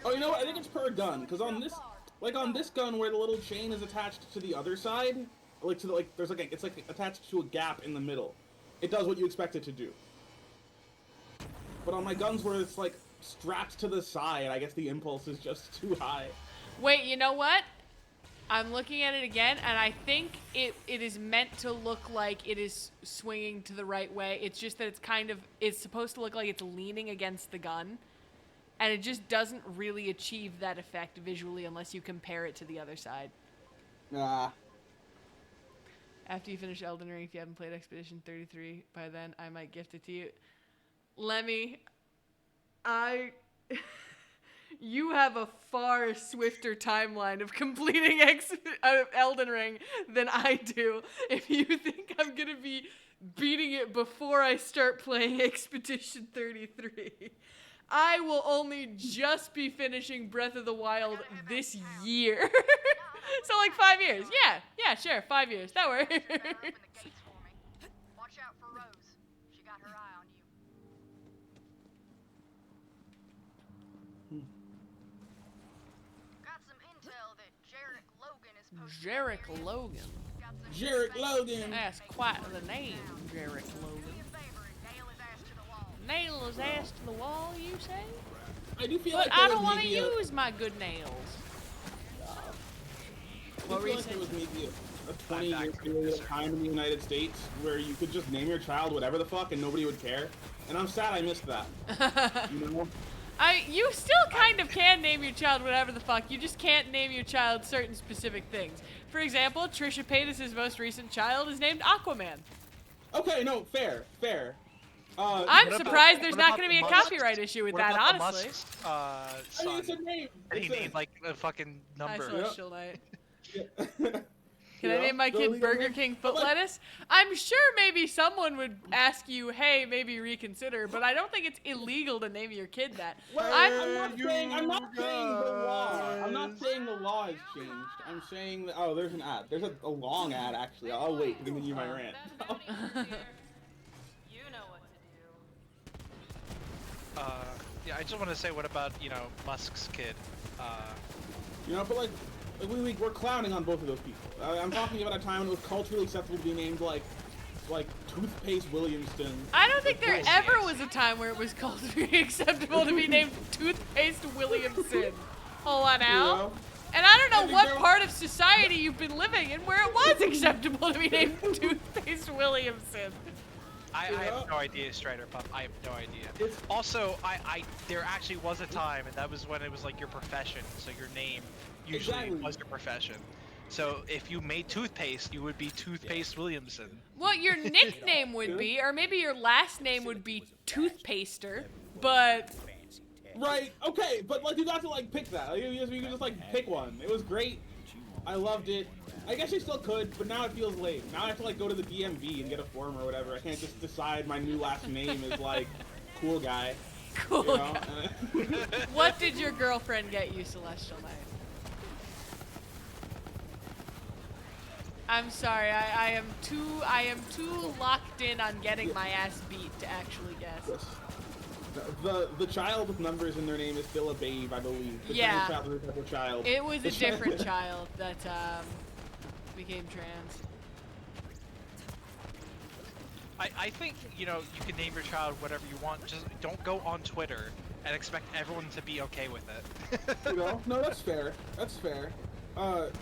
Oh, you know what? I think it's per gun, because on this, like on this gun where the little chain is attached to the other side, like to the, like there's like a, it's like attached to a gap in the middle. It does what you expect it to do. But on my guns where it's like strapped to the side, I guess the impulse is just too high. Wait, you know what? I'm looking at it again, and I think it is meant to look like it is swinging to the right way. It's just that it's supposed to look like it's leaning against the gun. And it just doesn't really achieve that effect visually unless you compare it to the other side. Ah. After you finish Elden Ring, if you haven't played Expedition 33 by then, I might gift it to you. Lemmy, you have a far swifter timeline of completing Elden Ring than I do. If you think I'm gonna be beating it before I start playing Expedition 33, I will only just be finishing Breath of the Wild this year. So like 5 years. Yeah, sure, 5 years. That works. Watch out for Rose. She got her eye on you. Got some intel that Jarek Logan is posted. Jarek Logan. Jarek Logan. That's quite the name, Jarek Logan. Nail his ass to the wall, you say? I do feel but like I don't want to use my good nails. What reason? Like there was maybe a 20-year period of time in the United States where you could just name your child whatever the fuck and nobody would care. And I'm sad I missed that. You know? You still kind of can name your child whatever the fuck. You just can't name your child certain specific things. For example, Trisha Paytas' most recent child is named Aquaman. Okay, no, fair. I'm surprised there's not going to be a copyright issue with that, honestly. I mean, it's a name. He named like a fucking number. Celestial Knight. Can I name my kid Burger King Foot Lettuce? I'm sure maybe someone would ask you, hey, maybe reconsider, but I don't think it's illegal to name your kid that. Well, I'm not saying the law. I'm not saying the law has changed. I'm saying that, oh, there's an ad. There's a long ad, actually. I'll wait to continue my rant. Yeah, I just want to say, what about, Musk's kid? But like we're clowning on both of those people. I'm talking about a time when it was culturally acceptable to be named like Toothpaste Williamson. I don't think there ever was a time where it was culturally acceptable to be named Toothpaste Williamson. Hold on now. And I don't know what part of society you've been living in where it was acceptable to be named Toothpaste Williamson. I have no idea, Strider Pup. I have no idea. Also, there actually was a time, and that was when it was like your profession. So your name usually was your profession. So if you made toothpaste, you would be Toothpaste Williamson. Well, your nickname would be, or maybe your last name would be Toothpaster, but... Right, okay, but like you got to like pick that. You could just like pick one. It was great. I loved it. I guess I still could, but now it feels late. Now I have to like go to the DMV and get a form or whatever. I can't just decide my new last name is like cool guy. Cool guy. What did your girlfriend get you, Celestial Knight? I'm sorry, I am too locked in on getting my ass beat to actually guess. Yes. The child with numbers in their name is still a babe, I believe. The child. It was a different child that became trans. I think, you can name your child whatever you want. Just don't go on Twitter and expect everyone to be okay with it. No, that's fair. That's fair. But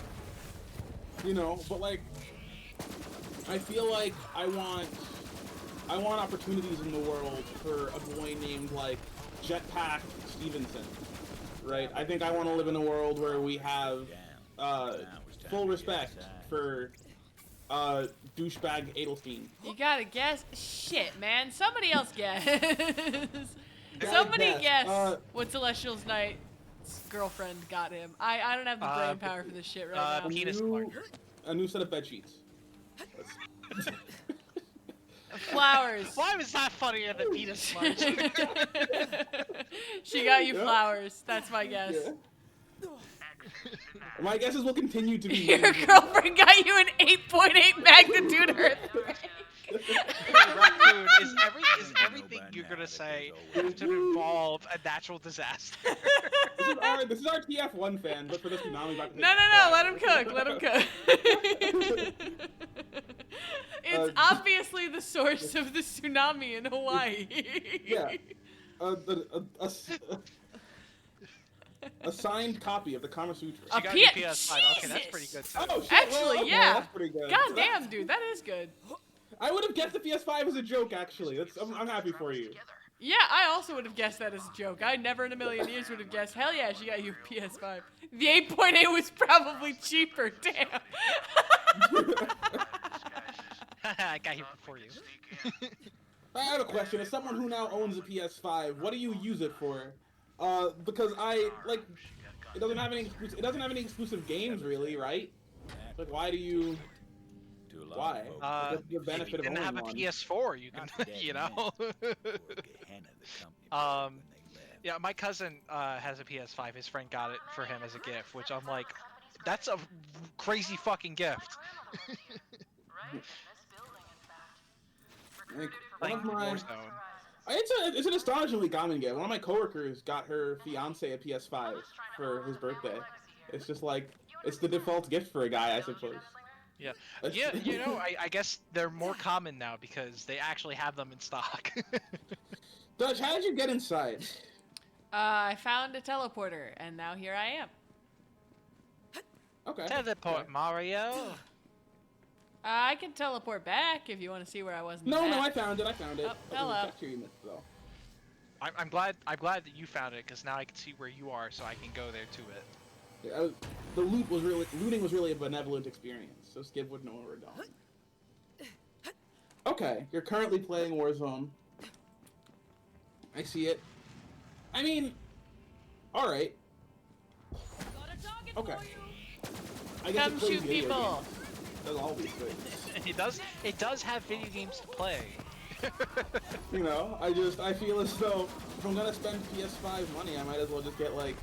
like, I feel like I want I want opportunities in the world for a boy named, like, Jetpack Stevenson, right? I think I want to live in a world where we have full respect for douchebag Adelstein. You gotta guess. Shit, man. Somebody else guess. Somebody guess what Celestial's Knight's girlfriend got him. I don't have the brain power for this shit right now. Penis A new set of bed sheets. Flowers. Why was that funnier than penis smudge? She got you flowers. That's my guess. Yeah. My guesses will continue to be. Your girlfriend got you an 8.8 magnitude earthquake. Raccoon, is everything you're gonna say have to involve a natural disaster? This is our TF1 fan, but for the tsunami. No, let him cook. Let him cook. It's obviously the source of the tsunami in Hawaii. Yeah. A signed copy of the Kama Sutra. She got your PS5. Okay, that's pretty good. Too. Oh, shit. Actually, well, okay, yeah. That's pretty good. God damn, dude, that is good. I would have guessed the PS5 as a joke, actually. I'm happy for you. Yeah, I also would have guessed that as a joke. I never in a million years would have guessed, hell yeah, she got you a PS5. The 8.8 was probably cheaper, damn. I got here before you. I have a question. As someone who now owns a PS5, what do you use it for? Because it doesn't have any exclusive games, really, right? Like, why do you? Why? The benefit if you didn't of have a one. PS4, you can, you know. Yeah, my cousin has a PS5. His friend got it for him as a gift, which I'm like, that's a crazy fucking gift. Like, one of my, Warzone. it's an astonishingly common gift. One of my coworkers got her fiance a PS5 for his birthday. It's just like, it's the default gift for a guy, I suppose. Yeah, yeah. You know, I guess they're more common now because they actually have them in stock. Dutch, how did you get inside? I found a teleporter, and now here I am. Okay. Teleport, Mario. I can teleport back if you want to see where I was. No, I found it. Oh, hello. I'm glad that you found it because now I can see where you are, so I can go there to it. Yeah, the looting was really a benevolent experience, so Skib would know where we're going. Okay, you're currently playing Warzone. I see it. I mean, all right. Okay. I guess Come shoot people. That's always good. It does have video games to play. You know, I feel as though if I'm gonna spend PS5 money, I might as well just get like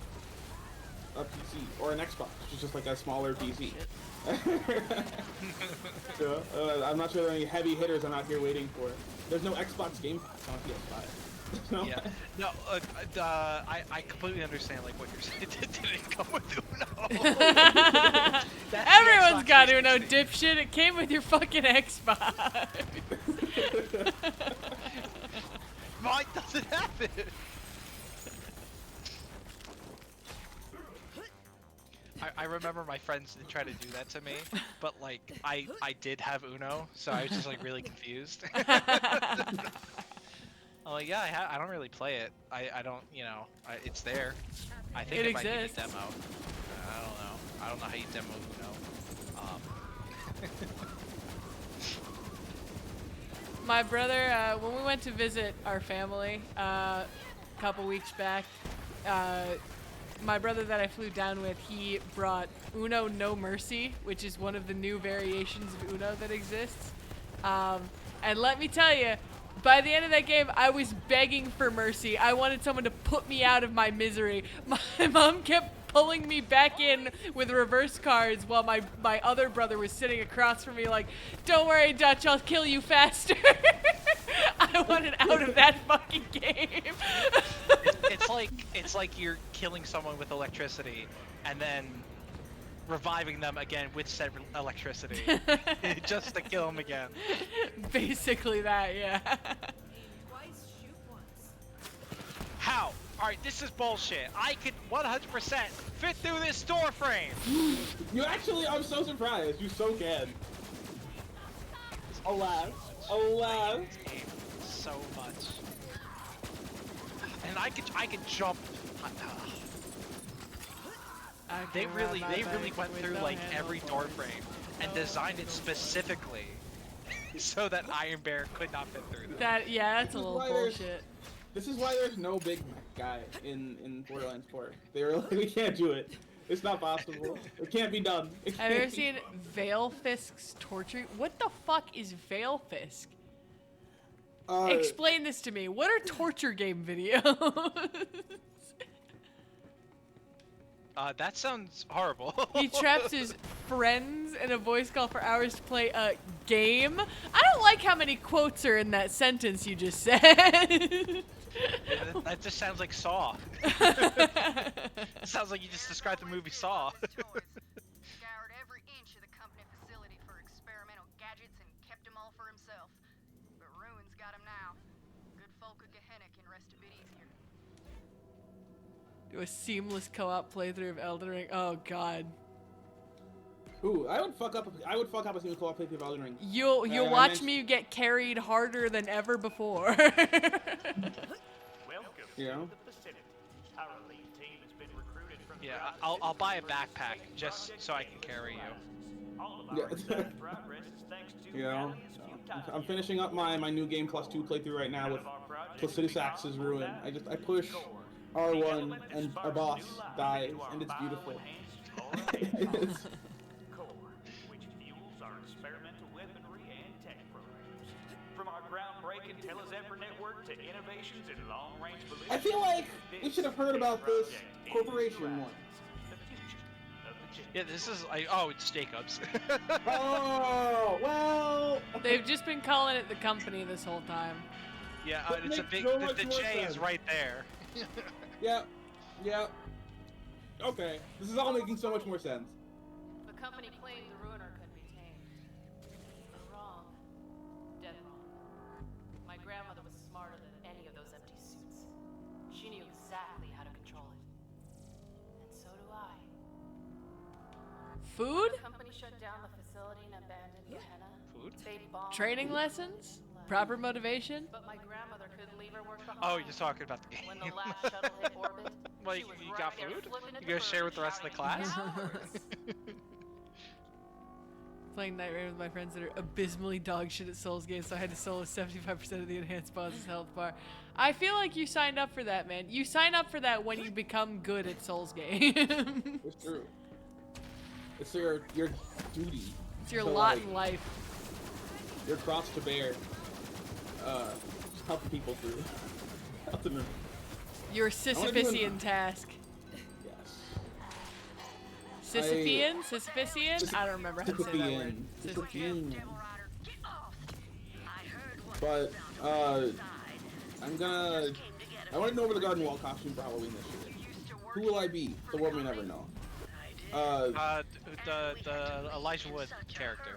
a PC or an Xbox, which is just like a smaller PC. So, I'm not sure there are any heavy hitters I'm out here waiting for. There's no Xbox Game Pass on PS5. No? Yeah. No, I completely understand like what you're saying. It didn't come with Uno. Everyone's got Uno, dipshit. It came with your fucking Xbox. Mine doesn't have it. I remember my friends did try to do that to me, but like I did have Uno, so I was just like really confused. I'm like, yeah, I don't really play it. I don't, you know, it's there. I think it might be a demo. I don't know how you demo Uno. My brother, when we went to visit our family a couple weeks back, my brother that I flew down with, he brought Uno No Mercy, which is one of the new variations of Uno that exists. And let me tell you, by the end of that game, I was begging for mercy. I wanted someone to put me out of my misery. My mom kept pulling me back in with reverse cards while my other brother was sitting across from me like, don't worry, Dutch, I'll kill you faster. I wanted out of that fucking game. It's like you're killing someone with electricity and then reviving them again with said electricity just to kill them again. Basically that, yeah. How? Alright, this is bullshit. I could 100% fit through this door frame. You actually, I'm so surprised. You so can. Alas. Alas. So much. And I could jump. They really went through like every door frame and designed it specifically so that Iron Bear could not fit through them. That's a little bullshit. This is why there's no Big Mac guy in Borderlands 4. They were like, we can't do it. It's not possible. It can't be done. Have you ever seen Veil Fisk's torture? What the fuck is Veil Fisk? Explain this to me. What are torture game videos? That sounds horrible. He traps his friends in a voice call for hours to play a game. I don't like how many quotes are in that sentence you just said. That just sounds like Saw. It sounds like you just described the movie Saw. Scoured every inch of the company facility for experimental gadgets and kept them all for himself. But Ruin's got him now. Good folk of Gehenna can rest a bit easier. Do a seamless co-op playthrough of Elden Ring. Oh god. Ooh, I would fuck up a single co-op playthrough of Elden Ring. You'll watch me get carried harder than ever before. You know? Yeah, I'll buy a backpack just so I can carry you. Yeah. You know? I'm finishing up my new game plus 2 playthrough right now with Placidus Axe's Ruin. I push R1 and a boss dies and it's beautiful. I feel like we should have heard about this corporation once. Yeah, this is like, oh, it's Jacobs. Oh, well. They've just been calling it the company this whole time. Yeah, That it's a makes big. so The much more J is sense. right there. Yeah. Okay, this is all making so much more sense. The company claimed the Ruiner could be tamed. They're wrong. Dead wrong. My grandmother was smarter than any of those empty suits. She knew exactly how to control it. And so do I. Food? The company shut down the facility and abandoned Gehenna. Food? They bombed Training lessons? Proper motivation? But my grandmother couldn't leave her work behind. Oh, you're talking about the game. When the last shuttle hit orbit, Like, she was you right got there food? flipping at You gonna share with the rest of the class? Playing Night Raid with my friends that are abysmally dog shit at Souls games, so I had to solo 75% of the enhanced boss's health bar. I feel like you signed up for that, man. You sign up for that when you become good at Souls games. It's true. It's your duty. It's your to, lot like, in life. Your cross to bear. Helping people through. Helping them. Your wanna do Sisyphusian task. Yes. Sisyphean? Sisyphusian? I don't remember how to say that word. Sisyphean. Sisyphean. But I want to know over the garden wall costume for Halloween this year. Who will I be? The world may never know. The Elijah Wood character.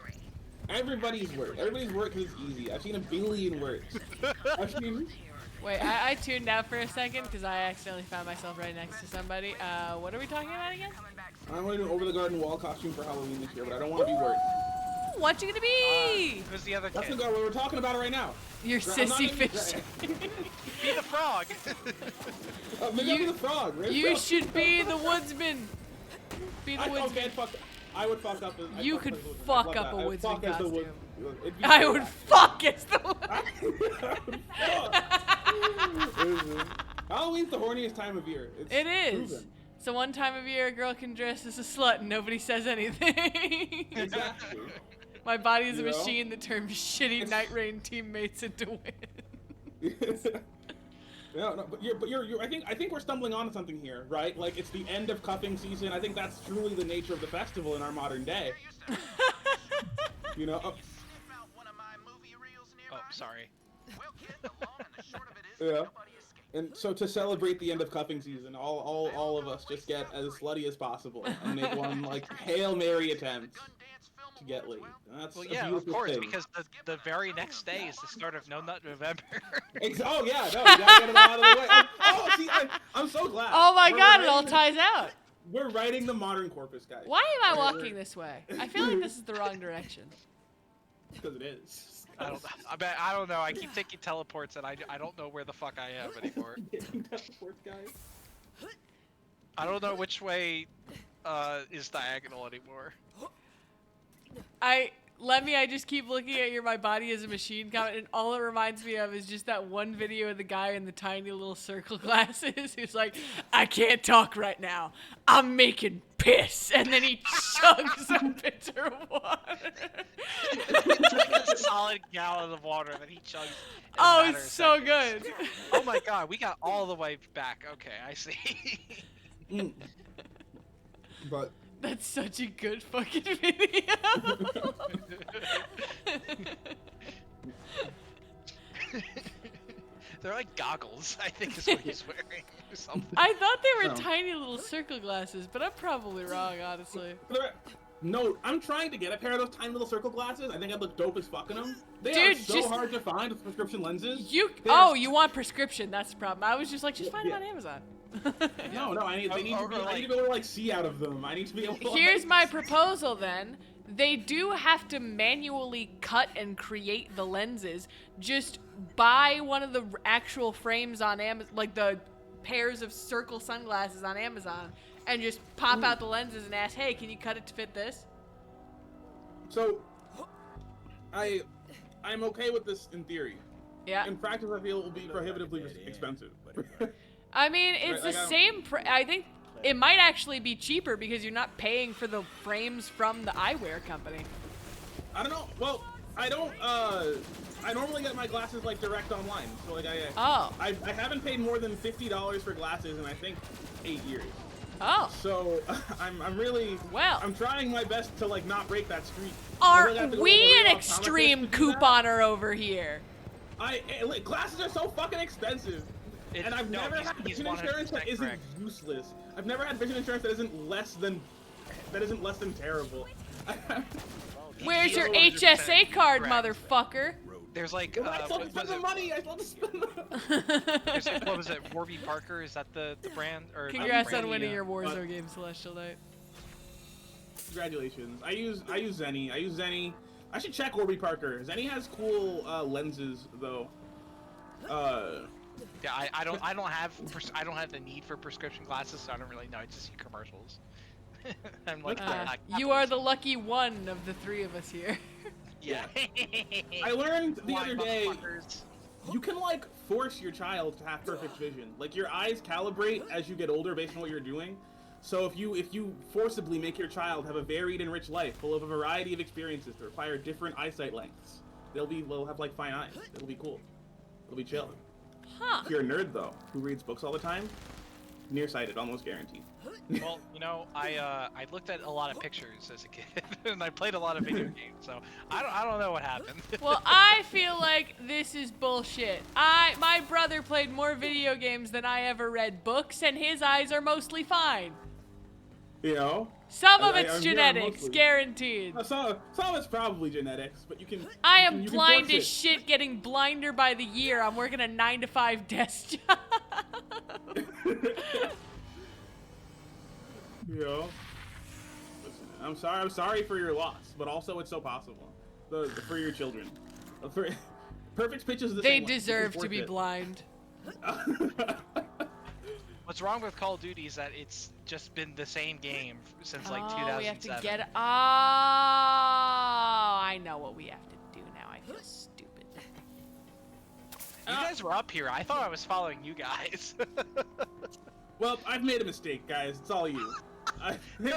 Everybody's work. Everybody's work is easy. I've seen a billion works. I've seen. Wait, I tuned out for a second because I accidentally found myself right next to somebody. What are we talking about again? I want to do an over the garden wall costume for Halloween this year, but I don't want to be work. What you gonna be? Who's the other That's kid? the guy we're talking about it right now. Your sissy fish. Be the frog. Maybe I'll be the frog. Right? You should be the woodsman. Be the woodsman. Okay, I would fuck up. You could fuck up a woodsman costume. It'd be I cool. would fuck as the Halloween's the horniest time of year. It is. Proven. It's the one time of year a girl can dress as a slut and nobody says anything. Exactly. My body is a You know? machine that turns shitty Night Rain teammates into wins. No, but you're. I think we're stumbling onto something here, right? Like it's the end of cuffing season. I think that's truly the nature of the festival in our modern day. You know. Oh, sorry. Yeah. And so to celebrate the end of cuffing season, all of us just get as slutty as possible and make one like Hail Mary attempt to get laid. And that's Well, a yeah, of beautiful course, thing. because the very next day is the start of No Nut November. Oh yeah, no, you gotta get it out of the way. See, I'm so glad. Oh my We're god, it writing- all ties out. We're writing the modern corpus, guys. Why am I walking this way? I feel like this is the wrong direction. Because it is. I don't know. I don't know. I keep taking teleports, and I don't know where the fuck I am anymore. Teleports, guys. I don't know which way is diagonal anymore. I just keep looking at your "My Body is a Machine" comment, and all it reminds me of is just that one video of the guy in the tiny little circle glasses who's like, "I can't talk right now. I'm making piss," and then he chugs a pitcher of water. It's like a solid gallon of water that he chugs. Oh, it's so good. Oh my god, we got all the way back. Okay, I see. But that's such a good fucking video. They're like goggles, I think is what he's wearing or something. I thought they were tiny little circle glasses, but I'm probably wrong, honestly. No, I'm trying to get a pair of those tiny little circle glasses. I think I'd look dope as fucking them. They Dude, are so hard to find with prescription lenses. You want prescription? That's the problem. I was just like, just find them on Amazon. No, I need. They need to be. I need to be able to like see out of them. I need to be able to. Here's my proposal then. They do have to manually cut and create the lenses. Just buy one of the actual frames on Amazon, like the pairs of circle sunglasses on Amazon, and just pop out the lenses and ask, hey, can you cut it to fit this? So, I'm okay with this in theory. Yeah. In practice, I feel it will be prohibitively expensive. I mean, it's the same. I think it might actually be cheaper because you're not paying for the frames from the eyewear company. I don't know. Well, I don't. I normally get my glasses like direct online. So like I haven't paid more than $50 for glasses in I think 8 years. Oh. So I'm really I'm trying my best to like not break that streak. Are we an extreme couponer over here? Glasses are so fucking expensive. And I've never had vision insurance that isn't useless. I've never had vision insurance that isn't less than terrible. Where's your HSA card, motherfucker? There's like I still have to spend the money. I still have to spend the what was it? Warby Parker? Is that the brand? Or congrats on winning your Warzone game, Celestial Knight. Congratulations. I use Zenny. I should check Warby Parker. Zenny has cool lenses though. Yeah, I don't have the need for prescription glasses, so I don't really know. I just see commercials. I'm like, you are the lucky one of the three of us here. Yeah. I learned the other day, you can like force your child to have perfect vision. Like your eyes calibrate as you get older based on what you're doing. So if you forcibly make your child have a varied and rich life full of a variety of experiences that require different eyesight lengths, they'll have like fine eyes. It'll be cool. It'll be chill. Huh. If you're a nerd though, who reads books all the time, nearsighted, almost guaranteed. Well, you know, I looked at a lot of pictures as a kid, and I played a lot of video games, so I don't know what happened. Well, I feel like this is bullshit. My brother played more video games than I ever read books, and his eyes are mostly fine. You know? Some of it's genetics, guaranteed. Some of it's probably genetics, but you can. I am blind as shit, getting blinder by the year. I'm working a 9-to-5 desk job. You know, listen, I'm sorry for your loss, but also it's so possible. For your children, perfect pitches. They deserve to be blind. What's wrong with Call of Duty is that it's just been the same game since like 2007. We have to get. Oh, I know what we have to do now. I feel stupid. You guys were up here. I thought I was following you guys. Well, I've made a mistake, guys. It's all you. No,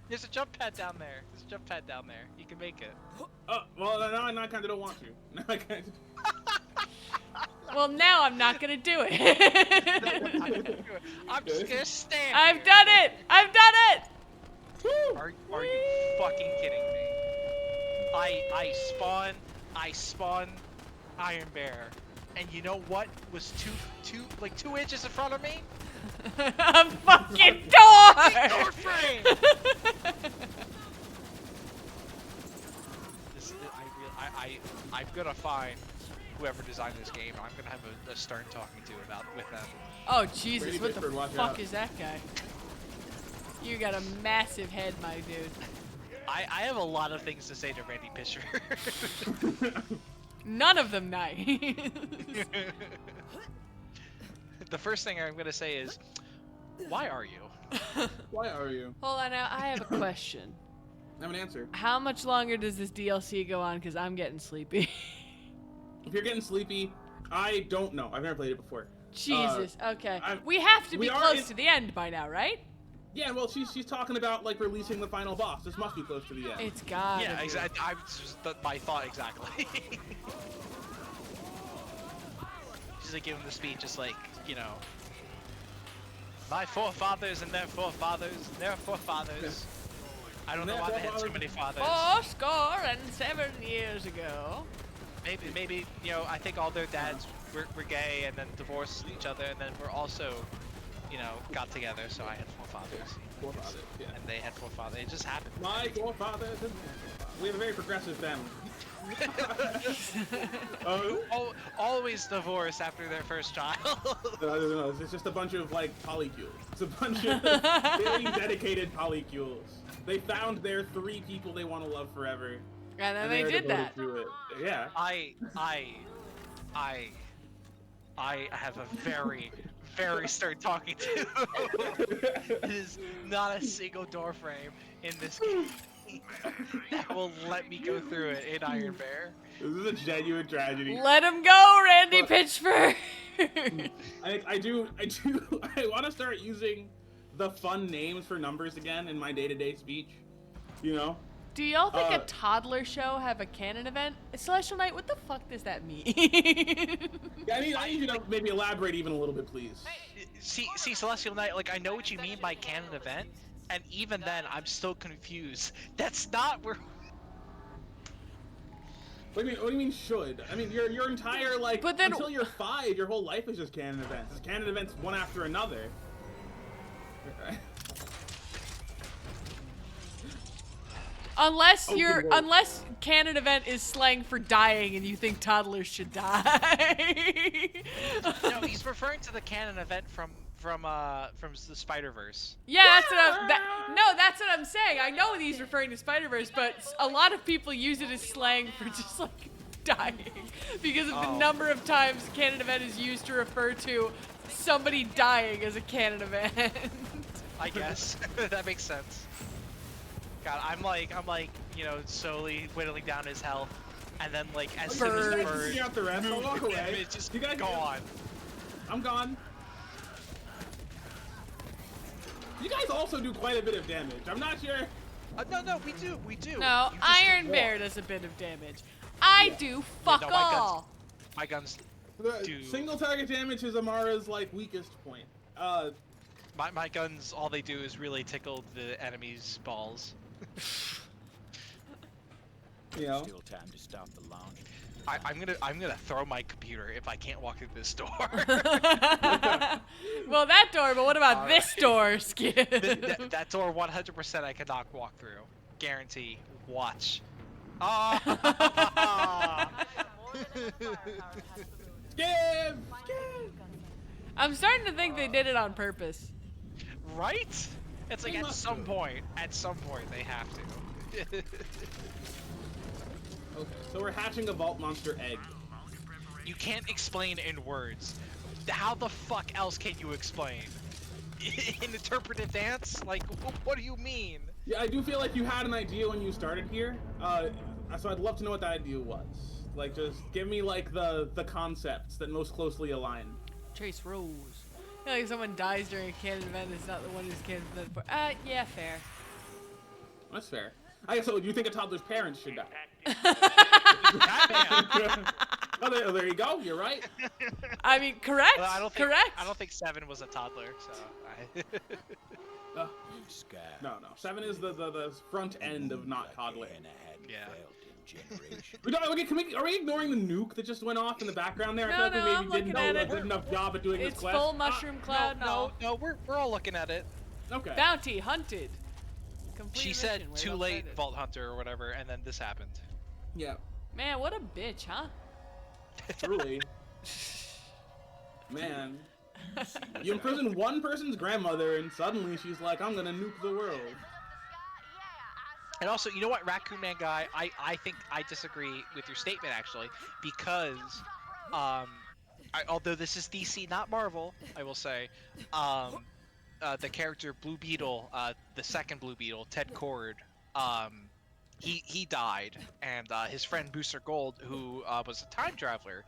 there's a jump pad down there. There's a jump pad down there. You can make it. Well, now I kind of don't want to. Now I kind of. Well, now I'm not gonna do it. I'm just gonna stand. I've done it. I've done it. Are you fucking kidding me? I spawn Iron Bear, and you know what was two inches in front of me? A fucking door! Door frame! I'm gonna find whoever designed this game. I'm gonna have a stern talking to with them. Oh Jesus! What the fuck is that guy? You got a massive head, my dude. I have a lot of things to say to Randy Pitcher. None of them nice. The first thing I'm gonna say is, why are you? Why are you? Hold on, now I have a question. I have an answer. How much longer does this DLC go on? Because I'm getting sleepy. If you're getting sleepy, I don't know. I've never played it before. Jesus. Okay. We have to be close to the end by now, right? Yeah. Well, she's talking about like releasing the final boss. This must be close to the end. It's got. Yeah, exactly. I just my thought exactly. She's like giving the speech, just like, you know, my forefathers and their forefathers and their forefathers. I don't know why they had so many fathers. 407 years ago. Maybe you know, I think all their dads were gay and then divorced each other and then were also, you know, got together. So I had forefathers. Forefathers, yeah. And they had forefathers. It just happened. My forefathers and we have a very progressive family. Always divorced after their first child. No, it's just a bunch of like polycules. It's a bunch of very dedicated polycules. They found their 3 people they want to love forever. And then they did that. Yeah. I have a very, very stern talking to. It is not a single door frame in this game that will let me go through it in Iron Bear. This is a genuine tragedy. Let him go, Randy Pitchford. I want to start using the fun names for numbers again in my day-to-day speech. You know? Do y'all think a toddler show have a canon event? Celestial Knight, what the fuck does that mean? Yeah, I need you to maybe elaborate even a little bit, please. See, Celestial Knight, like, I know what you mean by canon event, and even then, I'm still confused. That's not where... What do you mean should? I mean, your entire, like, but then... until you're 5, your whole life is just canon events. It's canon events one after another. Unless canon event is slang for dying and you think toddlers should die. No, he's referring to the canon event from the Spider-Verse. Yeah, that's what I'm saying. I know he's referring to Spider-Verse, but a lot of people use it as slang for just like dying because of the number of times canon event is used to refer to somebody dying as a canon event. I guess that makes sense. God, I'm like, you know, slowly whittling down his health, and then like as soon as the bird, out the rest, I'll walk away. It's just gone. I'm gone. You guys also do quite a bit of damage. I'm not sure. No, we do. No, Iron Bear does a bit of damage. I do fuck all. My guns do. Single target damage is Amara's like weakest point. My guns, all they do is really tickle the enemy's balls. You know. Still time to stop the launch. I'm gonna throw my computer if I can't walk through this door. Well, that door, but what about this door, Skip? That door, 100% I cannot walk through. Guarantee. Watch. Oh! Skip! I'm starting to think they did it on purpose. Right? It's like at some point they have to. Okay, so we're hatching a vault monster egg. You can't explain in words. How the fuck else can you explain? In interpretive dance? Like, what do you mean? Yeah, I do feel like you had an idea when you started here. So I'd love to know what that idea was. Like, just give me like the concepts that most closely align. Trace Rose. I feel like if someone dies during a canon event, it's not the one who's canon event for. Yeah, fair. That's fair. I guess so. You think a toddler's parents should die? Oh, there you go. You're right. I mean, correct. Well, I don't think 7 was a toddler. So. No. 7 is the front end of not toddler. Yeah. Are we ignoring the nuke that just went off in the background there? No, I feel like we I'm maybe looking at did it. a good enough job at doing this quest. It's full mushroom cloud. No, we're all looking at it. Okay. Bounty hunted. Complete She said mission, too right late, outside it. Vault Hunter or whatever, and then this happened. Yeah. Man, what a bitch, huh? Truly. Man. You imprison one person's grandmother, and suddenly she's like, I'm gonna nuke the world. And also, you know what, Raccoon Man guy, I think I disagree with your statement actually, because although this is DC, not Marvel, I will say, the character Blue Beetle, the second Blue Beetle, Ted Kord, he died, and his friend Booster Gold, who was a time traveler,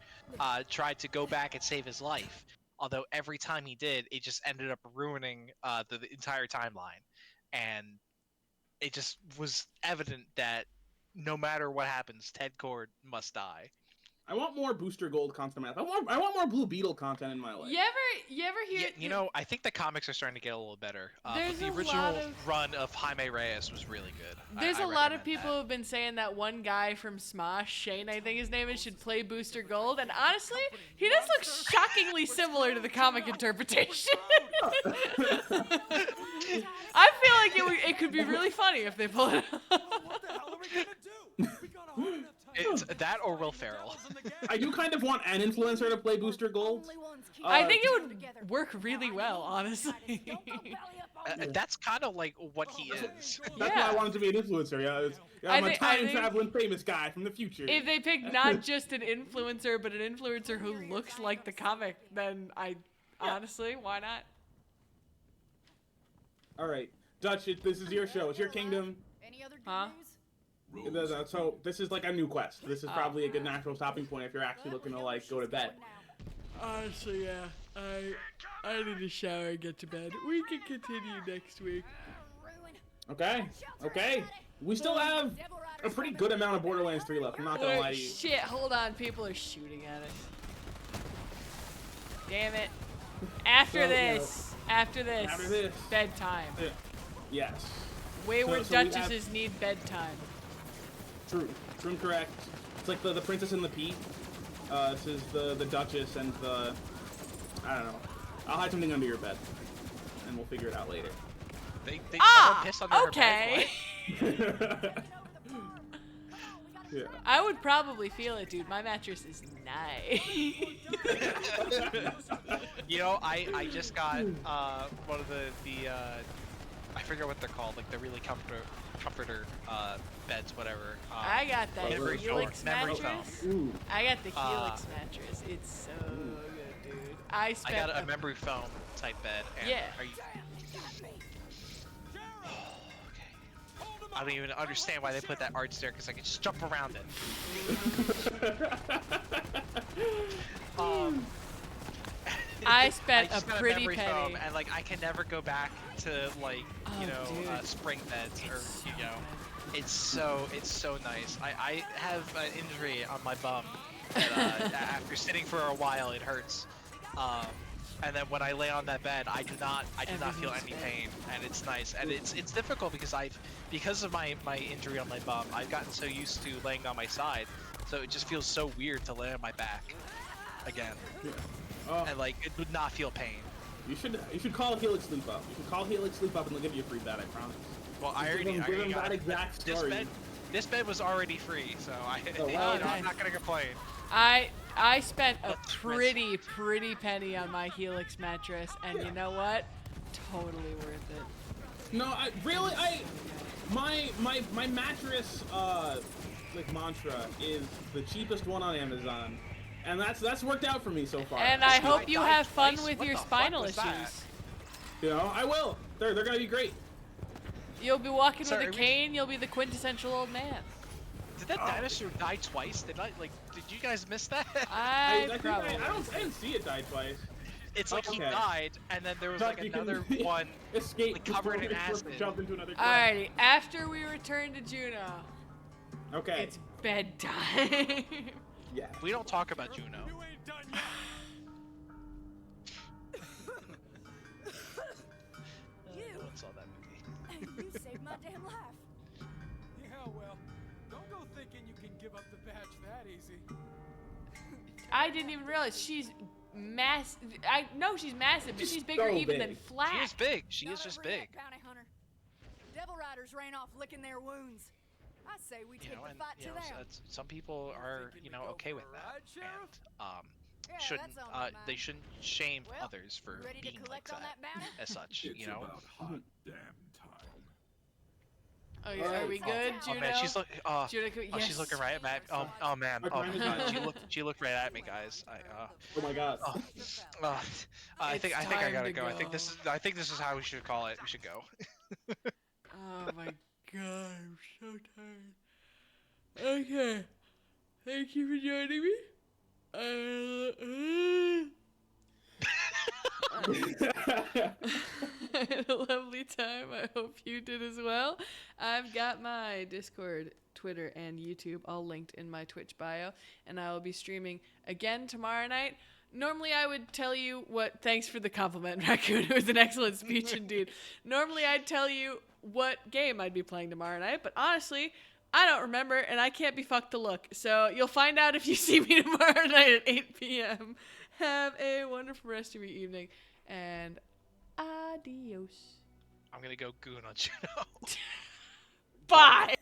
tried to go back and save his life. Although every time he did, it just ended up ruining the entire timeline, and it just was evident that no matter what happens, Ted Kord must die. I want more Booster Gold content in my life. I want more Blue Beetle content in my life. You ever hear? Yeah, you know, I think the comics are starting to get a little better. There's but the original run of Jaime Reyes was really good. There's a lot of people who've been saying that one guy from Smosh, Shane, I think his name is, should play Booster Gold, and honestly, he does look shockingly similar to the comic interpretation. I feel like it could be really funny if they pull it off. What the hell are we gonna do? We got a hard enough time. It's that or Will Ferrell. I do kind of want an influencer to play Booster Gold. I think it would work really well, honestly. That's kind of like what he is. That's why I wanted to be an influencer. Yeah, I'm a time-traveling famous guy from the future. If they pick not just an influencer, but an influencer who looks like the comic, then honestly, why not? All right, Dutch, this is your show. It's your kingdom. Any other good news? So this is like a new quest. This is probably a good natural stopping point if you're actually looking to like go to bed. Honestly, yeah. I need a shower and get to bed. We can continue next week. Okay. We still have a pretty good amount of Borderlands 3 left. I'm not gonna lie to you. Shit, hold on. People are shooting at us. Damn it. After this, bedtime. Yes. Wayward Duchesses need bedtime. True and correct. It's like the Princess and the Pea. This is the Duchess and the... I don't know. I'll hide something under your bed. And we'll figure it out later. They piss under her okay. bed. Yeah. I would probably feel it, dude. My mattress is nice. You know, I just got one of the I forget what they're called, like the really comforter beds, whatever. I got that Helix mattress. Ooh. I got the Helix mattress. It's so good, dude. I got a memory foam type bed. And yeah. I don't even understand why they put that arch there, because I can just jump around it. I spent a pretty penny. penny. And like I can never go back to like spring beds or it's so nice. I have an injury on my bum that after sitting for a while it hurts. And then when I lay on that bed, I do not feel any pain, and it's nice. And it's difficult because of my injury on my bum, I've gotten so used to laying on my side, so it just feels so weird to lay on my back again. Yeah. And like it would not feel pain. You should call Helix Sleep Up. You should call Helix Sleep Up and they'll give you a free bed, I promise. Well, I already got that exact story. This bed was already free, so I'm not gonna complain. I spent a pretty penny on my Helix mattress, and you know what? Totally worth it. No, my mattress like mantra is the cheapest one on Amazon, and that's worked out for me so far. And I hope you have fun with your spinal issues. You know, I will. They're gonna be great. You'll be walking with a cane. You'll be the quintessential old man. Did that dinosaur die twice? Did you guys miss that? I didn't see it die twice. It's like he died, and then there was like another one escape covered in acid. Jump into another Alrighty, after we return to Juno. Okay. It's bedtime. Yeah. We don't talk about Juno. You ain't done yet. No one saw that movie. You saved my damn life. Yeah, well, don't go thinking you can give up the badge that easy. I didn't even realize she's massive. I know she's massive, but she's bigger even than Flash. She is big. She is just big. Bounty hunter. Devil Riders ran off licking their wounds. I say we take the fight to them. Some people are, okay with that, and shouldn't they shouldn't shame others for being like that as such, It's about hot damn time. Oh, yeah. Are we good, Juno? Oh man, she's looking. Juno, Oh, she's looking right at me. Oh man. Our Oh time is god, up. she looked right at me, guys. Oh my god. I think I time gotta to go. I think this is how we should call it. We should go. Oh my god, I'm so tired. Okay. Thank you for joining me. I had a lovely time. I hope you did as well. I've got my Discord, Twitter, and YouTube all linked in my Twitch bio, and I will be streaming again tomorrow night. Normally, I would tell you what. Thanks for the compliment, Raccoon. It was an excellent speech indeed. Normally, I'd tell you what game I'd be playing tomorrow night, but honestly, I don't remember, and I can't be fucked to look. So you'll find out if you see me tomorrow night at 8 p.m. Have a wonderful rest of your evening, and adios. I'm gonna go goon on Juno. Bye!